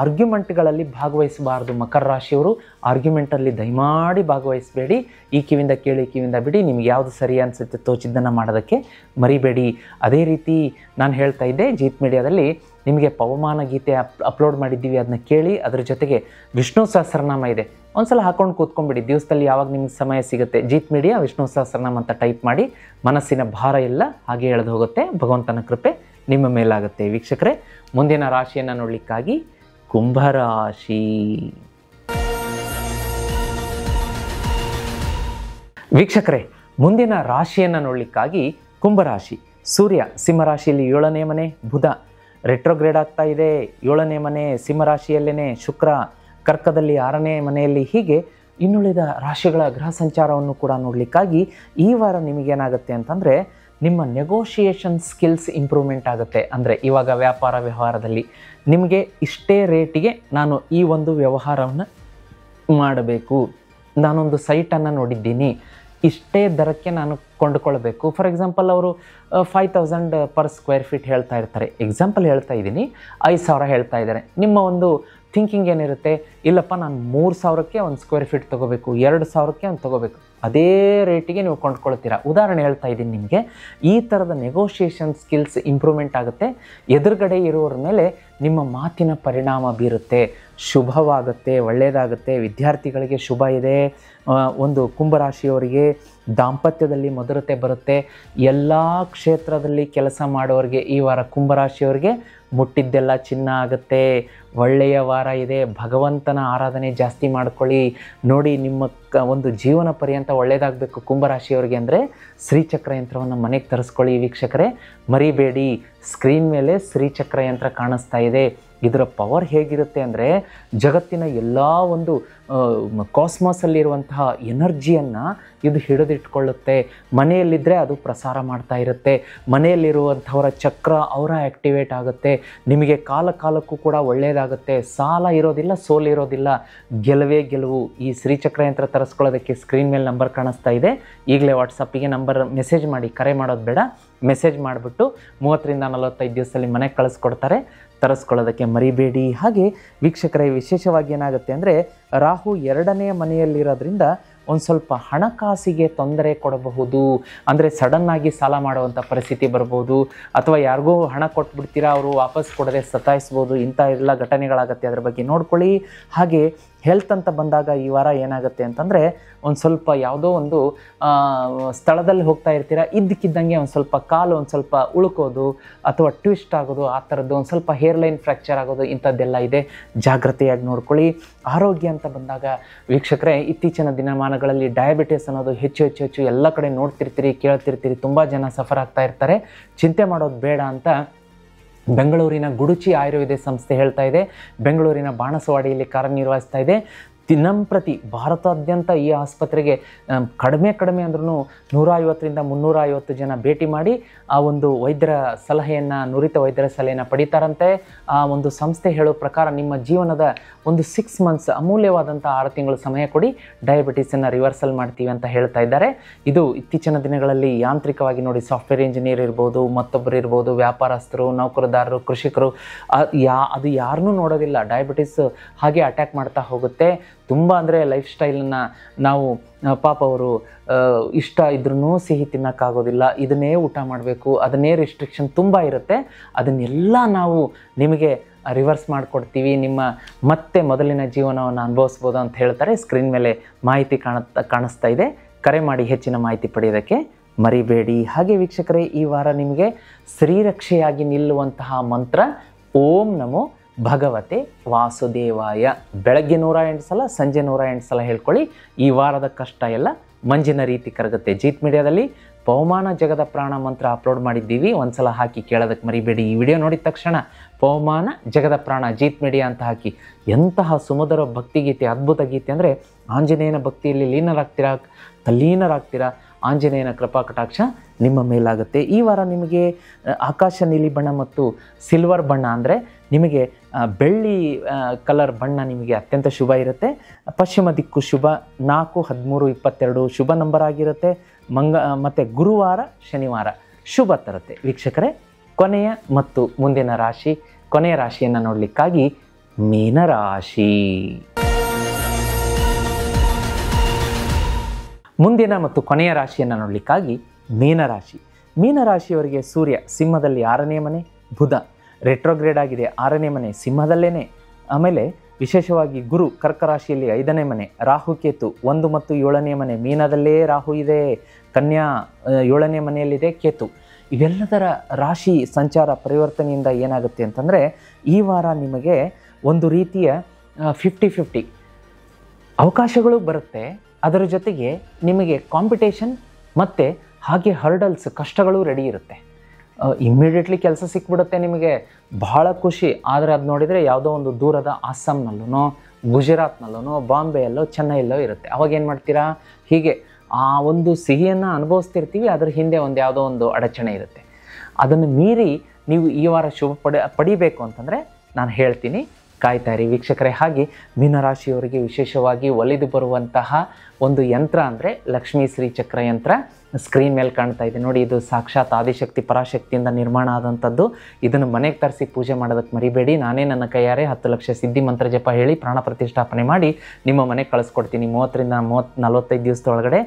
Speaker 2: ಆರ್ಗ್ಯುಮೆಂಟ್ಗಳಲ್ಲಿ ಭಾಗವಹಿಸಬಾರ್ದು ಮಕರ ರಾಶಿಯವರು. ಆರ್ಗ್ಯುಮೆಂಟಲ್ಲಿ ದಯಮಾಡಿ ಭಾಗವಹಿಸಬೇಡಿ. ಈ ಕಿವಿಂದ ಕೇಳಿ, ಕಿವಿಂದ ಬಿಡಿ. ನಿಮ್ಗೆ ಯಾವುದು ಸರಿ ಅನಿಸುತ್ತೆ ತೋಚಿದ್ದನ್ನು ಮಾಡೋದಕ್ಕೆ ಮರಿಬೇಡಿ. ಅದೇ ರೀತಿ ನಾನು ಹೇಳ್ತಾ ಇದ್ದೆ, ಜೀತ್ ಮೀಡಿಯಾದಲ್ಲಿ ನಿಮಗೆ ಪವಮಾನ ಗೀತೆ ಅಪ್ಲೋಡ್ ಮಾಡಿದ್ದೀವಿ, ಅದನ್ನ ಕೇಳಿ. ಅದರ ಜೊತೆಗೆ ವಿಷ್ಣು ಸಹಸ್ರನಾಮ ಇದೆ, ಒಂದ್ಸಲ ಹಾಕೊಂಡು ಕೂತ್ಕೊಂಡ್ಬಿಡಿ. ದಿವಸದಲ್ಲಿ ಯಾವಾಗ ನಿಮ್ಗೆ ಸಮಯ ಸಿಗುತ್ತೆ, ಜೀತ್ ಮೀಡಿಯಾ ವಿಷ್ಣು ಸಹಸ್ರನಾಮ ಅಂತ ಟೈಪ್ ಮಾಡಿ. ಮನಸ್ಸಿನ ಭಾರ ಎಲ್ಲ ಹಾಗೆ ಎಳೆದು ಹೋಗುತ್ತೆ. ಭಗವಂತನ ಕೃಪೆ ನಿಮ್ಮ ಮೇಲಾಗುತ್ತೆ. ವೀಕ್ಷಕರೇ, ಮುಂದಿನ ರಾಶಿಯನ್ನು ನೋಡಲಿಕ್ಕಾಗಿ ಕುಂಭರಾಶಿ. ವೀಕ್ಷಕರೇ, ಮುಂದಿನ ರಾಶಿಯನ್ನು ನೋಡಲಿಕ್ಕಾಗಿ ಕುಂಭರಾಶಿ. ಸೂರ್ಯ ಸಿಂಹರಾಶಿಯಲ್ಲಿ 7ನೇ ಮನೆ, ಬುಧ ರೆಟ್ರೋಗ್ರೇಡ್ ಆಗ್ತಾ ಇದೆ 7ನೇ ಮನೆ ಸಿಂಹರಾಶಿಯಲ್ಲೇ, ಶುಕ್ರ ಕರ್ಕದಲ್ಲಿ 6ನೇ ಮನೆಯಲ್ಲಿ. ಹೀಗೆ ಇನ್ನುಳಿದ ರಾಶಿಗಳ ಗ್ರಹ ಸಂಚಾರವನ್ನು ಕೂಡ ನೋಡಲಿಕ್ಕಾಗಿ ಈ ವಾರ ನಿಮಗೇನಾಗುತ್ತೆ ಅಂತಂದರೆ ನಿಮ್ಮ ನೆಗೋಷಿಯೇಷನ್ ಸ್ಕಿಲ್ಸ್ ಇಂಪ್ರೂವ್ಮೆಂಟ್ ಆಗುತ್ತೆ. ಅಂದರೆ ಇವಾಗ ವ್ಯಾಪಾರ ವ್ಯವಹಾರದಲ್ಲಿ ನಿಮಗೆ ಇಷ್ಟೇ ರೇಟಿಗೆ ನಾನು ಈ ಒಂದು ವ್ಯವಹಾರವನ್ನು ಮಾಡಬೇಕು, ನಾನೊಂದು ಸೈಟನ್ನು ನೋಡಿದ್ದೀನಿ, ಇಷ್ಟೇ ದರಕ್ಕೆ ನಾನು ಕೊಂಡುಕೊಳ್ಬೇಕು. ಫಾರ್ ಎಕ್ಸಾಂಪಲ್ ಅವರು 5000 ಪರ್ ಸ್ಕ್ವೇರ್ ಫೀಟ್ ಹೇಳ್ತಾ ಇರ್ತಾರೆ, ಎಕ್ಸಾಂಪಲ್ ಹೇಳ್ತಾ ಇದ್ದೀನಿ, 5000 ಹೇಳ್ತಾ ಇದ್ದಾರೆ. ನಿಮ್ಮ ಒಂದು ಥಿಂಕಿಂಗ್ ಏನಿರುತ್ತೆ, ಇಲ್ಲಪ್ಪ ನಾನು 3000ಕ್ಕೆ ಒಂದು ಸ್ಕ್ವೇರ್ ಫೀಟ್ ತೊಗೋಬೇಕು, 2000ಕ್ಕೆ ಒಂದು ತೊಗೋಬೇಕು, ಅದೇ ರೇಟಿಗೆ ನೀವು ಕೊಂಡ್ಕೊಳ್ತೀರಾ. ಉದಾಹರಣೆ ಹೇಳ್ತಾ ಇದ್ದೀನಿ ನಿಮಗೆ. ಈ ಥರದ ನೆಗೋಷಿಯೇಷನ್ ಸ್ಕಿಲ್ಸ್ ಇಂಪ್ರೂವ್ಮೆಂಟ್ ಆಗುತ್ತೆ. ಎದುರುಗಡೆ ಇರೋರ ಮೇಲೆ ನಿಮ್ಮ ಮಾತಿನ ಪರಿಣಾಮ ಬೀರುತ್ತೆ, ಶುಭವಾಗುತ್ತೆ, ಒಳ್ಳೆಯದಾಗುತ್ತೆ. ವಿದ್ಯಾರ್ಥಿಗಳಿಗೆ ಶುಭ ಇದೆ. ಒಂದು ಕುಂಭರಾಶಿಯವರಿಗೆ ದಾಂಪತ್ಯದಲ್ಲಿ ಮಧುರತೆ ಬರುತ್ತೆ. ಎಲ್ಲ ಕ್ಷೇತ್ರದಲ್ಲಿ ಕೆಲಸ ಮಾಡೋರಿಗೆ ಈ ವಾರ ಕುಂಭರಾಶಿಯವರಿಗೆ ಮುಟ್ಟಿದ್ದೆಲ್ಲ ಚಿನ್ನ ಆಗುತ್ತೆ. ಒಳ್ಳೆಯ ವಾರ ಇದೆ. ಭಗವಂತನ ಆರಾಧನೆ ಜಾಸ್ತಿ ಮಾಡ್ಕೊಳ್ಳಿ. ನೋಡಿ, ನಿಮ್ಮ ಒಂದು ಜೀವನ ಪರ್ಯಂತ ಒಳ್ಳೆಯದಾಗಬೇಕು ಕುಂಭರಾಶಿಯವರಿಗೆ ಅಂದರೆ ಶ್ರೀಚಕ್ರ ಯಂತ್ರವನ್ನು ಮನೆಗೆ ತರಿಸ್ಕೊಳ್ಳಿ ವೀಕ್ಷಕರೇ, ಮರಿಬೇಡಿ. ಸ್ಕ್ರೀನ್ ಮೇಲೆ ಶ್ರೀಚಕ್ರ ಯಂತ್ರ ಕಾಣಿಸ್ತಾ ಇದೆ. ಇದರ ಪವರ್ ಹೇಗಿರುತ್ತೆ ಅಂದರೆ ಜಗತ್ತಿನ ಎಲ್ಲ ಒಂದು ಕಾಸ್ಮಾಸಲ್ಲಿರುವಂತಹ ಎನರ್ಜಿಯನ್ನು ಇದು ಹಿಡಿದಿಟ್ಕೊಳ್ಳುತ್ತೆ. ಮನೆಯಲ್ಲಿದ್ದರೆ ಅದು ಪ್ರಸಾರ ಮಾಡ್ತಾ ಇರುತ್ತೆ. ಮನೆಯಲ್ಲಿರುವಂಥವರ ಚಕ್ರ ಅವರ ಆ್ಯಕ್ಟಿವೇಟ್ ಆಗುತ್ತೆ. ನಿಮಗೆ ಕಾಲಕ್ಕೂ ಕೂಡ ಒಳ್ಳೆಯದಾಗುತ್ತೆ. ಸಾಲ ಇರೋದಿಲ್ಲ, ಸೋಲು ಇರೋದಿಲ್ಲ, ಗೆಲುವೇ ಗೆಲುವು. ಈ ಶ್ರೀಚಕ್ರ ಯಂತ್ರ ತರಿಸ್ಕೊಳ್ಳೋದಕ್ಕೆ ಸ್ಕ್ರೀನ್ ಮೇಲೆ ನಂಬರ್ ಕಾಣಿಸ್ತಾ ಇದೆ. ಈಗಲೇ ವಾಟ್ಸಪ್ಪಿಗೆ ಮೆಸೇಜ್ ಮಾಡಿ, ಕರೆ ಮಾಡೋದು ಬೇಡ, ಮೆಸೇಜ್ ಮಾಡಿಬಿಟ್ಟು 30 ರಿಂದ 45 ದಿವಸದಲ್ಲಿ ಮನೆಗೆ ಕಳಿಸ್ಕೊಡ್ತಾರೆ. ತರಿಸ್ಕೊಳ್ಳೋದಕ್ಕೆ ಮರಿಬೇಡಿ. ಹಾಗೆ ವೀಕ್ಷಕರೇ, ವಿಶೇಷವಾಗಿ ಏನಾಗುತ್ತೆ ಅಂದರೆ ರಾಹು 2ನೇ ಮನೆಯಲ್ಲಿರೋದ್ರಿಂದ ಒಂದು ಸ್ವಲ್ಪ ಹಣಕಾಸಿಗೆ ತೊಂದರೆ ಕೊಡಬಹುದು. ಅಂದರೆ ಸಡನ್ನಾಗಿ ಸಾಲ ಮಾಡುವಂಥ ಪರಿಸ್ಥಿತಿ ಬರ್ಬೋದು, ಅಥವಾ ಯಾರಿಗೂ ಹಣ ಕೊಟ್ಬಿಡ್ತೀರಾ, ಅವರು ವಾಪಸ್ ಕೊಡದೆ ಸತಾಯಿಸ್ಬೋದು. ಇಂಥ ಎಲ್ಲ ಘಟನೆಗಳಾಗುತ್ತೆ, ಅದರ ಬಗ್ಗೆ ನೋಡ್ಕೊಳ್ಳಿ. ಹಾಗೆ ಹೆಲ್ತ್ ಅಂತ ಬಂದಾಗ ಈ ವಾರ ಏನಾಗುತ್ತೆ ಅಂತಂದರೆ ಒಂದು ಸ್ವಲ್ಪ ಯಾವುದೋ ಒಂದು ಸ್ಥಳದಲ್ಲಿ ಹೋಗ್ತಾ ಇರ್ತೀರ, ಇದ್ದಕ್ಕಿದ್ದಂಗೆ ಒಂದು ಸ್ವಲ್ಪ ಕಾಲು ಒಂದು ಸ್ವಲ್ಪ ಉಳ್ಕೋದು ಅಥವಾ ಟ್ವಿಸ್ಟ್ ಆಗೋದು, ಆ ಥರದ್ದು ಒಂದು ಸ್ವಲ್ಪ ಹೇರ್ಲೈನ್ ಫ್ರ್ಯಾಕ್ಚರ್ ಆಗೋದು, ಇಂಥದ್ದೆಲ್ಲ ಇದೆ. ಜಾಗ್ರತೆಯಾಗಿ ನೋಡ್ಕೊಳ್ಳಿ. ಆರೋಗ್ಯ ಅಂತ ಬಂದಾಗ ವೀಕ್ಷಕರೇ, ಇತ್ತೀಚಿನ ದಿನಮಾನಗಳಲ್ಲಿ ಡಯಾಬಿಟಿಸ್ ಅನ್ನೋದು ಹೆಚ್ಚು ಎಲ್ಲ ಕಡೆ ನೋಡ್ತಿರ್ತೀರಿ, ಕೇಳ್ತಿರ್ತೀರಿ. ತುಂಬ ಜನ ಸಫರ್ ಆಗ್ತಾ ಇರ್ತಾರೆ. ಚಿಂತೆ ಮಾಡೋದು ಬೇಡ ಅಂತ ಬೆಂಗಳೂರಿನ ಗುಡುಚಿ ಆಯುರ್ವೇದ ಸಂಸ್ಥೆ ಹೇಳ್ತಾ ಇದೆ. ಬೆಂಗಳೂರಿನ ಬಾಣಸವಾಡಿಯಲ್ಲಿ ಕಾರ್ಯನಿರ್ವಹಿಸ್ತಾ ಇದೆ. ದಿನಂಪ್ರತಿ ಭಾರತಾದ್ಯಂತ ಈ ಆಸ್ಪತ್ರೆಗೆ ಕಡಿಮೆ ಅಂದ್ರೂ 150 ರಿಂದ 350 ಜನ ಭೇಟಿ ಮಾಡಿ ಆ ಒಂದು ವೈದ್ಯರ ಸಲಹೆಯನ್ನು, ನುರಿತ ವೈದ್ಯರ ಸಲಹೆಯನ್ನು ಪಡಿತಾರಂತೆ. ಆ ಒಂದು ಸಂಸ್ಥೆ ಹೇಳೋ ಪ್ರಕಾರ ನಿಮ್ಮ ಜೀವನದ ಒಂದು 6 ಮಂತ್ಸ್ ಅಮೂಲ್ಯವಾದಂಥ 6 ತಿಂಗಳು ಸಮಯ ಕೊಡಿ, ಡಯಾಬಿಟಿಸನ್ನು ರಿವರ್ಸಲ್ ಮಾಡ್ತೀವಿ ಅಂತ ಹೇಳ್ತಾ ಇದ್ದಾರೆ. ಇದು ಇತ್ತೀಚಿನ ದಿನಗಳಲ್ಲಿ ಯಾಂತ್ರಿಕವಾಗಿ ನೋಡಿ, ಸಾಫ್ಟ್ವೇರ್ ಇಂಜಿನಿಯರ್ ಇರ್ಬೋದು, ಮತ್ತೊಬ್ಬರು ಇರ್ಬೋದು, ವ್ಯಾಪಾರಸ್ಥರು, ನೌಕರದಾರರು, ಕೃಷಿಕರು, ಅದು ಯಾರನ್ನೂ ನೋಡೋದಿಲ್ಲ. ಡಯಾಬಿಟಿಸ್ ಹಾಗೆ ಅಟ್ಯಾಕ್ ಮಾಡ್ತಾ ಹೋಗುತ್ತೆ. ತುಂಬ ಅಂದರೆ ಲೈಫ್ ಸ್ಟೈಲನ್ನು ನಾವು ಪಾಪ ಅವರು ಇಷ್ಟ ಇದ್ರೂ ಸಿಹಿ ತಿನ್ನೋಕ್ಕಾಗೋದಿಲ್ಲ, ಇದನ್ನೇ ಊಟ ಮಾಡಬೇಕು, ಅದನ್ನೇ ರಿಸ್ಟ್ರಿಕ್ಷನ್ ತುಂಬ ಇರುತ್ತೆ. ಅದನ್ನೆಲ್ಲ ನಾವು ನಿಮಗೆ ರಿವರ್ಸ್ ಮಾಡಿಕೊಡ್ತೀವಿ, ನಿಮ್ಮ ಮತ್ತೆ ಮೊದಲಿನ ಜೀವನವನ್ನು ಅನುಭವಿಸ್ಬೋದು ಅಂತ ಹೇಳ್ತಾರೆ. ಸ್ಕ್ರೀನ್ ಮೇಲೆ ಮಾಹಿತಿ ಕಾಣಿಸ್ತಾ ಇದೆ. ಕರೆ ಮಾಡಿ ಹೆಚ್ಚಿನ ಮಾಹಿತಿ ಪಡೆಯೋದಕ್ಕೆ ಮರಿಬೇಡಿ. ಹಾಗೆ ವೀಕ್ಷಕರೇ, ಈ ವಾರ ನಿಮಗೆ ಶ್ರೀರಕ್ಷೆಯಾಗಿ ನಿಲ್ಲುವಂತಹ ಮಂತ್ರ ಓಂ ನಮೋ ಭಗವತೆ ವಾಸುದೇವಾಯ. ಬೆಳಗ್ಗೆ 108 ಸಲ, ಸಂಜೆ 108 ಸಲ ಹೇಳ್ಕೊಳ್ಳಿ. ಈ ವಾರದ ಕಷ್ಟ ಎಲ್ಲ ಮಂಜಿನ ರೀತಿ ಕರಗುತ್ತೆ. ಜೀತ್ ಮೀಡಿಯಾದಲ್ಲಿ ಪವಮಾನ ಜಗದ ಪ್ರಾಣ ಮಂತ್ರ ಅಪ್ಲೋಡ್ ಮಾಡಿದ್ದೀವಿ, ಒಂದ್ಸಲ ಹಾಕಿ ಕೇಳೋದಕ್ಕೆ ಮರಿಬೇಡಿ. ಈ ವಿಡಿಯೋ ನೋಡಿದ ತಕ್ಷಣ ಪವಮಾನ ಜಗದ ಪ್ರಾಣ ಜೀತ್ ಮೀಡಿಯಾ ಅಂತ ಹಾಕಿ. ಎಂತಹ ಸುಮಧುರ ಭಕ್ತಿಗೀತೆ, ಅದ್ಭುತ ಗೀತೆ ಅಂದರೆ ಆಂಜನೇಯನ ಭಕ್ತಿಯಲ್ಲಿ ತಲ್ಲೀನರಾಗ್ತೀರಾ. ಆಂಜನೇಯನ ಕೃಪಾ ಕಟಾಕ್ಷ ನಿಮ್ಮ ಮೇಲಾಗುತ್ತೆ. ಈ ವಾರ ನಿಮಗೆ ಆಕಾಶ ನೀಲಿ ಬಣ್ಣ ಮತ್ತು ಸಿಲ್ವರ್ ಬಣ್ಣ ಅಂದರೆ ನಿಮಗೆ ಬೆಳ್ಳಿ ಕಲರ್ ಬಣ್ಣ ನಿಮಗೆ ಅತ್ಯಂತ ಶುಭ ಇರುತ್ತೆ. ಪಶ್ಚಿಮ ದಿಕ್ಕು ಶುಭ. 4, 13, 22 ಶುಭ ನಂಬರ್ ಆಗಿರುತ್ತೆ. ಮತ್ತು ಗುರುವಾರ, ಶನಿವಾರ ಶುಭ ತರುತ್ತೆ. ವೀಕ್ಷಕರೇ, ಕೊನೆಯ ಮತ್ತು ಮುಂದಿನ ರಾಶಿ, ಕೊನೆಯ ರಾಶಿಯನ್ನು ನೋಡಲಿಕ್ಕಾಗಿ ಮೀನರಾಶಿ. ಮುಂದಿನ ಮತ್ತು ಕೊನೆಯ ರಾಶಿಯನ್ನು ನೋಡಲಿಕ್ಕಾಗಿ ಮೀನರಾಶಿ. ಮೀನರಾಶಿಯವರಿಗೆ ಸೂರ್ಯ ಸಿಂಹದಲ್ಲಿ 6ನೇ ಮನೆ, ಬುಧ ರೆಟ್ರೋಗ್ರೇಡ್ ಆಗಿದೆ 6ನೇ ಮನೆ ಸಿಂಹದಲ್ಲೇ. ಆಮೇಲೆ ವಿಶೇಷವಾಗಿ ಗುರು ಕರ್ಕ ರಾಶಿಯಲ್ಲಿ 5ನೇ ಮನೆ, ರಾಹುಕೇತು 1 ಮತ್ತು 7ನೇ ಮನೆ, ಮೀನದಲ್ಲೇ ರಾಹು ಇದೆ, ಕನ್ಯಾ 7ನೇ ಮನೆಯಲ್ಲಿದೆ ಕೇತು. ಇವೆಲ್ಲದರ ರಾಶಿ ಸಂಚಾರ ಪರಿವರ್ತನೆಯಿಂದ ಏನಾಗುತ್ತೆ ಅಂತಂದರೆ ಈ ವಾರ ನಿಮಗೆ ಒಂದು ರೀತಿಯ 50-50 ಅವಕಾಶಗಳು ಬರುತ್ತೆ. ಅದರ ಜೊತೆಗೆ ನಿಮಗೆ ಕಾಂಪಿಟೇಷನ್ ಮತ್ತು ಹಾಗೆ ಹರ್ಡಲ್ಸ್ ಕಷ್ಟಗಳು ರೆಡಿ ಇರುತ್ತೆ. ಇಮ್ಮಿಡಿಯೇಟ್ಲಿ ಕೆಲಸ ಸಿಕ್ಬಿಡುತ್ತೆ ನಿಮಗೆ, ಬಹಳ ಖುಷಿ. ಆದರೆ ಅದು ನೋಡಿದರೆ ಯಾವುದೋ ಒಂದು ದೂರದ ಅಸ್ಸಾಂನಲ್ಲೂ, ಗುಜರಾತ್ನಲ್ಲೂ, ಬಾಂಬೆಯಲ್ಲೋ, ಚೆನ್ನೈಯಲ್ಲೋ ಇರುತ್ತೆ. ಅವಾಗ ಏನು ಮಾಡ್ತೀರಾ? ಹೀಗೆ ಆ ಒಂದು ಸಿಹಿಯನ್ನು ಅನುಭವಿಸ್ತಿರ್ತೀವಿ, ಅದ್ರ ಹಿಂದೆ ಯಾವುದೋ ಒಂದು ಅಡಚಣೆ ಇರುತ್ತೆ. ಅದನ್ನು ಮೀರಿ ನೀವು ಈ ವಾರ ಪಡಿಬೇಕು ಅಂತಂದರೆ ನಾನು ಹೇಳ್ತೀನಿ, ಕಾಯ್ತಾ ಇರಿ ವೀಕ್ಷಕರೇ. ಹಾಗೆ ಮೀನರಾಶಿಯವರಿಗೆ ವಿಶೇಷವಾಗಿ ಒಲಿದು ಬರುವಂತಹ ಒಂದು ಯಂತ್ರ ಅಂದರೆ ಲಕ್ಷ್ಮೀ ಶ್ರೀ ಚಕ್ರ ಯಂತ್ರ. ಸ್ಕ್ರೀನ್ ಮೇಲೆ ಕಾಣ್ತಾ ಇದೆ ನೋಡಿ, ಇದು ಸಾಕ್ಷಾತ್ ಆದಿಶಕ್ತಿ ಪರಾಶಕ್ತಿಯಿಂದ ನಿರ್ಮಾಣ ಆದಂಥದ್ದು. ಇದನ್ನು ಮನೆಗೆ ತರಿಸಿ ಪೂಜೆ ಮಾಡೋದಕ್ಕೆ ಮರಿಬೇಡಿ. ನಾನೇ ನನ್ನ ಕೈಯಾರೆ 10 ಲಕ್ಷ ಸಿದ್ಧಿ ಮಂತ್ರ ಜಪ ಹೇಳಿ ಪ್ರಾಣ ಪ್ರತಿಷ್ಠಾಪನೆ ಮಾಡಿ ನಿಮ್ಮ ಮನೆಗೆ ಕಳಿಸ್ಕೊಡ್ತೀನಿ 30ರಿಂದ 45 ದಿವಸದೊಳಗಡೆ.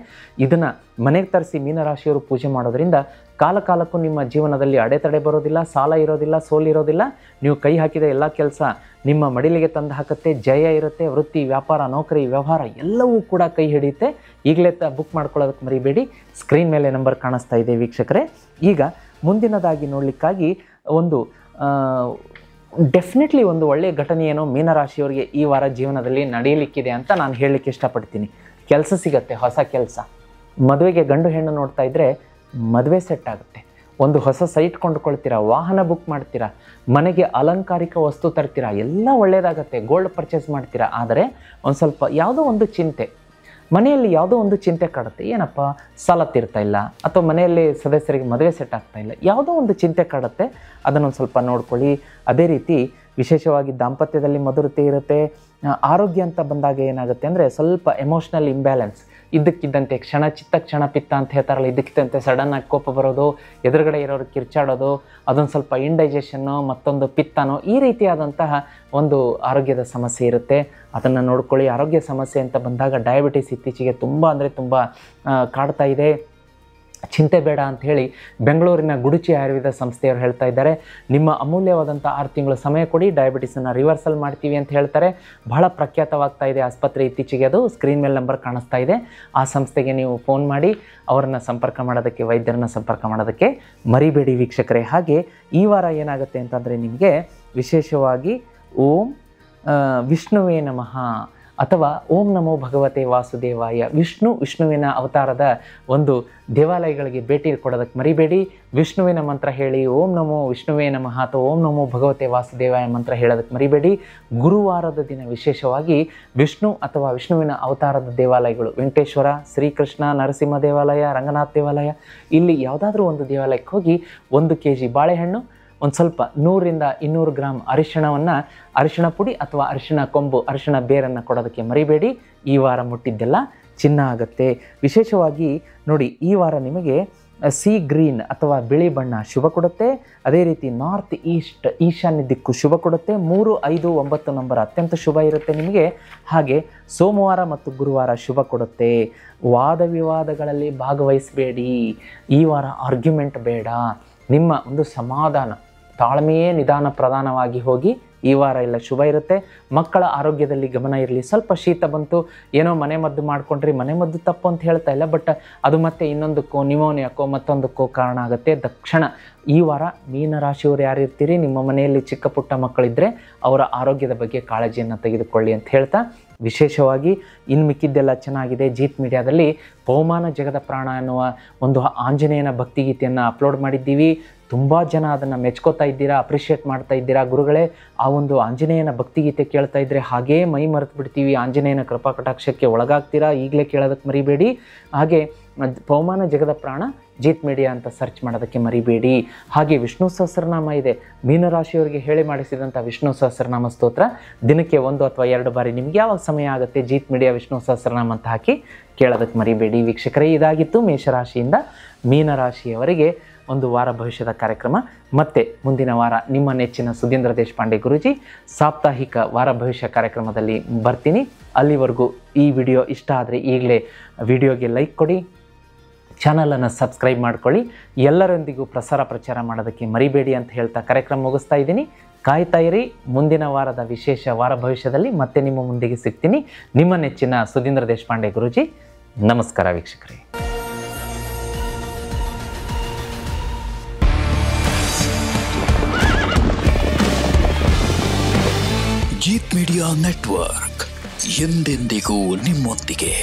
Speaker 2: ಇದನ್ನು ಮನೆಗೆ ತರಿಸಿ ಮೀನರಾಶಿಯವರು ಪೂಜೆ ಮಾಡೋದ್ರಿಂದ ಕಾಲಕ್ಕೂ ನಿಮ್ಮ ಜೀವನದಲ್ಲಿ ಅಡೆತಡೆ ಬರೋದಿಲ್ಲ, ಸಾಲ ಇರೋದಿಲ್ಲ, ಸೋಲಿರೋದಿಲ್ಲ. ನೀವು ಕೈ ಹಾಕಿದ ಎಲ್ಲ ಕೆಲಸ ನಿಮ್ಮ ಮಡಿಲಿಗೆ ತಂದು ಹಾಕುತ್ತೆ, ಜಯ ಇರುತ್ತೆ. ವೃತ್ತಿ, ವ್ಯಾಪಾರ, ನೌಕರಿ, ವ್ಯವಹಾರ ಎಲ್ಲವೂ ಕೂಡ ಕೈ ಹಿಡಿಯುತ್ತೆ. ಈಗಲೇ ಬುಕ್ ಮಾಡ್ಕೊಳ್ಳೋದಕ್ಕೆ ಮರಿಬೇಡಿ. ಸ್ಕ್ರೀನ್ ಮೇಲೆ ನಂಬರ್ ಕಾಣಿಸ್ತಾ ಇದೆ ವೀಕ್ಷಕರೇ. ಈಗ ಮುಂದಿನದಾಗಿ ನೋಡಲಿಕ್ಕಾಗಿ ಒಂದು ಡೆಫಿನೆಟ್ಲಿ ಒಂದು ಒಳ್ಳೆಯ ಘಟನೆ ಏನೋ ಮೀನರಾಶಿಯವರಿಗೆ ಈ ವಾರ ಜೀವನದಲ್ಲಿ ನಡೆಯಲಿಕ್ಕಿದೆ ಅಂತ ನಾನು ಹೇಳಲಿಕ್ಕೆ ಇಷ್ಟಪಡ್ತೀನಿ. ಕೆಲಸ ಸಿಗತ್ತೆ, ಹೊಸ ಕೆಲಸ. ಮದುವೆಗೆ ಗಂಡು ಹೆಣ್ಣು ನೋಡ್ತಾ ಇದ್ದರೆ ಮದುವೆ ಸೆಟ್ ಆಗುತ್ತೆ. ಒಂದು ಹೊಸ ಸೈಟ್ ಕೊಂಡುಕೊಳ್ತೀರಾ, ವಾಹನ ಬುಕ್ ಮಾಡ್ತೀರಾ, ಮನೆಗೆ ಅಲಂಕಾರಿಕ ವಸ್ತು ತರ್ತೀರಾ, ಎಲ್ಲ ಒಳ್ಳೆಯದಾಗತ್ತೆ. ಗೋಲ್ಡ್ ಪರ್ಚೇಸ್ ಮಾಡ್ತೀರಾ. ಆದರೆ ಒಂದು ಸ್ವಲ್ಪ ಯಾವುದೋ ಒಂದು ಚಿಂತೆ, ಮನೆಯಲ್ಲಿ ಯಾವುದೋ ಒಂದು ಚಿಂತೆ ಕಾಡುತ್ತೆ. ಏನಪ್ಪ ಸಾಲ ತೀರ್ತಾ ಇಲ್ಲ, ಅಥವಾ ಮನೆಯಲ್ಲಿ ಸದಸ್ಯರಿಗೆ ಮದುವೆ ಸೆಟ್ ಆಗ್ತಾ ಇಲ್ಲ, ಯಾವುದೋ ಒಂದು ಚಿಂತೆ ಕಾಡುತ್ತೆ. ಅದನ್ನೊಂದು ಸ್ವಲ್ಪ ನೋಡ್ಕೊಳ್ಳಿ. ಅದೇ ರೀತಿ ವಿಶೇಷವಾಗಿ ದಾಂಪತ್ಯದಲ್ಲಿ ಮಧುರತೆ ಇರುತ್ತೆ. ಆರೋಗ್ಯ ಅಂತ ಬಂದಾಗ ಏನಾಗುತ್ತೆ ಅಂದರೆ ಸ್ವಲ್ಪ ಎಮೋಷ್ನಲ್ ಇಂಬ್ಯಾಲೆನ್ಸ್. ಇದ್ದಕ್ಕಿದ್ದಂತೆ ಕ್ಷಣ ಚಿತ್ತ ಕ್ಷಣ ಪಿತ್ತ ಅಂತ ಹೇಳ್ತಾರಲ್ಲ, ಇದ್ದಕ್ಕಿದ್ದಂತೆ ಸಡನ್ನಾಗಿ ಕೋಪ ಬರೋದು, ಎದುರುಗಡೆ ಇರೋರು ಕಿರ್ಚಾಡೋದು, ಅದೊಂದು ಸ್ವಲ್ಪ ಇಂಡೈಜೆಷನ್ನು, ಮತ್ತೊಂದು ಪಿತ್ತನೋ, ಈ ರೀತಿಯಾದಂತಹ ಒಂದು ಆರೋಗ್ಯದ ಸಮಸ್ಯೆ ಇರುತ್ತೆ. ಅದನ್ನು ನೋಡ್ಕೊಳ್ಳಿ. ಆರೋಗ್ಯ ಸಮಸ್ಯೆ ಅಂತ ಬಂದಾಗ ಡಯಾಬಿಟಿಸ್ ಇತ್ತೀಚೆಗೆ ತುಂಬ ಅಂದರೆ ತುಂಬ ಕಾಡ್ತಾ ಇದೆ. ಚಿಂತೆ ಬೇಡ ಅಂತ ಹೇಳಿ ಬೆಂಗಳೂರಿನ ಗುಡುಚಿ ಆಯುರ್ವೇದ ಸಂಸ್ಥೆಯವರು ಹೇಳ್ತಾ ಇದ್ದಾರೆ. ನಿಮ್ಮ ಅಮೂಲ್ಯವಾದಂಥ 6 ತಿಂಗಳು ಸಮಯ ಕೊಡಿ, ಡಯಾಬಿಟಿಸನ್ನು ರಿವರ್ಸಲ್ ಮಾಡ್ತೀವಿ ಅಂತ ಹೇಳ್ತಾರೆ. ಬಹಳ ಪ್ರಖ್ಯಾತವಾಗ್ತಾ ಇದೆ ಆಸ್ಪತ್ರೆ ಇತ್ತೀಚೆಗೆ. ಅದು ಸ್ಕ್ರೀನ್ ಮೇಲೆ ನಂಬರ್ ಕಾಣಿಸ್ತಾ ಇದೆ. ಆ ಸಂಸ್ಥೆಗೆ ನೀವು ಫೋನ್ ಮಾಡಿ ಅವರನ್ನು ಸಂಪರ್ಕ ಮಾಡೋದಕ್ಕೆ, ವೈದ್ಯರನ್ನು ಸಂಪರ್ಕ ಮಾಡೋದಕ್ಕೆ ಮರಿಬೇಡಿ ವೀಕ್ಷಕರೇ. ಹಾಗೆ ಈ ವಾರ ಏನಾಗುತ್ತೆ ಅಂತಂದರೆ ನಿಮಗೆ ವಿಶೇಷವಾಗಿ ಓಂ ವಿಷ್ಣುವೇ ನಮಃ ಅಥವಾ ಓಂ ನಮೋ ಭಗವತೆ ವಾಸುದೇವಾಯ, ವಿಷ್ಣುವಿನ ಅವತಾರದ ಒಂದು ದೇವಾಲಯಗಳಿಗೆ ಭೇಟಿ ಕೊಡೋದಕ್ಕೆ ಮರಿಬೇಡಿ. ವಿಷ್ಣುವಿನ ಮಂತ್ರ ಹೇಳಿ ಓಂ ನಮೋ ವಿಷ್ಣುವೇ ನಮಃ ಅಥವಾ ಓಂ ನಮೋ ಭಗವತೆ ವಾಸುದೇವಾಯ ಮಂತ್ರ ಹೇಳೋದಕ್ಕೆ ಮರಿಬೇಡಿ. ಗುರುವಾರದ ದಿನ ವಿಶೇಷವಾಗಿ ವಿಷ್ಣು ಅಥವಾ ವಿಷ್ಣುವಿನ ಅವತಾರದ ದೇವಾಲಯಗಳು, ವೆಂಕಟೇಶ್ವರ, ಶ್ರೀಕೃಷ್ಣ, ನರಸಿಂಹ ದೇವಾಲಯ, ರಂಗನಾಥ ದೇವಾಲಯ, ಇಲ್ಲಿ ಯಾವುದಾದ್ರೂ ಒಂದು ದೇವಾಲಯಕ್ಕೆ ಹೋಗಿ 1 kg ಬಾಳೆಹಣ್ಣು, ಒಂದು ಸ್ವಲ್ಪ 100ರಿಂದ 200 ಗ್ರಾಮ್ ಅರಿಶಿಣ ಪುಡಿ ಅಥವಾ ಅರಿಶಿಣ ಕೊಂಬು, ಅರಿಶಿಣ ಬೇರನ್ನು ಕೊಡೋದಕ್ಕೆ ಮರಿಬೇಡಿ. ಈ ವಾರ ಮುಟ್ಟಿದ್ದೆಲ್ಲ ಚಿನ್ನ ಆಗುತ್ತೆ. ವಿಶೇಷವಾಗಿ ನೋಡಿ, ಈ ವಾರ ನಿಮಗೆ ಸಿ ಗ್ರೀನ್ ಅಥವಾ ಬಿಳಿ ಬಣ್ಣ ಶುಭ ಕೊಡುತ್ತೆ. ಅದೇ ರೀತಿ ನಾರ್ತ್ ಈಸ್ಟ್, ಈಶಾನ್ಯ ದಿಕ್ಕು ಶುಭ ಕೊಡುತ್ತೆ. 3, 5, 9 ನಂಬರ್ ಅತ್ಯಂತ ಶುಭ ಇರುತ್ತೆ ನಿಮಗೆ. ಹಾಗೆ ಸೋಮವಾರ ಮತ್ತು ಗುರುವಾರ ಶುಭ ಕೊಡುತ್ತೆ. ವಾದ ವಿವಾದಗಳಲ್ಲಿ ಭಾಗವಹಿಸಬೇಡಿ. ಈ ವಾರ ಆರ್ಗ್ಯುಮೆಂಟ್ ಬೇಡ. ನಿಮ್ಮ ಒಂದು ಸಮಾಧಾನ, ತಾಳ್ಮೆಯೇ ನಿಧಾನ ಪ್ರಧಾನವಾಗಿ ಹೋಗಿ ಈ ವಾರ ಎಲ್ಲ ಶುಭ ಇರುತ್ತೆ. ಮಕ್ಕಳ ಆರೋಗ್ಯದಲ್ಲಿ ಗಮನ ಇರಲಿ. ಸ್ವಲ್ಪ ಶೀತ ಬಂತು, ಏನೋ ಮನೆ ಮದ್ದು ಮಾಡ್ಕೊಂಡ್ರಿ, ಮನೆ ಮದ್ದು ತಪ್ಪು ಅಂತ ಹೇಳ್ತಾ ಇಲ್ಲ, ಬಟ್ ಅದು ಮತ್ತೆ ಇನ್ನೊಂದಕ್ಕೋ, ನಿಮೋನಿಯಾಕ್ಕೋ, ಮತ್ತೊಂದಕ್ಕೋ ಕಾರಣ ಆಗುತ್ತೆ. ತಕ್ಷಣ ಈ ವಾರ ಮೀನರಾಶಿಯವರು ಯಾರು ಇರ್ತೀರಿ, ನಿಮ್ಮ ಮನೆಯಲ್ಲಿ ಚಿಕ್ಕ ಪುಟ್ಟ ಮಕ್ಕಳಿದ್ದರೆ ಅವರ ಆರೋಗ್ಯದ ಬಗ್ಗೆ ಕಾಳಜಿಯನ್ನು ತೆಗೆದುಕೊಳ್ಳಿ ಅಂತ ಹೇಳ್ತಾ, ವಿಶೇಷವಾಗಿ ಇನ್ನು ಮಿಕ್ಕಿದ್ದೆಲ್ಲ ಚೆನ್ನಾಗಿದೆ. ಜೀತ್ ಮೀಡಿಯಾದಲ್ಲಿ ಪವಮಾನ ಜಗದ ಪ್ರಾಣ ಎನ್ನುವ ಒಂದು ಆಂಜನೇಯನ ಭಕ್ತಿಗೀತೆಯನ್ನು ಅಪ್ಲೋಡ್ ಮಾಡಿದ್ದೀವಿ. ತುಂಬ ಜನ ಅದನ್ನು ಮೆಚ್ಕೋತಾ ಇದ್ದೀರಾ, ಅಪ್ರಿಷಿಯೇಟ್ ಮಾಡ್ತಾ ಇದ್ದೀರಾ. ಗುರುಗಳೇ, ಆ ಒಂದು ಆಂಜನೇಯನ ಭಕ್ತಿಗೀತೆ ಕೇಳ್ತಾ ಇದ್ದರೆ ಹಾಗೇ ಮೈ ಮರೆತು ಬಿಡ್ತೀವಿ, ಆಂಜನೇಯನ ಕೃಪಾ ಕಟಾಕ್ಷಕ್ಕೆ ಒಳಗಾಗ್ತೀರಾ. ಈಗಲೇ ಕೇಳೋದಕ್ಕೆ ಮರಿಬೇಡಿ. ಹಾಗೆ ಪವಮಾನ ಜಗದ ಪ್ರಾಣ ಜೀತ್ ಮೀಡಿಯಾ ಅಂತ ಸರ್ಚ್ ಮಾಡೋದಕ್ಕೆ ಮರಿಬೇಡಿ. ಹಾಗೆ ವಿಷ್ಣು ಸಹಸ್ರನಾಮ ಇದೆ. ಮೀನರಾಶಿಯವರಿಗೆ ಹೇಳಿ ಮಾಡಿಸಿದಂಥ ವಿಷ್ಣು ಸಹಸ್ರನಾಮ ಸ್ತೋತ್ರ ದಿನಕ್ಕೆ 1 ಅಥವಾ 2 ಬಾರಿ ನಿಮ್ಗೆ ಯಾವಾಗ ಸಮಯ ಆಗುತ್ತೆ ಜೀತ್ ಮೀಡಿಯಾ ವಿಷ್ಣು ಸಹಸ್ರನಾಮ ಅಂತ ಹಾಕಿ ಕೇಳೋದಕ್ಕೆ ಮರಿಬೇಡಿ ವೀಕ್ಷಕರೇ. ಇದಾಗಿತ್ತು ಮೇಷರಾಶಿಯಿಂದ ಮೀನರಾಶಿಯವರಿಗೆ ಒಂದು ವಾರ ಭವಿಷ್ಯದ ಕಾರ್ಯಕ್ರಮ. ಮತ್ತೆ ಮುಂದಿನ ವಾರ ನಿಮ್ಮ ನೆಚ್ಚಿನ ಸುಧೀಂದ್ರ ದೇಶಪಾಂಡೆ ಗುರೂಜಿ ಸಾಪ್ತಾಹಿಕ ವಾರ ಭವಿಷ್ಯ ಕಾರ್ಯಕ್ರಮದಲ್ಲಿ ಬರ್ತೀನಿ. ಅಲ್ಲಿವರೆಗೂ ಈ ವಿಡಿಯೋ ಇಷ್ಟ ಆದರೆ ಈಗಲೇ ವಿಡಿಯೋಗೆ ಲೈಕ್ ಕೊಡಿ, ಚಾನಲನ್ನು ಸಬ್ಸ್ಕ್ರೈಬ್ ಮಾಡ್ಕೊಳ್ಳಿ, ಎಲ್ಲರೊಂದಿಗೂ ಪ್ರಚಾರ ಮಾಡೋದಕ್ಕೆ ಮರಿಬೇಡಿ ಅಂತ ಹೇಳ್ತಾ ಕಾರ್ಯಕ್ರಮ ಮುಗಿಸ್ತಾ ಇದ್ದೀನಿ. ಕಾಯ್ತಾ ಇರಿ. ಮುಂದಿನ ವಾರದ ವಿಶೇಷ ವಾರ ಭವಿಷ್ಯದಲ್ಲಿ ಮತ್ತೆ ನಿಮ್ಮ ಮುಂದಿಗೆ ಸಿಗ್ತೀನಿ. ನಿಮ್ಮ ನೆಚ್ಚಿನ ಸುಧೀಂದ್ರ ದೇಶಪಾಂಡೆ ಗುರೂಜಿ. ನಮಸ್ಕಾರ ವೀಕ್ಷಕರೇ.
Speaker 1: ಜೀತ್ ಮೀಡಿಯಾ ನೆಟ್ವರ್ಕ್ ಎಂದೆಂದಿಗೂ ನಿಮ್ಮೊಂದಿಗೆ.